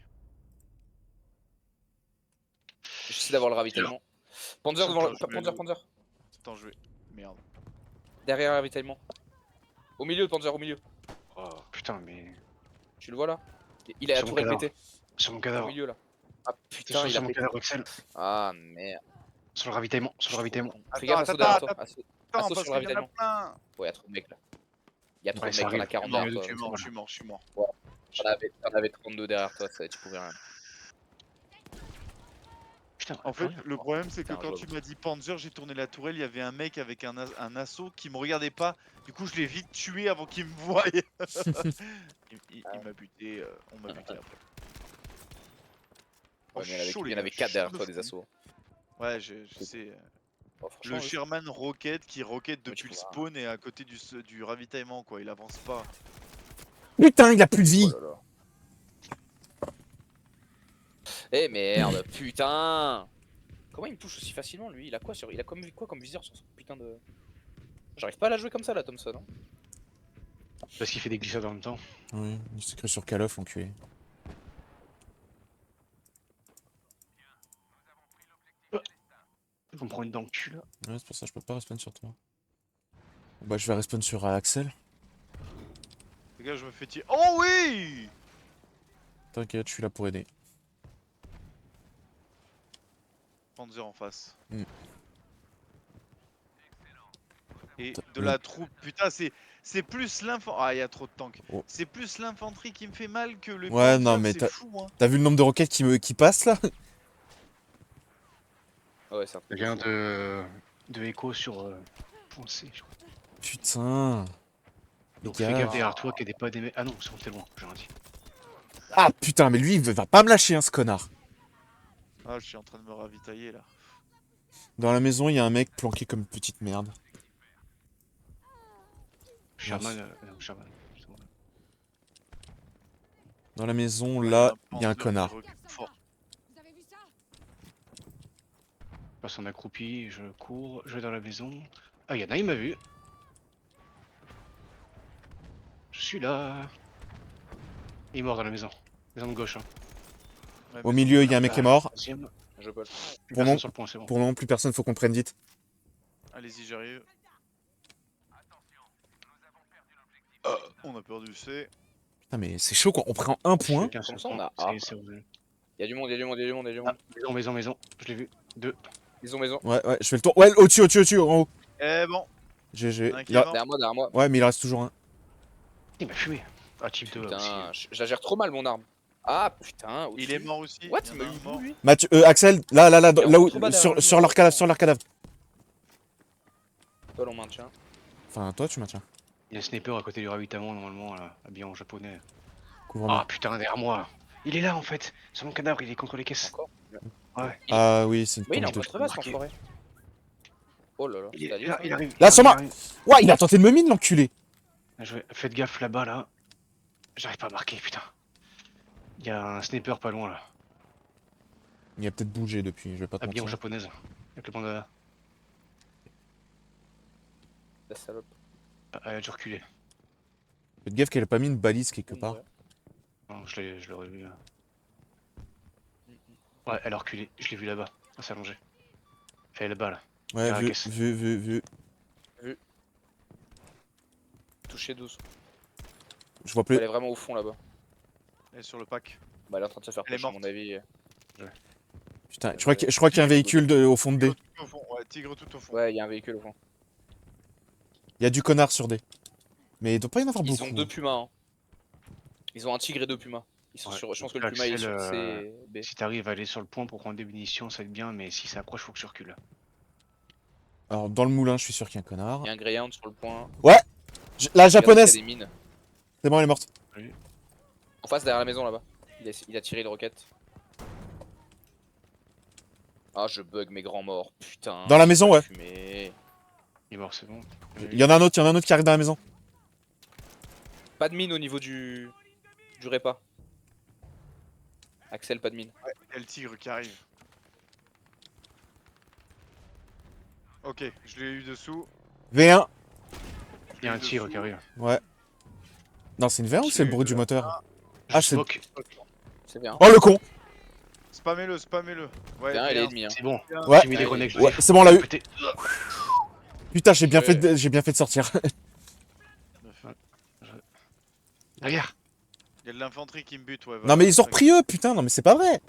J'essaie d'avoir le ravitaillement. Panzer devant Attends, le. je mets Panzer, le- Panzer. Attends, je vais. Merde. Derrière le ravitaillement. Au milieu, Panzer, au milieu. Oh putain, mais. Tu le vois là? Il est à Sur la mon tour cadavre. pété. Sur mon Au cadavre. milieu là. Ah T'es putain, il sur a mon pété. cadavre, Axel. Ah merde. Sur le ravitaillement, sur le ravitaillement. Fais gaffe, Attends, Asso derrière attends, toi. Asso Attends, Asso parce sur le qu'il y en a ravitaillement. plein. Ouais, y'a trop de mecs là. Y'a trop Ouais, de ça mecs, t'en as arrive. 40 Je derrière toi. suis donc mort, c'est je suis mort, je suis mort. bon. T'en avais 32 derrière toi, ça, tu pouvais rien. Putain, En fait, le problème c'est que Putain, quand je- tu m'as dit Panzer, j'ai tourné la tourelle, il y avait un mec avec un assaut qui me regardait pas. Du coup, je l'ai vite tué avant qu'il me voie. Il m'a buté, on m'a buté après. Oh, Ouais, mais chaud, il les y en gars, avait chaud 4 derrière de toi fou. des assauts. Ouais, je sais. Oh, franchement, Le Sherman Rocket qui rocket Mais tu depuis le pourras- spawn et à côté du ravitaillement, quoi. Il avance pas. Putain, il a plus de vie! Oh là là. Eh merde, putain! Comment il me touche aussi facilement lui? Il a quoi sur. Il a quoi comme viseur sur son putain de. J'arrive pas à la jouer comme ça la Thompson. Hein. Parce qu'il fait des glissades en même temps. Oui, il s'est cru sur Call of, l'enculé. On prend une dans le cul là. Ouais, c'est pour ça que je peux pas respawn sur toi. Bah, je vais respawn sur Axel. Les gars, je me fais tirer. Oh oui! T'inquiète, je suis là pour aider. Panzer en face. Mm. Et T'as- de la troupe, putain, c'est plus l'infanterie. Ah, il y a trop de tanks. Oh. C'est plus l'infanterie qui me fait mal que le Ouais, Panzer, non, mais c'est t'as- fou, hein. T'as vu le nombre de roquettes qui passent là? Ouais, c'est un Il truc. y a un de écho sur point C, je crois. Putain. Donc Les fais gars. gaffe derrière toi qu'il n'y ait pas des mecs. Ah non, c'est bon, t'es loin, j'ai rien dit. Ah putain, mais lui, il va pas me lâcher, hein, ce connard. Ah, je suis en train de me ravitailler là. Dans la maison, il y a un mec planqué comme une petite merde. Sherman, non, Sherman. c'est bon. Dans la maison, Ouais, là, il y a un Panzer qui connard. recule fort. Vous avez vu ça? Je passe en accroupi, je cours, je vais dans la maison. Ah, il y en a, il m'a vu. Je suis là. Il est mort dans la maison. Maison de gauche. Hein. Ouais, Au mais milieu, il y a un mec qui est mort. Deuxième. Je peux. Plus Pour personne mon- sur le point, c'est bon. Pour le moment, plus personne, faut qu'on prenne vite. allez-y, j'arrive. On a perdu C. Putain, mais c'est chaud quand on prend un point. Chacun Comme son ça, on a point. A. Ça y est, c'est revenu. Y'a du monde, y'a du monde, y'a du monde, y'a du Ah, monde. maison. Je l'ai vu. Deux. Maison. Ouais, ouais, je fais le tour. Ouais, au-dessus, en haut. Eh bon, GG. Un qui Il a- est mort. Derrière moi. Ouais, mais il reste toujours un. Il m'a fumé. Ah, type 2 là aussi. Putain, je la gère trop mal mon arme. Ah putain, il au-dessus. est mort aussi. What? Il y Il en a m'a un eu mort. lui. Mathieu, Axel, là, Il est là où, trop bas derrière le sur mur. leur cadavre. Toi, l'on maintient. Enfin, toi, tu maintiens. Il y a un sniper à côté du ravitaillement normalement, là, habillé en japonais. Couvre-moi. Ah putain, derrière moi. Il est là en fait. Sur mon cadavre, il est contre les caisses. Encore. Ouais. Ah oui, c'est une Oui, il est en tombe de- poste basse, marqué. l'enfoiré. Oh là là, Il, est, t'as dit là, ça il arrive. Là, sur moi. il arrive. Ouais, il a tenté de me mine, l'enculé. Faites gaffe là-bas là. J'arrive pas à marquer, putain. Il y a un sniper pas loin là. Il a peut-être bougé depuis, je vais pas te Habillé en mentir. japonaise. Avec le bandana. La salope. Ah, elle a dû reculer. Faites gaffe qu'elle a pas mis une balise quelque part. Ouais. Non, je l'aurais vu là. Ouais, elle a reculé. Je l'ai vu là-bas. Elle s'est allongée. Elle est là-bas là. Ouais, Derrière la vu, caisse. vu. Touché 12. Je vois Elle plus. est vraiment au fond là-bas. Elle est sur le pack. Bah, elle est en train de se faire Elle est push à morte. mon avis. Putain, je crois qu'il y a un véhicule au fond de D. Tigre tout au fond. Ouais, tigre tout au fond. Ouais, il y a un véhicule au fond. Il y a du connard sur D. Mais il doit pas y en avoir Ils beaucoup. ont 2 pumas. Hein. Ils ont un tigre et 2 pumas. Ils sont Ouais, sur... Je pense que donc le puma il est Axel, sur C et B. Si t'arrives à aller sur le point pour prendre des munitions, ça va être bien, mais si ça approche, faut que tu recules. Alors, dans le moulin, je suis sûr qu'il y a un connard. Il y a un Greyhound sur le point. La Regarde, japonaise! il y a des mines. C'est bon, elle est morte. En face, derrière la maison là-bas. Il a tiré une roquette. Ah, je bug mes grands morts. Putain. Dans la j'ai maison, pas ouais. fumé. Il est mort, c'est bon. Il y en a un autre qui arrive dans la maison. Pas de mine au niveau du repas. Axel, pas de mine. Ouais, il y a le tigre qui arrive. Ok, je l'ai eu dessous. V1. Il y a un tigre qui arrive. Ouais. Non, c'est une V1 ou c'est le bruit du moteur? Ah, c'est... Smoke. C'est bien. Oh, le con! Spammez-le, spammez-le. Ouais, Bien, elle est bien. ennemie. Hein. C'est bon. Ouais. J'ai mis des grenades Ouais, explosives. c'est bon, on l'a eu. Pété. Putain, j'ai bien, Ouais. j'ai bien fait de sortir. Regarde. Il y a de l'infanterie qui me bute, ouais. Non, mais ils ont repris eux, putain, non, mais c'est pas vrai.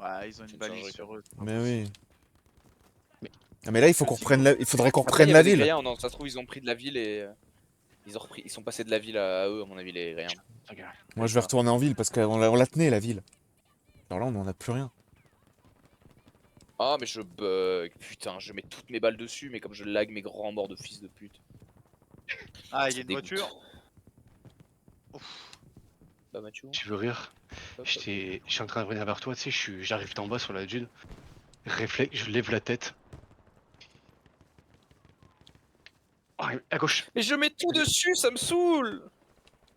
Ouais, ils ont une C'est balise changé, sur eux. Mais oui. Ah, mais là, il faut qu'on reprenne la... il faudrait qu'on Après, il reprenne y la avait des ville. Greyhounds, non, ça se trouve, ils ont pris de la ville et. Ils sont passés de la ville à eux, à mon avis, les Greyhounds. Regarde. Moi, je vais retourner en ville parce qu'on on la tenait, la ville. Alors là, on en a plus rien. Ah, mais je bug. Putain, je mets toutes mes balles dessus, mais comme je lag mes grands morts de fils de pute. Ah, il y a Ça une dégoûte. voiture. Ouf. Bah, Mathieu. Tu veux rire? hop, Je suis en train de venir vers toi, tu sais, j'arrive d'en bas sur la dune. Réflexe, je lève la tête. Oh, à gauche. Mais je mets tout dessus, ça me saoule.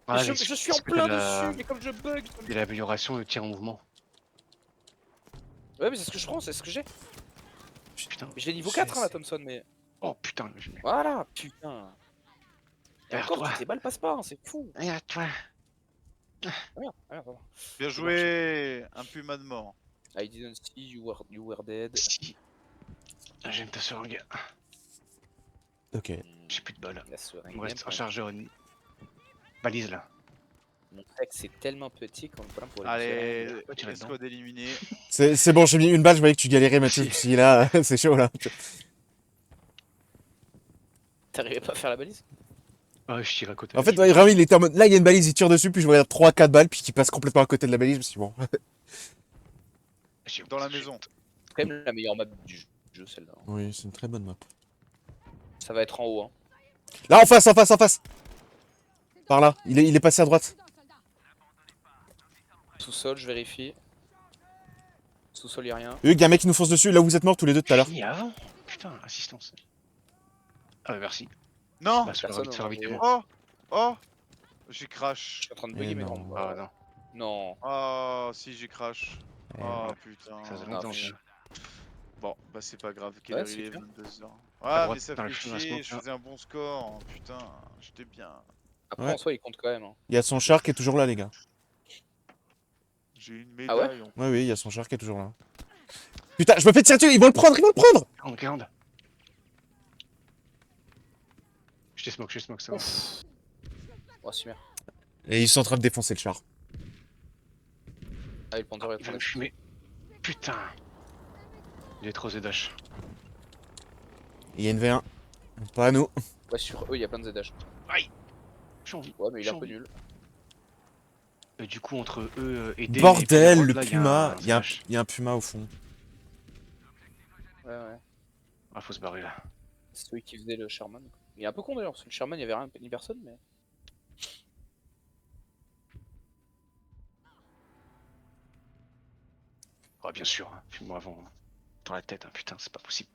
Ah, je, mais je suis en parce que plein t'as dessus, mais comme je bug. Il y a l'amélioration, le tir en mouvement. Ouais, mais c'est ce que je prends, c'est ce que j'ai. Putain. Mais j'ai niveau 4 hein, la Thompson, mais. Oh putain. Voilà, putain. Et Vers encore, toi. toutes les balles passent pas, hein, c'est fou. Regarde toi. Ah, merde, pardon. Bien joué. Un puma de mort. I didn't see you were dead. Si. Ah, j'aime ta seringue. Ok. J'ai plus de balles. La seringue, Il me reste même un pas. chargeur ennemi. Balise là. Mon texte c'est tellement petit qu'on peut pas pour les Allez, Ouais, tu vas dedans. escouade éliminée. C'est bon, j'ai mis une balle, je voyais que tu galérais, Mathieu. Je me suis dit, là, c'est chaud, là. T'arrivais pas à faire la balise? Ah, je tire à côté. En fait, ouais, vraiment, il était en mode, là, il y a une balise, il tire dessus, puis je voyais 3-4 balles, puis qui passe complètement à côté de la balise, je me suis dit, bon. Dans la maison. C'est quand même la meilleure map du jeu celle-là. Oui, c'est une très bonne map. Ça va être en haut hein. Là, en face, en face, en face! Par là, il est passé à droite. Sous-sol, je vérifie. Sous-sol y'a rien. Hugues, y a un mec qui nous fonce dessus, là où vous êtes morts tous les deux tout à l'heure. Fini avant. Putain, assistance. Ah, bah, merci. Non. Bah, c'est personne, faire on vite va moi. Oh. Oh. J'ai Je crash. suis en train de Mais bugger mes non. grands. Ah non. Non. Oh, si j'ai crash. Eh, Oh putain. Ça faisait Ah, longtemps. putain. Bon, bah c'est pas grave. Quelle Ouais, heure c'est il est clair. 22h. À Ah, droite, mais ça dans le fait chemin, chier. smoke, Je là. faisais un bon score. Putain, j'étais bien. Après Ouais. en soi il compte quand même. Hein. Il y a son char qui est toujours là, les gars. J'ai une Ah ouais médaille. Ouais, oui, il y a son char qui est toujours là. Putain, je me fais tirer dessus, ils vont le prendre, ils vont le prendre! 40. Je t'ai smoke, ça va. Oh super. Et ils sont en train de défoncer le char. Ah, le Panther est en Il train va de me fumer. Putain. Il est trop ZH. Il y a une V1. Pas à nous. Ouais, sur eux il y a plein de ZH. J'ai envie. Ouais, mais il est un J'ai peu envie. nul. Du coup, entre eux et D. Bordel, et le là, puma. Il y a ZH. un puma au fond. Ouais, ouais. Ah, faut se barrer là. C'est celui qui faisait le Sherman. Il est un peu con d'ailleurs, parce que le Sherman il y avait rien, ni personne, mais. Ah, bien sûr, hein. Fume-moi avant. Hein. Dans la tête, hein. Putain, c'est pas possible.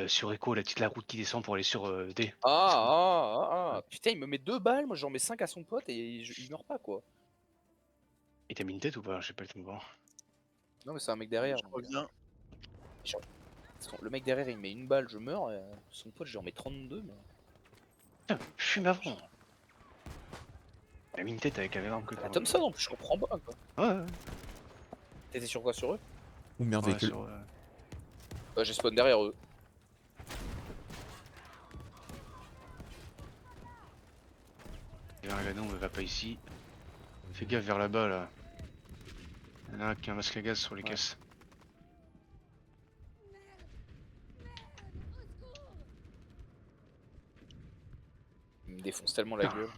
Sur Echo, la route qui descend pour aller sur D. Putain, il me met 2 balles, moi j'en mets 5 à son pote et il meurt pas quoi. Et t'as mis une tête ou pas? J'ai pas le temps de voir. Non, mais c'est un mec derrière. Je reviens. Le mec derrière il met une balle, je meurs, et son pote j'en mets 32. Mais... Putain, fume avant. Il a mis une tête avec la même arme que toi. La Thompson en plus, je comprends pas quoi. Ouais, T'étais sur quoi sur eux? Ou merde, ouais, véhicule. sur, J'ai spawn derrière eux. Il y a un ganon, mais va pas ici. Fais gaffe vers là-bas là. Il y en a un qui a un masque à gaz sur les Ouais. caisses. me défonce tellement la gueule.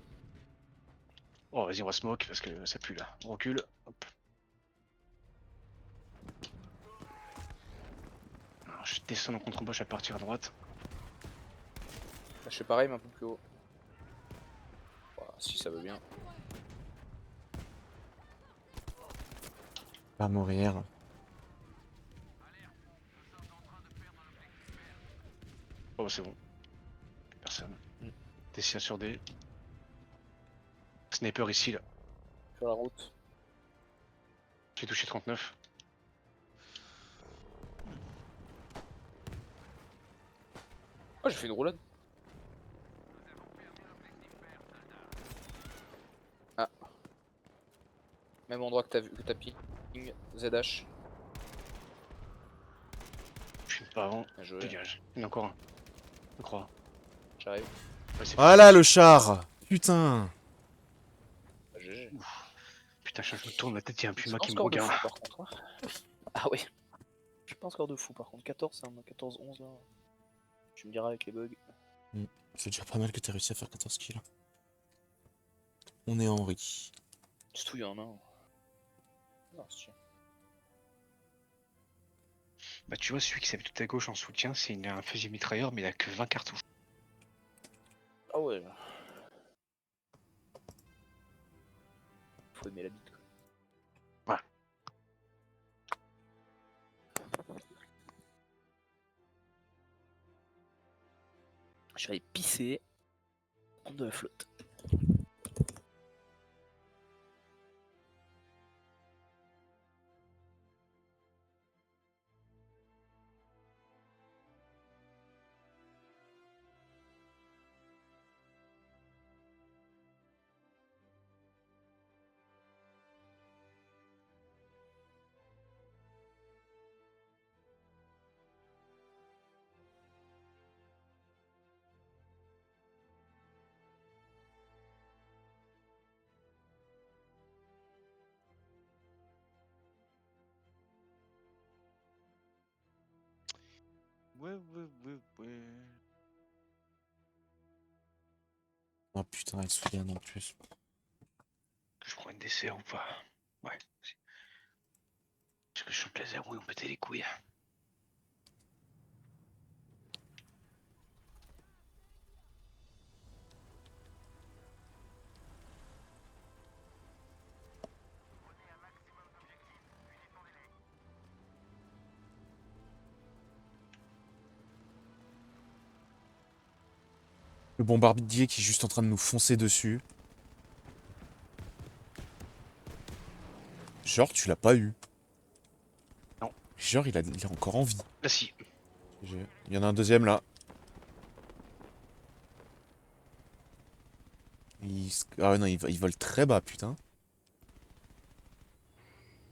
Oh, vas-y, on va smoke parce que ça pue là. On recule. Hop. Alors, je descends en contre-embauche à partir à droite. Là, je fais pareil, mais un peu plus haut. Voilà, si ça veut bien. Pas mourir. Oh, c'est bon. Personne. T'es sur D. Sniper ici là. Sur la route. J'ai touché 39. Oh, j'ai fait une roulade. Ah. Même endroit que t'as ping. ZH. Je suis pas avant. Bien joué. Dégage. Il y en a encore un. Je crois. J'arrive. Ouais, c'est Ah là, le char. Putain. Bah, GG. Putain, je me tourne la tête, il y a un C'est puma pas un qui me score de regarde. fou par contre. Hein. Ah oui. J'ai pas un score de fou par contre. 14, hein, 14-11 là. Tu me diras avec les bugs. C'est déjà pas mal que t'aies réussi à faire 14 kills. On est Henri. C'est tout, il y en a un. Non, c'est Bah, tu vois, celui qui s'habille tout à gauche en soutien, c'est un fusil mitrailleur, mais il a que 20 cartouches. Ah ouais. Faut aimer la bite quoi. Ouais. Je vais aller pisser. Prendre de la flotte. Ouais. Oh putain, elle se souvient en plus. Que je prends une dessert ou pas? Ouais. Est-ce que je chante la zéro et on pétait les couilles? Le bombardier qui est juste en train de nous foncer dessus. Genre, tu l'as pas eu. Non. Genre, il est encore en vie. Là, si. Il y en a un deuxième là. Ah ouais, non, il vole très bas, putain.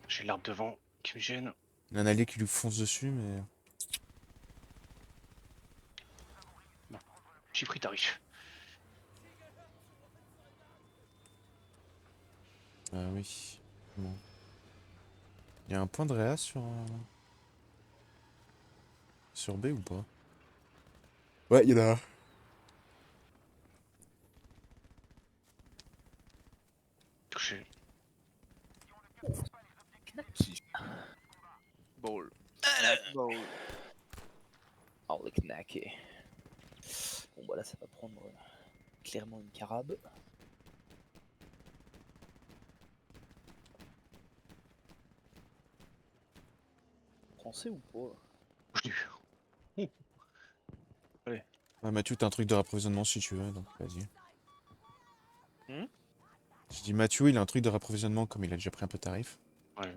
J'ai l'arbre devant qui me gêne. Il y a un allié qui lui fonce dessus, mais... J'ai pris tarif. Ah oui. Bon. Il y a un point de réa sur... Sur B ou pas? Ouais, il y en a un. Touché. Knacky. Ball. Ball. Oh le knacky. Bon bah là ça va prendre clairement une carabe. Français ou pas? Je l'ai eu. Ah, Mathieu, t'as un truc de rapprovisionnement si tu veux, donc vas-y. Hmm. Je dis Mathieu, il a un truc de rapprovisionnement comme il a déjà pris un peu de tarif. Ouais.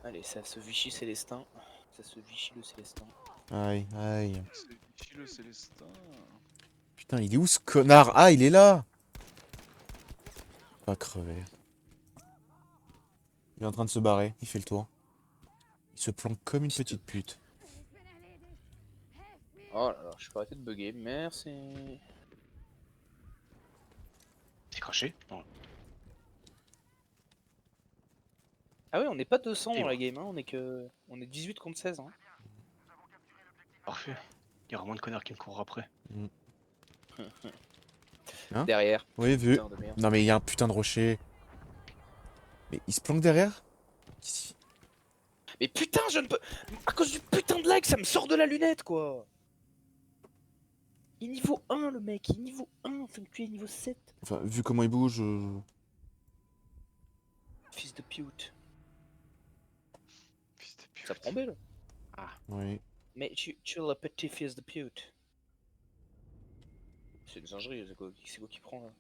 Allez, ça se Vichy Célestin. Ça se Vichy le Célestin. Aïe, aïe. C'est Vichy le Célestin. Putain, il est où ce connard? Ah, il est là! Pas crever. Il est en train de se barrer, il fait le tour. Il se planque comme une petite pute. Oh là là, je peux arrêter de bugger, merci. C'est craché? Non. Ah ouais, on n'est pas 200 Et dans la ouais. game, hein. On est 18 contre 16. Hein. Parfait. Il y aura moins de connards qui me courent après. Hein? Derrière. Oui, vu. Putain de merde. Non mais il y a un putain de rocher. Mais il se planque derrière? Qu'est-ce qu'il- Mais putain, je ne peux. À cause du putain de lag, ça me sort de la lunette quoi. Il est niveau 1 le mec, il est niveau 1, faut que tu es niveau 7. Enfin, vu comment il bouge... Fils de pute. Fils de pute. Ça prend belle. Oui. Mais tu es le petit fils de pute. C'est une singerie, c'est quoi qui prend là?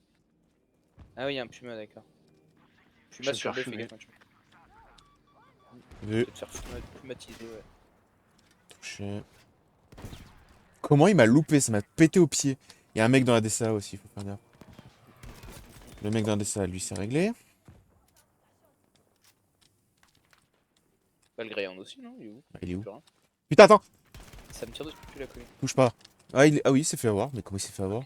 Ah oui, il y a un Puma, d'accord. Je Puma vais sur me B, faire fais fumer. gaffe quand tu Vu. vas te faire pumatiser, ouais. Touché. Comment il m'a loupé? Ça m'a pété au pied. Il y a un mec dans la DCA aussi, faut faire gaffe. Le mec dans la DCA, lui, c'est réglé. Valgréan aussi, non? Il est où? Ah, il est où? Plus rien. Putain, attends! Ça me tire dessus depuis la commune. Touche pas. Ah, ah oui, il s'est fait avoir. Mais comment il s'est fait avoir?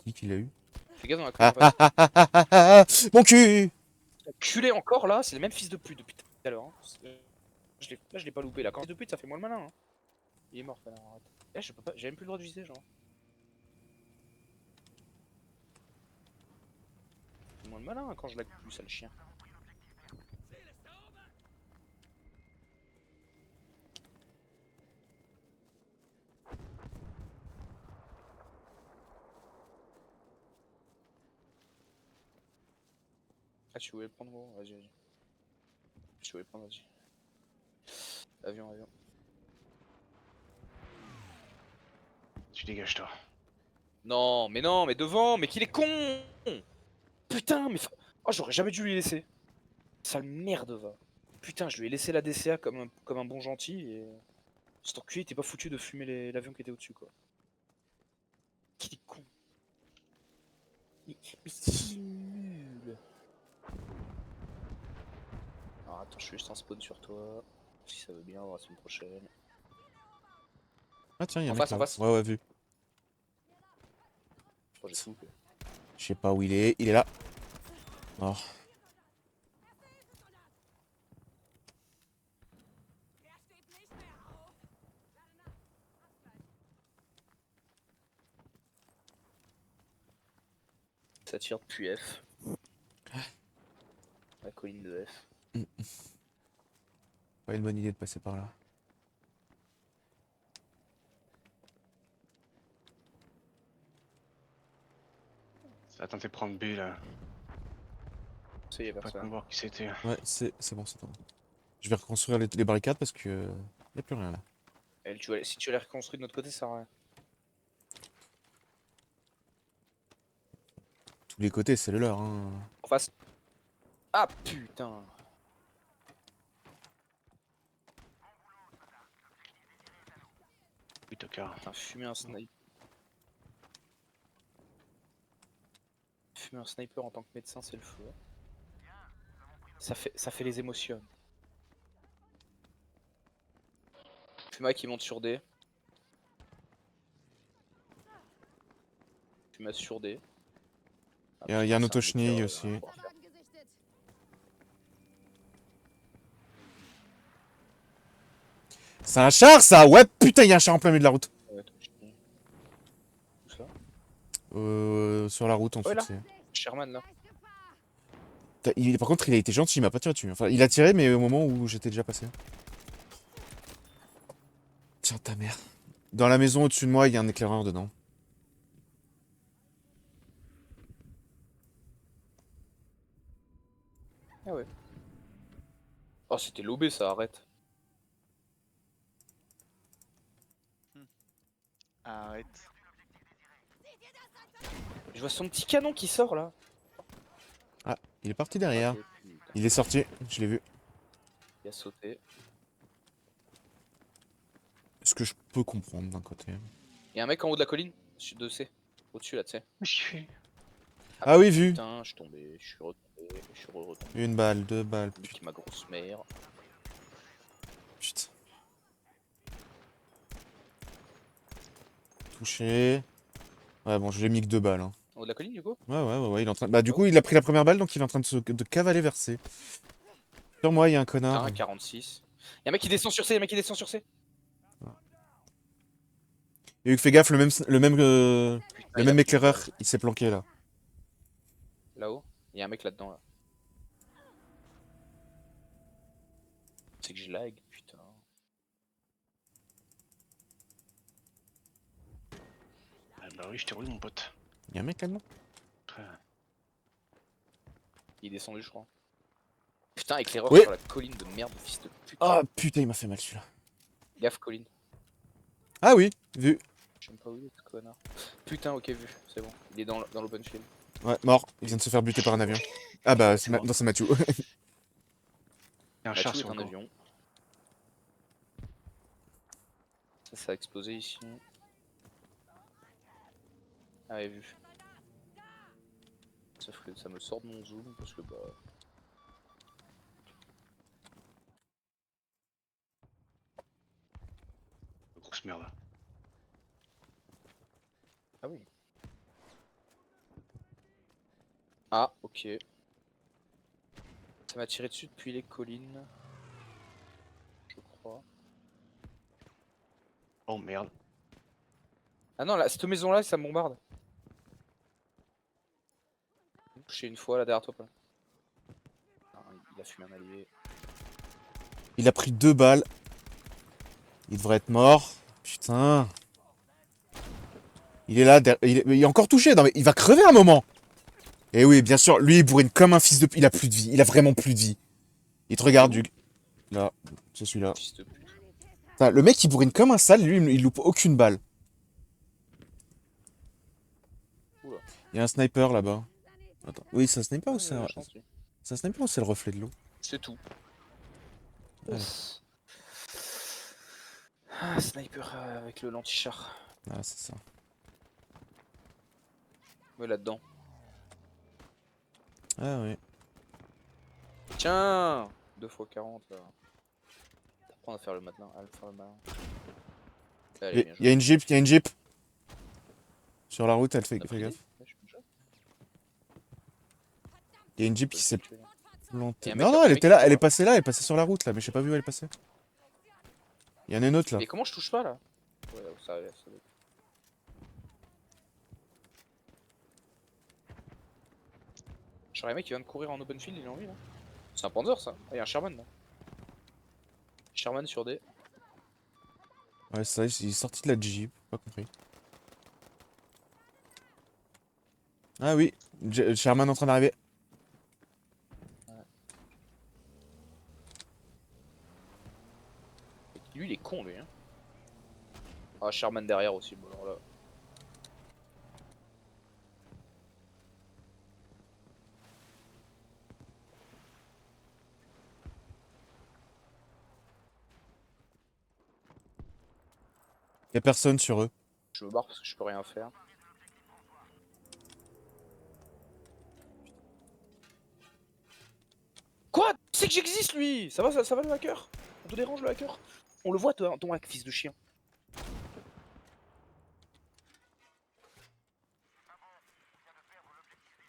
C'est qui l'a eu? Fais gaffe dans la Ah commune. ah ah ah ah ah ah! Mon cul! Culé encore là, c'est le même fils de pute depuis tout à l'heure. Hein. Là, je l'ai pas loupé là. Quand fils de pute, ça fait moins le malin. Hein. Il est mort, connard, arrête. Eh, je peux pas, j'ai même plus le droit de viser, genre. C'est moins le malin hein, quand je lag plus, sale chien. Ah, tu voulais le prendre, gros? Vas-y, vas-y. Tu voulais le prendre, vas-y. Avion, avion. Tu dégages toi. Non, mais devant, mais qu'il est con! Putain, mais. Oh, j'aurais jamais dû lui laisser. Sale merde, va. Putain, je lui ai laissé la DCA comme un bon gentil et. Cet enculé était pas foutu de fumer l'avion qui était au-dessus, quoi. Qu'il est con. Mais c'est nul. Alors attends, je fais juste un spawn sur toi. Si ça veut bien, on va la semaine prochaine. Ah tiens, il y a un En mec face, en là. face. Ouais, ouais, vu. Je crois que j'ai tout loupé. Je sais pas où il est. Il est là. Oh. Ça tire depuis F. La colline de F. Pas une bonne idée de passer par là. Ça va tenter de prendre B là. Ça y est, Pas qu'on personne. voir qui c'était. Ouais, c'est bon, c'est bon. Je vais reconstruire les barricades parce que... y a plus rien là. Elle, si tu l'as reconstruit de notre côté, ça sert à rien. Tous les côtés, c'est le leur. Hein. En face. Ah putain. Oui, tocard. Putain, fumer un sniper. Fumer un sniper en tant que médecin, c'est le feu. Ça fait les émotions. Fuma qui monte sur D. Fuma sur D. Ah, Il y a putain, un c'est auto-chenille météore, aussi. là. C'est un char ça! Ouais, putain, il y a un char en plein milieu de la route. Ouais, auto-chenille. Où ça? Sur la route en Ouais, dessous. là. Sherman là. Par contre, il a été gentil, il m'a pas tiré dessus. Enfin, il a tiré, mais au moment où j'étais déjà passé. Tiens, ta mère. Dans la maison au-dessus de moi, il y a un éclaireur dedans. Ah ouais. Oh, c'était lobé ça, arrête. Arrête. Je vois son petit canon qui sort là. Il est parti derrière. Ok, putain, Il est sorti, je l'ai vu. il a sauté. Ce que je peux comprendre d'un côté. Il y a un mec en haut de la colline, sud de C. Au-dessus là, tu sais. Qu'est-ce qu'il fait? Ah oui, vu. Putain, je suis tombé, je suis retombé, je suis retombé. Une balle, deux balles. Nique ma grosse mère. Putain. Touché. Ouais, bon, je l'ai mis que deux balles. Hein. En haut de la colline du coup? Ouais, il est en train... Bah, du coup, il a pris la première balle, donc il est en train de cavaler vers C. Sur moi, il y a un connard. Putain, 46. Y'a un mec qui descend sur C, y'a un mec qui descend sur C. Et Hugues, fais gaffe, Putain, le il même a- éclaireur, il s'est planqué là. Là-haut, il y a un mec là-dedans là. C'est que je lag, putain. Ah bah oui, je t'ai roulé, mon pote. Il y a un mec là-dedans. Après, Il est descendu, je crois. Putain, éclaireur Oui. sur la colline de merde, fils de pute. Ah putain, il m'a fait mal celui-là. Gaffe, colline. Ah oui, vu. Je sais même pas où il est, ce connard. Putain, ok, vu, c'est bon. Il est dans l'open field. Ouais, mort. Il vient de se faire buter par un avion. Ah bah, C'est mort. non, c'est Mathieu. il y a un char Mathieu sur est le un camp. avion. Ça a explosé ici. Ah ouais, vu. Sauf que ça me sort de mon zoom parce que bah. Grosse merde. Ah oui. Ah, ok. Ça m'a tiré dessus depuis les collines. Je crois. Oh merde. Ah non, là, cette maison là, ça me bombarde. Touché une fois là derrière toi, pas. Ah, il a fumé un allié. Il a pris 2 balles. Il devrait être mort. Putain. Il est là, il est encore touché. Non mais il va crever un moment. Et oui, bien sûr, lui il bourrine comme un fils de... Il a plus de vie, il a vraiment plus de vie. Il te regarde, Hugues. Là, c'est celui-là. Fils de pute. Putain, le mec il bourrine comme un sale, lui il loupe aucune balle. Oula. Il y a un sniper là-bas. Attends. Oui, c'est un sniper Ah, ou il a c'est de un... la chance, lui. C'est un sniper ou c'est le reflet de l'eau? C'est tout. Ouais. Ah, sniper avec le l'anti-char. Ah, c'est ça. Ouais, là-dedans. Ah oui. Tiens 2 x 40 là. T'apprends à faire le malin. À le faire le malin. Allez, bien Il y a une jeep, il y a une jeep. Sur la route, elle fait, T'as fais pris gaffe. des- Ouais, je suis déjà. Il y a une jeep qui s'est Et plantée. un mec Non, non, un elle mec était qui là, court, elle est là. passée là, elle est passée sur la route là, mais je sais pas vu où elle est passée. Il y en a une autre là. Mais comment je touche pas là? Ouais, ça va. Genre, un mec qui vient de courir en open field, il est en vie là. C'est un Panzer ça. Ah, y'a un Sherman là. Sherman sur D. Ouais, c'est ça, il est sorti de la jeep, pas compris. Ah oui, Sherman en train d'arriver. Lui, il est con lui. Hein. Ah, Sherman derrière aussi. Bon, alors là. Y a personne sur eux. Je me barre parce que je peux rien faire. Quoi? Tu sais que j'existe lui? Ça va le hacker? On te dérange le hacker? On le voit toi, ton hack, fils de chien.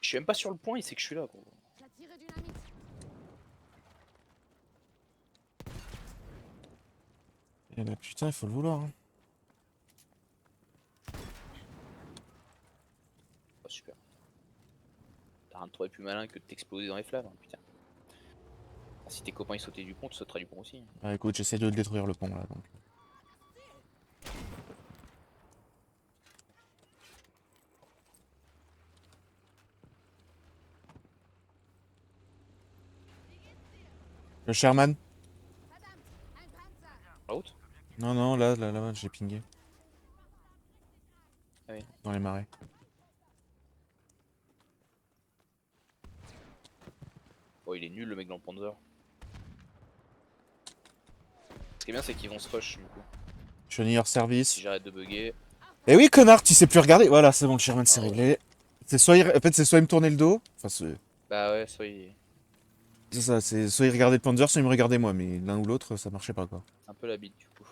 Je suis même pas sur le point, il sait que je suis là gros. Et là, putain, il faut le vouloir. Hein. Oh, super. T'as rien de trouvé plus malin que de t'exploser dans les flammes, hein, putain. Ah, si tes copains ils sautaient du pont, tu sauterais du pont aussi. Ah, écoute, j'essaie de le détruire le pont là donc. Le Sherman? La route? Non, non, là, j'ai pingé. Ah oui. Dans les marais. Oh, il est nul le mec dans le Panzer. Ce qui est bien, c'est qu'ils vont se rush du coup. Chenille hors service. Si j'arrête de bugger. Eh oui, connard, tu sais plus regarder. Voilà, c'est bon, le Sherman c'est Ah ouais. réglé. C'est soit en fait, c'est soit il me tournait le dos. Enfin, Bah ouais, soyez c'est ça, c'est soit il regardait le Panzer, soit il me regardait moi. Mais l'un ou l'autre, ça marchait pas quoi. un peu la bite du coup.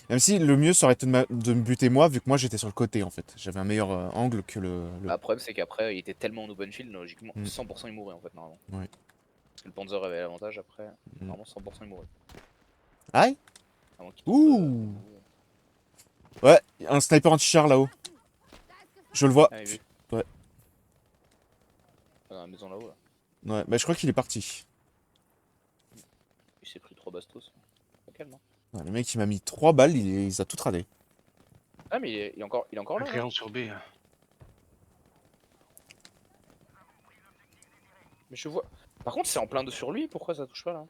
Même si le mieux, ça aurait été de me buter moi, vu que moi j'étais sur le côté en fait. J'avais un meilleur angle que Bah, le problème, c'est qu'après, il était tellement en open field, logiquement, Mm. 100% il mourrait en fait, normalement. Ouais. Parce que le Panzer avait l'avantage après, Mm. normalement 100% il mourrait. Aïe! À moins qu'il Ouh! Ouais, un sniper anti-char là-haut. Je le vois. Ah, il est vu. Ouais. Dans la maison là-haut là. Ouais, bah je crois qu'il est parti. Il s'est pris 3 bastos. Calme, hein. Ouais, le mec il m'a mis 3 balles, il les a toutes radées. Ah mais il est encore là. Hein. Rien sur B. Mais je vois. Par contre c'est en plein de sur lui, pourquoi ça touche pas là?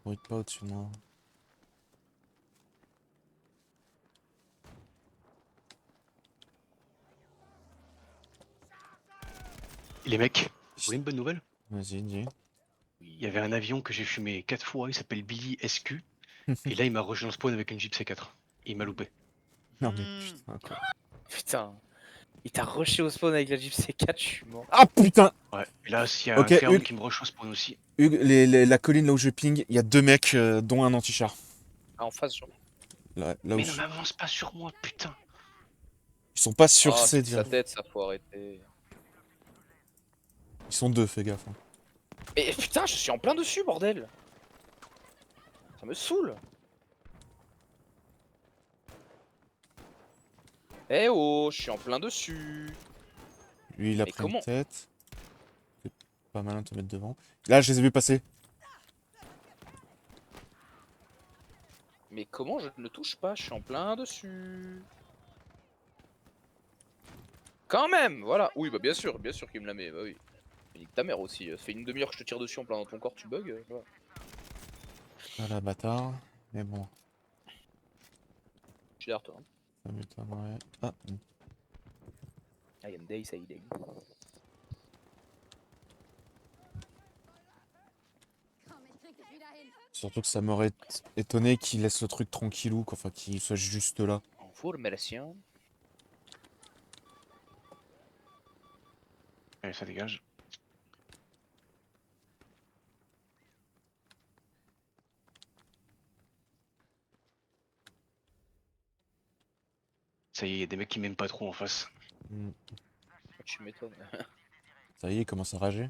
Bruit pas au-dessus de moi. Les mecs, vous voulez une bonne nouvelle? Vas-y, dis. Il y avait un avion que j'ai fumé 4 fois, il s'appelle Billy SQ. Et là, il m'a rejoint le spawn avec une Jeep C4. Il m'a loupé. Non mais Hmm. putain quoi. Putain. Il t'a rushé au spawn avec la Jeep C4, je suis mort. Ah putain! Ouais, et là, s'il y a Ok, un Clermont Hugues. qui me rush au spawn aussi. Hugues, la colline là où je ping, il y a 2 mecs, dont un anti-char. Ah en face genre. Là où Mais je... ne m'avance pas sur moi, putain. Ils sont pas sur Oh, C c'est sa direct. tête, ça faut arrêter. Ils sont 2, fais gaffe. Hein. Mais putain, je suis en plein dessus, bordel. Ça me saoule. Eh oh, je suis en plein dessus. Lui il a Mais pris comment? une tête. C'est pas malin de te mettre devant. Là je les ai vus passer. Mais comment je ne touche pas? Je suis en plein dessus. Quand même, voilà. Oui, bah bien sûr qu'il me la met. Bah oui. Mais nique ta mère aussi. Ça fait une demi-heure que je te tire dessus en plein dans ton corps, tu bugs. Voilà. Voilà bâtard. Mais bon, Je suis derrière toi. Hein. ça m'étonnerait. Ah, I am day, say day. surtout que ça m'aurait étonné qu'il laisse le truc tranquillou, enfin qu'il soit juste là. Information. Allez, ça dégage. Ça y est, il y a des mecs qui m'aiment pas trop en face. Hmm. Tu m'étonnes. Ça y est, il commence à rager.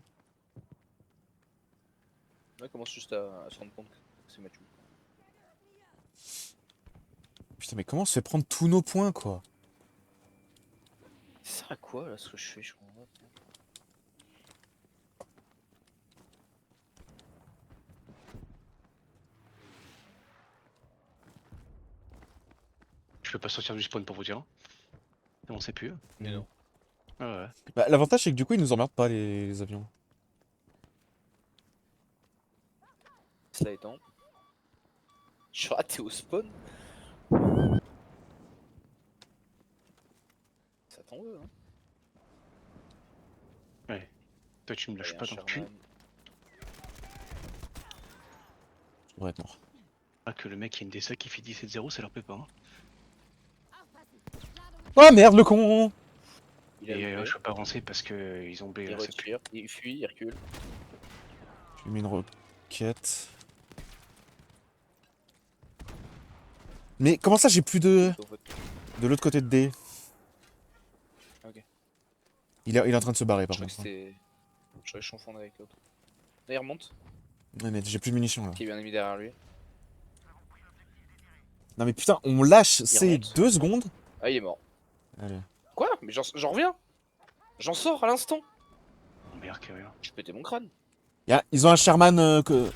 On commence juste à se rendre compte que c'est Mathieu. Putain, mais comment on se fait prendre tous nos points, quoi? Ça sert à quoi là ce que je fais, je comprends pas. Je peux pas sortir du spawn pour vous dire. On sait plus. Mais non. Ah ouais. Bah, l'avantage, c'est que du coup, ils nous emmerdent pas, les avions. Cela étant. Je suis raté au spawn. Ça t'en veut, hein. Ouais. Toi, tu me lâches Allez, pas un dans le cul. Sherman. Je devrais être mort. Ah, que le mec qui a une DSA qui fait 17-0, ça leur plaît pas. Hein. Oh merde, le con! Il a Et loupé, je peux pas avancer parce que ils ont B. il là, c'est plus- retire, il fuit, il recule. J'ai mis une roquette. Mais comment ça, j'ai plus de l'autre côté de D? Ok. Il est en train de se barrer, par Je crois que contre. Hein. c'était. Je crois que je confondais avec l'autre. Là, il remonte. Ouais, mais j'ai plus de munitions, là. Qui est bien mis derrière lui. Non, mais putain, on lâche ces remonte. 2 secondes. Ah, il est mort. Allez. Quoi? Mais j'en reviens. J'en sors à l'instant. Oh, merde, qu'il y a rien. Je pétais mon crâne. Ils ont un Sherman que...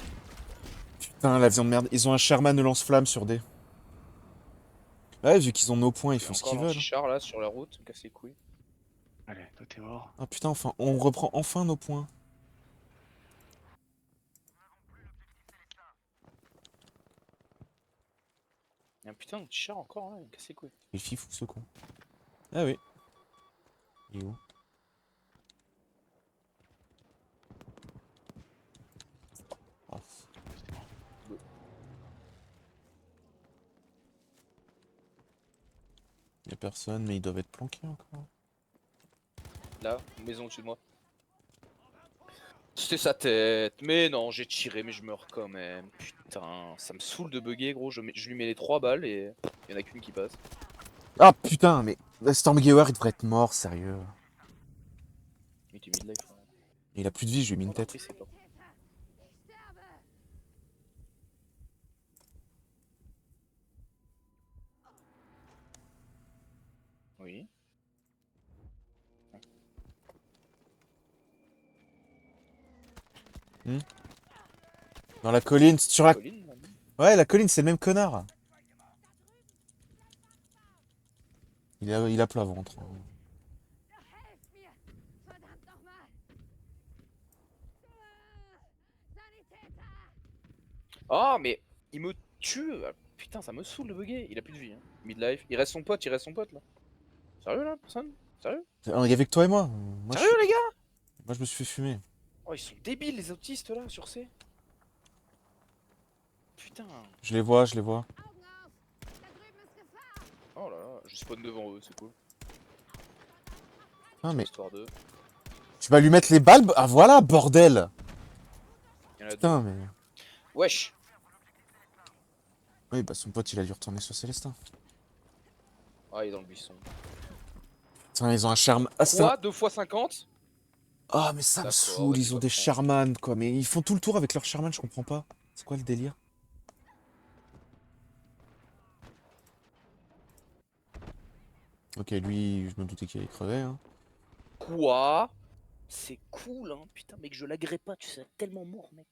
Putain, l'avion de merde. Ils ont un Sherman lance-flamme sur D. Ouais, vu qu'ils ont nos points, ils font ce qu'ils veulent. Char là sur la route, me casse les couilles. Allez, toi t'es mort. Ah putain, enfin, on reprend enfin nos points. Il y a un putain de petit char encore là, il me casse les couilles. Il est fifou ce con. Ah oui. Il est où? Oh. Y'a personne, mais ils doivent être planqués encore. Là, maison au-dessus de moi. C'était sa tête. Mais non, j'ai tiré, mais je meurs quand même. Putain, ça me saoule de bugger, gros. Je lui mets les 3 balles et il y en a qu'une qui passe. Ah putain, mais Stormgewehr il devrait être mort, sérieux. Il était mid-life. Il a plus de vie, je lui ai mis une On a tête. pris ses pas. Oui. Dans la colline, sur la... Colline, là, non. Ouais, la colline, c'est le même connard. Il a plat ventre. Helft mir! Verdammt nochmal! Sanitäter! Ah, mais il me tue. Ah, putain, ça me saoule de bugger. Il a plus de vie. Hein. Midlife. Il reste son pote là. Sérieux là, personne? Sérieux? Il y avait que toi et moi. Sérieux les gars? Moi, je me suis fait fumer. Oh, ils sont débiles les autistes là sur C. Putain. Je les vois, je les vois. Augen auf! Da drüben ist Gefahr! Oh là là, je spawn devant eux, c'est cool. Ah, mais Histoire de. tu vas lui mettre les balles? Ah, voilà, bordel! Il y en a deux. Putain, mais... Wesh. Oui, bah son pote, il a dû retourner sur Célestin. Ah, il est dans le buisson. Putain, ils ont un charme... Ah, c'est un- Quoi? 2 x 50? Ah, mais ça me D'accord, saoule, vas-y, ils ont je des reprends. Sherman, quoi. Mais ils font tout le tour avec leur Sherman, je comprends pas. C'est quoi le délire? Ok, lui, je me doutais qu'il allait crever, hein. Quoi? C'est cool, hein. Putain, mec, je l'agrais pas, tu serais tellement mort, mec.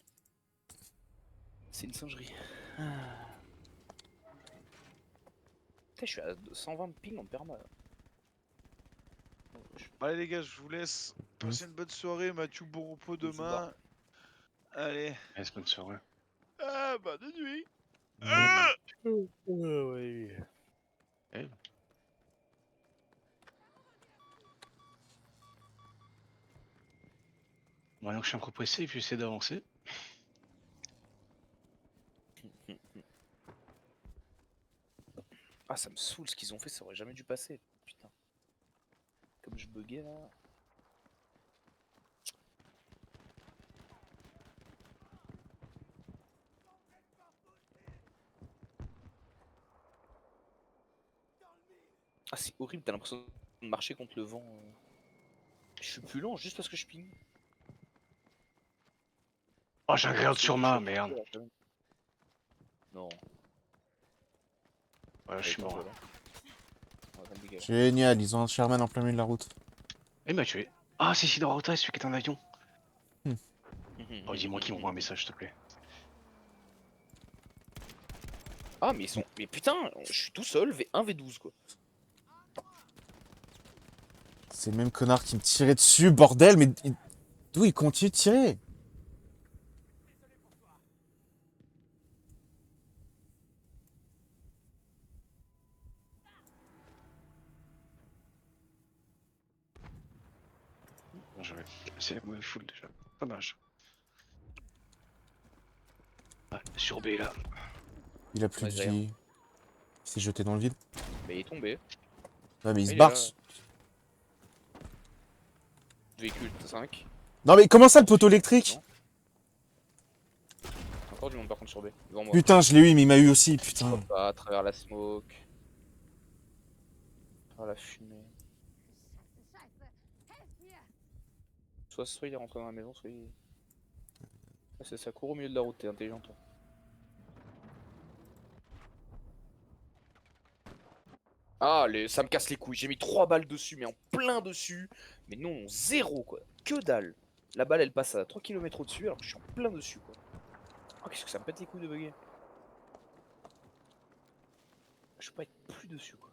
C'est une singerie. Ah. Putain, je suis à 120 ping en perma. Là. Allez les gars, je vous laisse. Passez une bonne soirée, Mathieu, bon repos Bisous, demain. Allez. Laisse bonne soirée. Ah, bah de nuit. Ouais, ouais. Eh, Maintenant que je suis un peu pressé, j'essaie d'avancer. Ah, ça me saoule ce qu'ils ont fait, ça aurait jamais dû passer. Putain. Comme je buguais là. Ah, c'est horrible, t'as l'impression de marcher contre le vent. Je suis plus lent juste parce que je ping. Oh, j'ai un grade sur ma merde. Non. Voilà, je suis Allez, mort. tombe, là. On va me dégager. Génial, ils ont un Sherman en plein milieu de la route. Il m'a tué. Ah, c'est Sidorota, celui qui est en avion. Oh, dis-moi qu'il m'envoie un message, s'il te plaît. Ah, mais ils sont. Mais putain, je suis tout seul, V1, V12 quoi. C'est le même connard qui me tirait dessus, bordel, mais... D'où il continue de tirer? Je vais c'est moi full déjà. Dommage. Ah, sur B là. Il a plus Ouais, de j'ai rien. vie. Il s'est jeté dans le vide. Mais il est tombé. Ouais, mais il Il se est barre. là. Véhicule 5. Non, mais comment ça, le poteau électrique? Encore du monde par contre sur B. Devant moi. Putain, je l'ai eu, mais il m'a eu aussi, Je putain. vois pas à travers la smoke. À travers la fumée. Scheiße! Helft mir! Soit il est rentré dans la maison, soit il. Ah, ça court au milieu de la route, t'es intelligent toi. Ah, ça me casse les couilles. J'ai mis 3 balles dessus, mais en plein dessus. Mais non, zéro quoi. Que dalle. La balle elle passe à 3 km au-dessus alors que je suis en plein dessus quoi. Oh, qu'est-ce que ça me pète les couilles de bugger. Je peux pas être plus dessus quoi.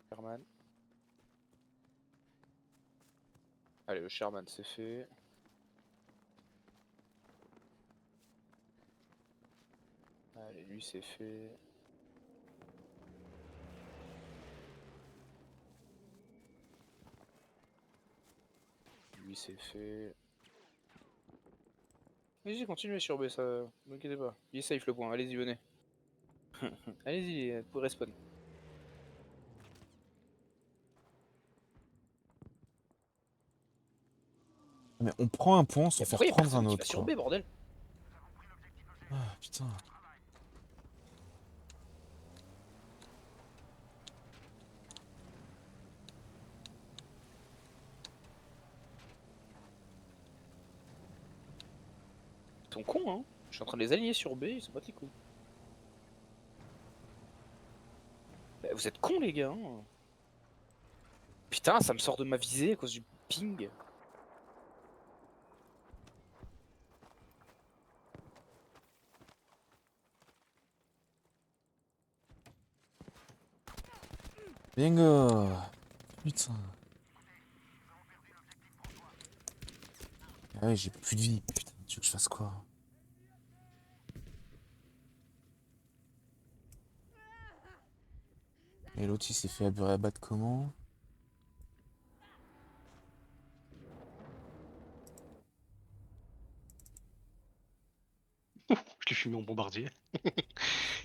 Sherman. Allez, le Sherman c'est fait. Allez, lui c'est fait. Lui c'est fait. Vas-y, continuez sur B, ça. Ne vous inquiétez pas. Il est safe le point, allez-y, venez. Allez-y, vous pouvez respawn. Mais on prend un point sans faire Pourquoi y'a prendre un personne qui va autre, sur quoi. B, bordel? Ah, putain. Ils sont cons, hein. Je suis en train de les aligner sur B, ils sont pas tes couilles. Bah, vous êtes cons, les gars. Hein. Putain, ça me sort de ma visée à cause du ping. Bingo. Putain. Ah ouais, j'ai plus de vie. Putain, tu veux que je fasse quoi? Et l'autre, il s'est fait abattre comment? Je lui fume mon bombardier.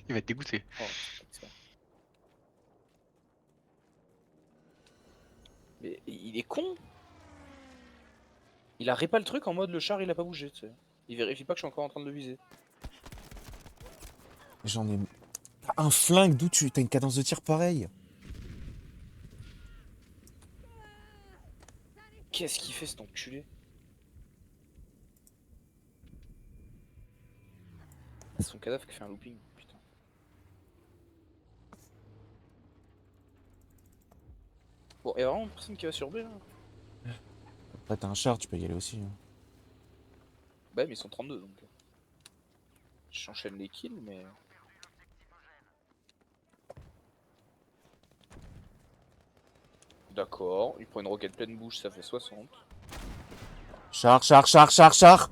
Il va être dégoûté. Oh, c'est ça. Mais il est con. Il arrête pas le truc en mode le char il a pas bougé, tu sais. Il vérifie pas que je suis encore en train de le viser. J'en ai... T'as un flingue, d'où tu... T'as une cadence de tir pareille? Qu'est-ce qu'il fait cet enculé? C'est son cadavre qui fait un looping, putain. Bon, y'a vraiment personne qui va sur B là? Après, t'as un char, tu peux y aller aussi. Hein. Bah, mais ils sont 32 donc. J'enchaîne les kills, mais. D'accord, il prend une roquette pleine bouche, ça fait 60. Char, char, char, char, char!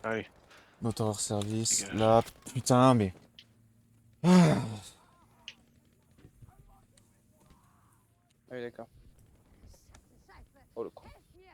Allez. Moteur hors service, Dégage. là, putain, mais... Ah. Ah oui, d'accord. Scheiße. Oh le con. Helft mir.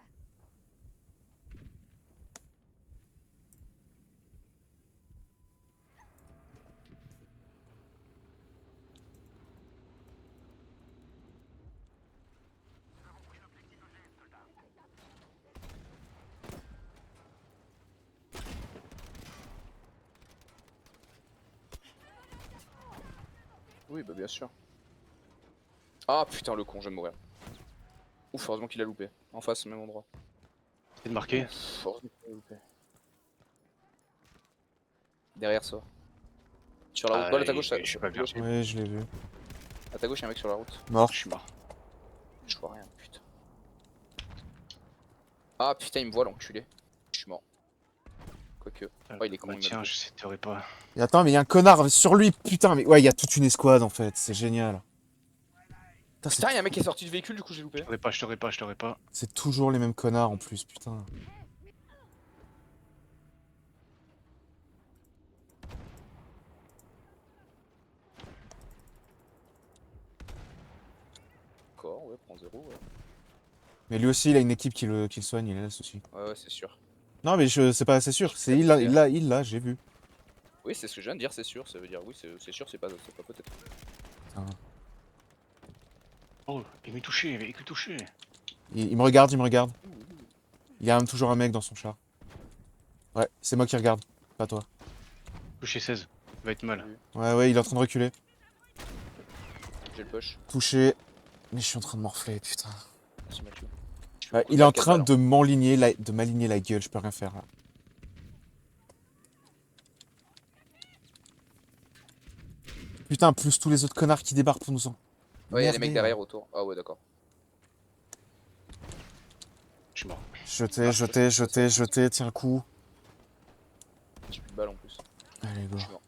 Oui, bah bien sûr. Ah putain, le con, je vais mourir. Ouf, heureusement qu'il a loupé. En face, au même endroit. C'est de marquer. Ouf, heureusement qu'il a loupé. Derrière ça. Sur la route. Voilà, à ta gauche, je sais pas bien. Ouais, je l'ai vu. à ta gauche, y'a un mec sur la route. Mort. Je suis mort. Je vois rien, putain. Ah putain, il me voit l'enculé. Je suis mort. Quoique. Oh, il est con, Bah il m'a tiens, loupé. je sais pas. Et attends, mais il y a un connard sur lui, putain, mais... Ouais, il y a toute une escouade, en fait, c'est génial. Putain, Putain, y'a un mec qui est sorti du véhicule, du coup j'ai loupé. Je t'aurais pas. c'est toujours les mêmes connards, en plus, putain. D'accord, ouais, prends 0, ouais. Mais lui aussi, il a une équipe qui le soigne, il a le souci. Ouais, ouais, c'est sûr. Non, mais c'est pas assez sûr, c'est il l'a, j'ai vu. Oui, c'est ce que je viens de dire, c'est sûr. Ça veut dire oui, c'est sûr, c'est pas peut-être. Putain. Oh, il m'a touché, il m'a touché. Il me regarde, il me regarde. Il y a toujours un mec dans son char. Ouais, c'est moi qui regarde, pas toi. Touché 16. Il va être mal. Ouais, il est en train de reculer. J'ai le push. Touché. Mais je suis en train de morfler, putain. Merci Mathieu. Ouais, il est en train de m'aligner la gueule, je peux rien faire là. Putain, plus tous les autres connards qui débarquent pour nous en. Ouais, y'a des merder, mecs derrière autour. Ah ouais, d'accord. Je suis mort. Jeté, tiens le coup. J'ai plus de balles en plus. Allez, go. Je suis mort.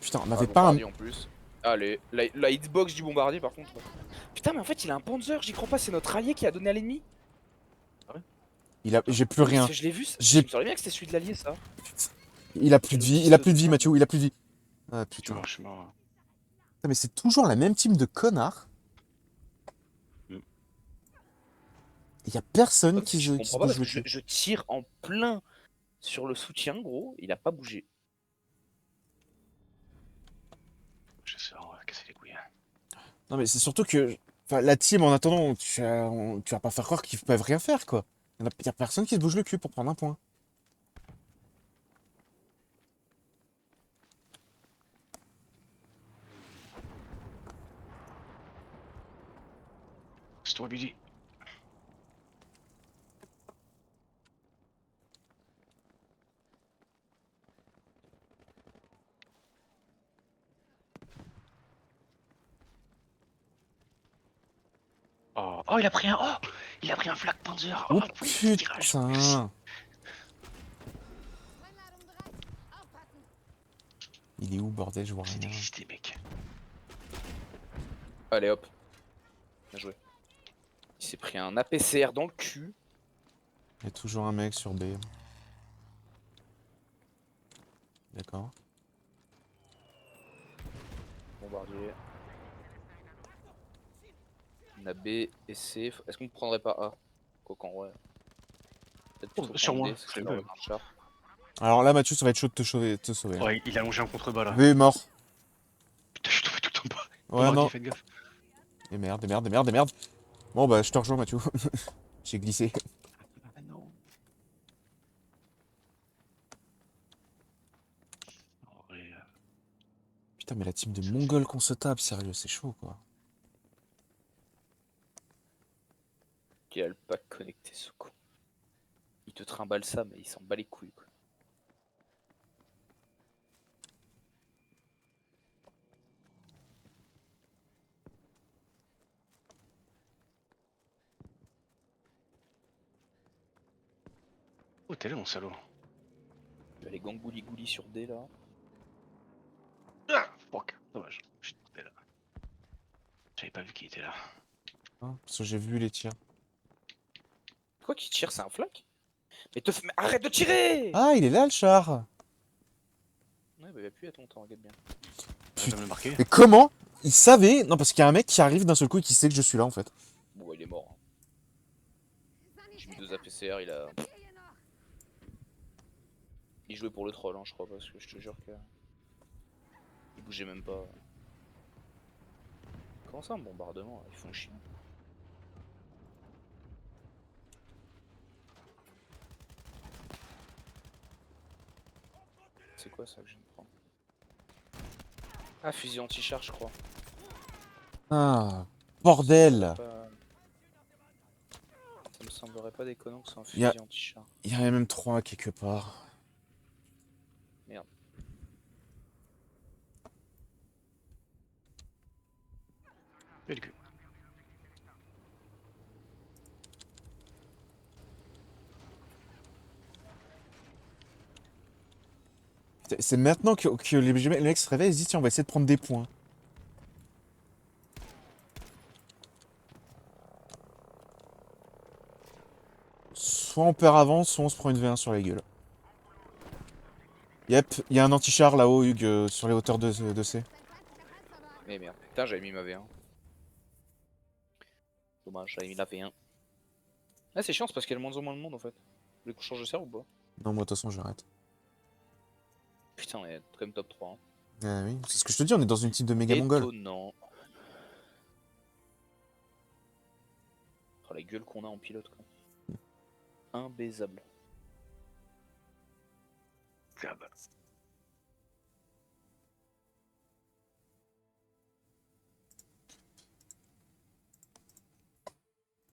Putain, on Ah, avait pas un. bombardier en plus. Allez, la hitbox du bombardier par contre. Putain, mais en fait, il a un Panzer, j'y crois pas, c'est notre allié qui a donné à l'ennemi. J'ai plus rien. Je l'ai vu, J'ai- je me souviens bien que c'était celui de l'allié ça. Il a plus de vie, Mathieu, il a plus de vie. Ah putain. Je suis mort. Putain, mais c'est toujours la même team de connards. Mm. Il y a personne Je qui comprends pas peut parce que jouer dessus. je tire en plein Sur le soutien, gros, il a pas bougé. Je sais, on va casser les couilles. Non, mais c'est surtout que enfin, la team, en attendant, tu vas pas faire croire qu'ils peuvent rien faire, quoi. Y a personne qui se bouge le cul pour prendre un point. C'est toi, Billy. Oh, oh, il a pris un. Oh, il a pris un Flak Panzer. Oh Oh, oui, tirage. Merci. putain! Brennladung bereit. Aufpassen. Il est où, bordel? Je vois C'est rien. d'exister, mec. Allez hop. Bien joué. Il s'est pris un APCR dans le cul. Il y a toujours un mec sur B. D'accord. Bombardier. On a B et C. Est-ce qu'on prendrait pas A? Cocan, ouais. Peut-être Oh, plutôt sur prendre moi, D, je c'est l'ai leur vu. marcheur. Alors là, Mathieu, ça va être chaud de te sauver. Ouais, il a longé un contrebas là. B est mort. Putain, je suis tombé tout en bas. Ouais, Bombardier, non. faites gaffe. Et merde, et merde, et merde, et merde. Bon, bah, je te rejoins, Mathieu. J'ai glissé. Ah non. En vrai, Putain, mais la team de Mongols qu'on se tape, sérieux, c'est chaud, quoi. Qui a le pack connecté, ce con. Il te trimballe ça, mais il s'en bat les couilles, quoi. Oh, t'es là, mon salaud. Il va aller gangouli-gouli sur D, là. Ah, fuck. Dommage. J'étais là. J'avais pas vu qu'il était là. Hein, parce que j'ai vu les tirs. Quoi qui tire, c'est un flac? Mais arrête de tirer! Ah, il est là, le char! Ouais, bah il va plus à ton temps, regarde bien. Ça va me le marquer. Mais comment il savait? Non, parce qu'il y a un mec qui arrive d'un seul coup et qui sait que je suis là, en fait. Bon, bah, il est mort. Hein. J'ai mis 2 APCR, il jouait pour le troll, hein, je crois, parce que je te jure que. Il bougeait même pas. Comment ça, un bombardement? Ils font chier. C'est quoi ça que je viens de prendre? Ah, fusil anti-char, je crois. Ah, bordel! Ça me semblerait pas déconnant que c'est un Y a- fusil anti-char. Il y en a même 3 quelque part. Merde. Fais le cul. C'est maintenant que les mecs se réveillent et se disent tiens, on va essayer de prendre des points. Soit on perd avant, soit on se prend une V1 sur la gueule. Yep, il y a un anti-char là-haut, Hugues, sur les hauteurs de C. Sein feindlicher Panzerwagen. Mais merde. Putain, j'avais mis ma V1. Dommage, j'avais mis la V1. Ah, c'est chiant, c'est parce qu'il y a de moins en moins de monde en fait. Vous voulez qu'on change de serre ou pas? Non, moi de toute façon j'arrête. Putain, on est quand même top 3. Hein. Ah oui, c'est ce que je te dis, on est dans une team de méga mongols. Étonnant. Oh, la gueule qu'on a en pilote quoi. Imbaisable. Ah bah.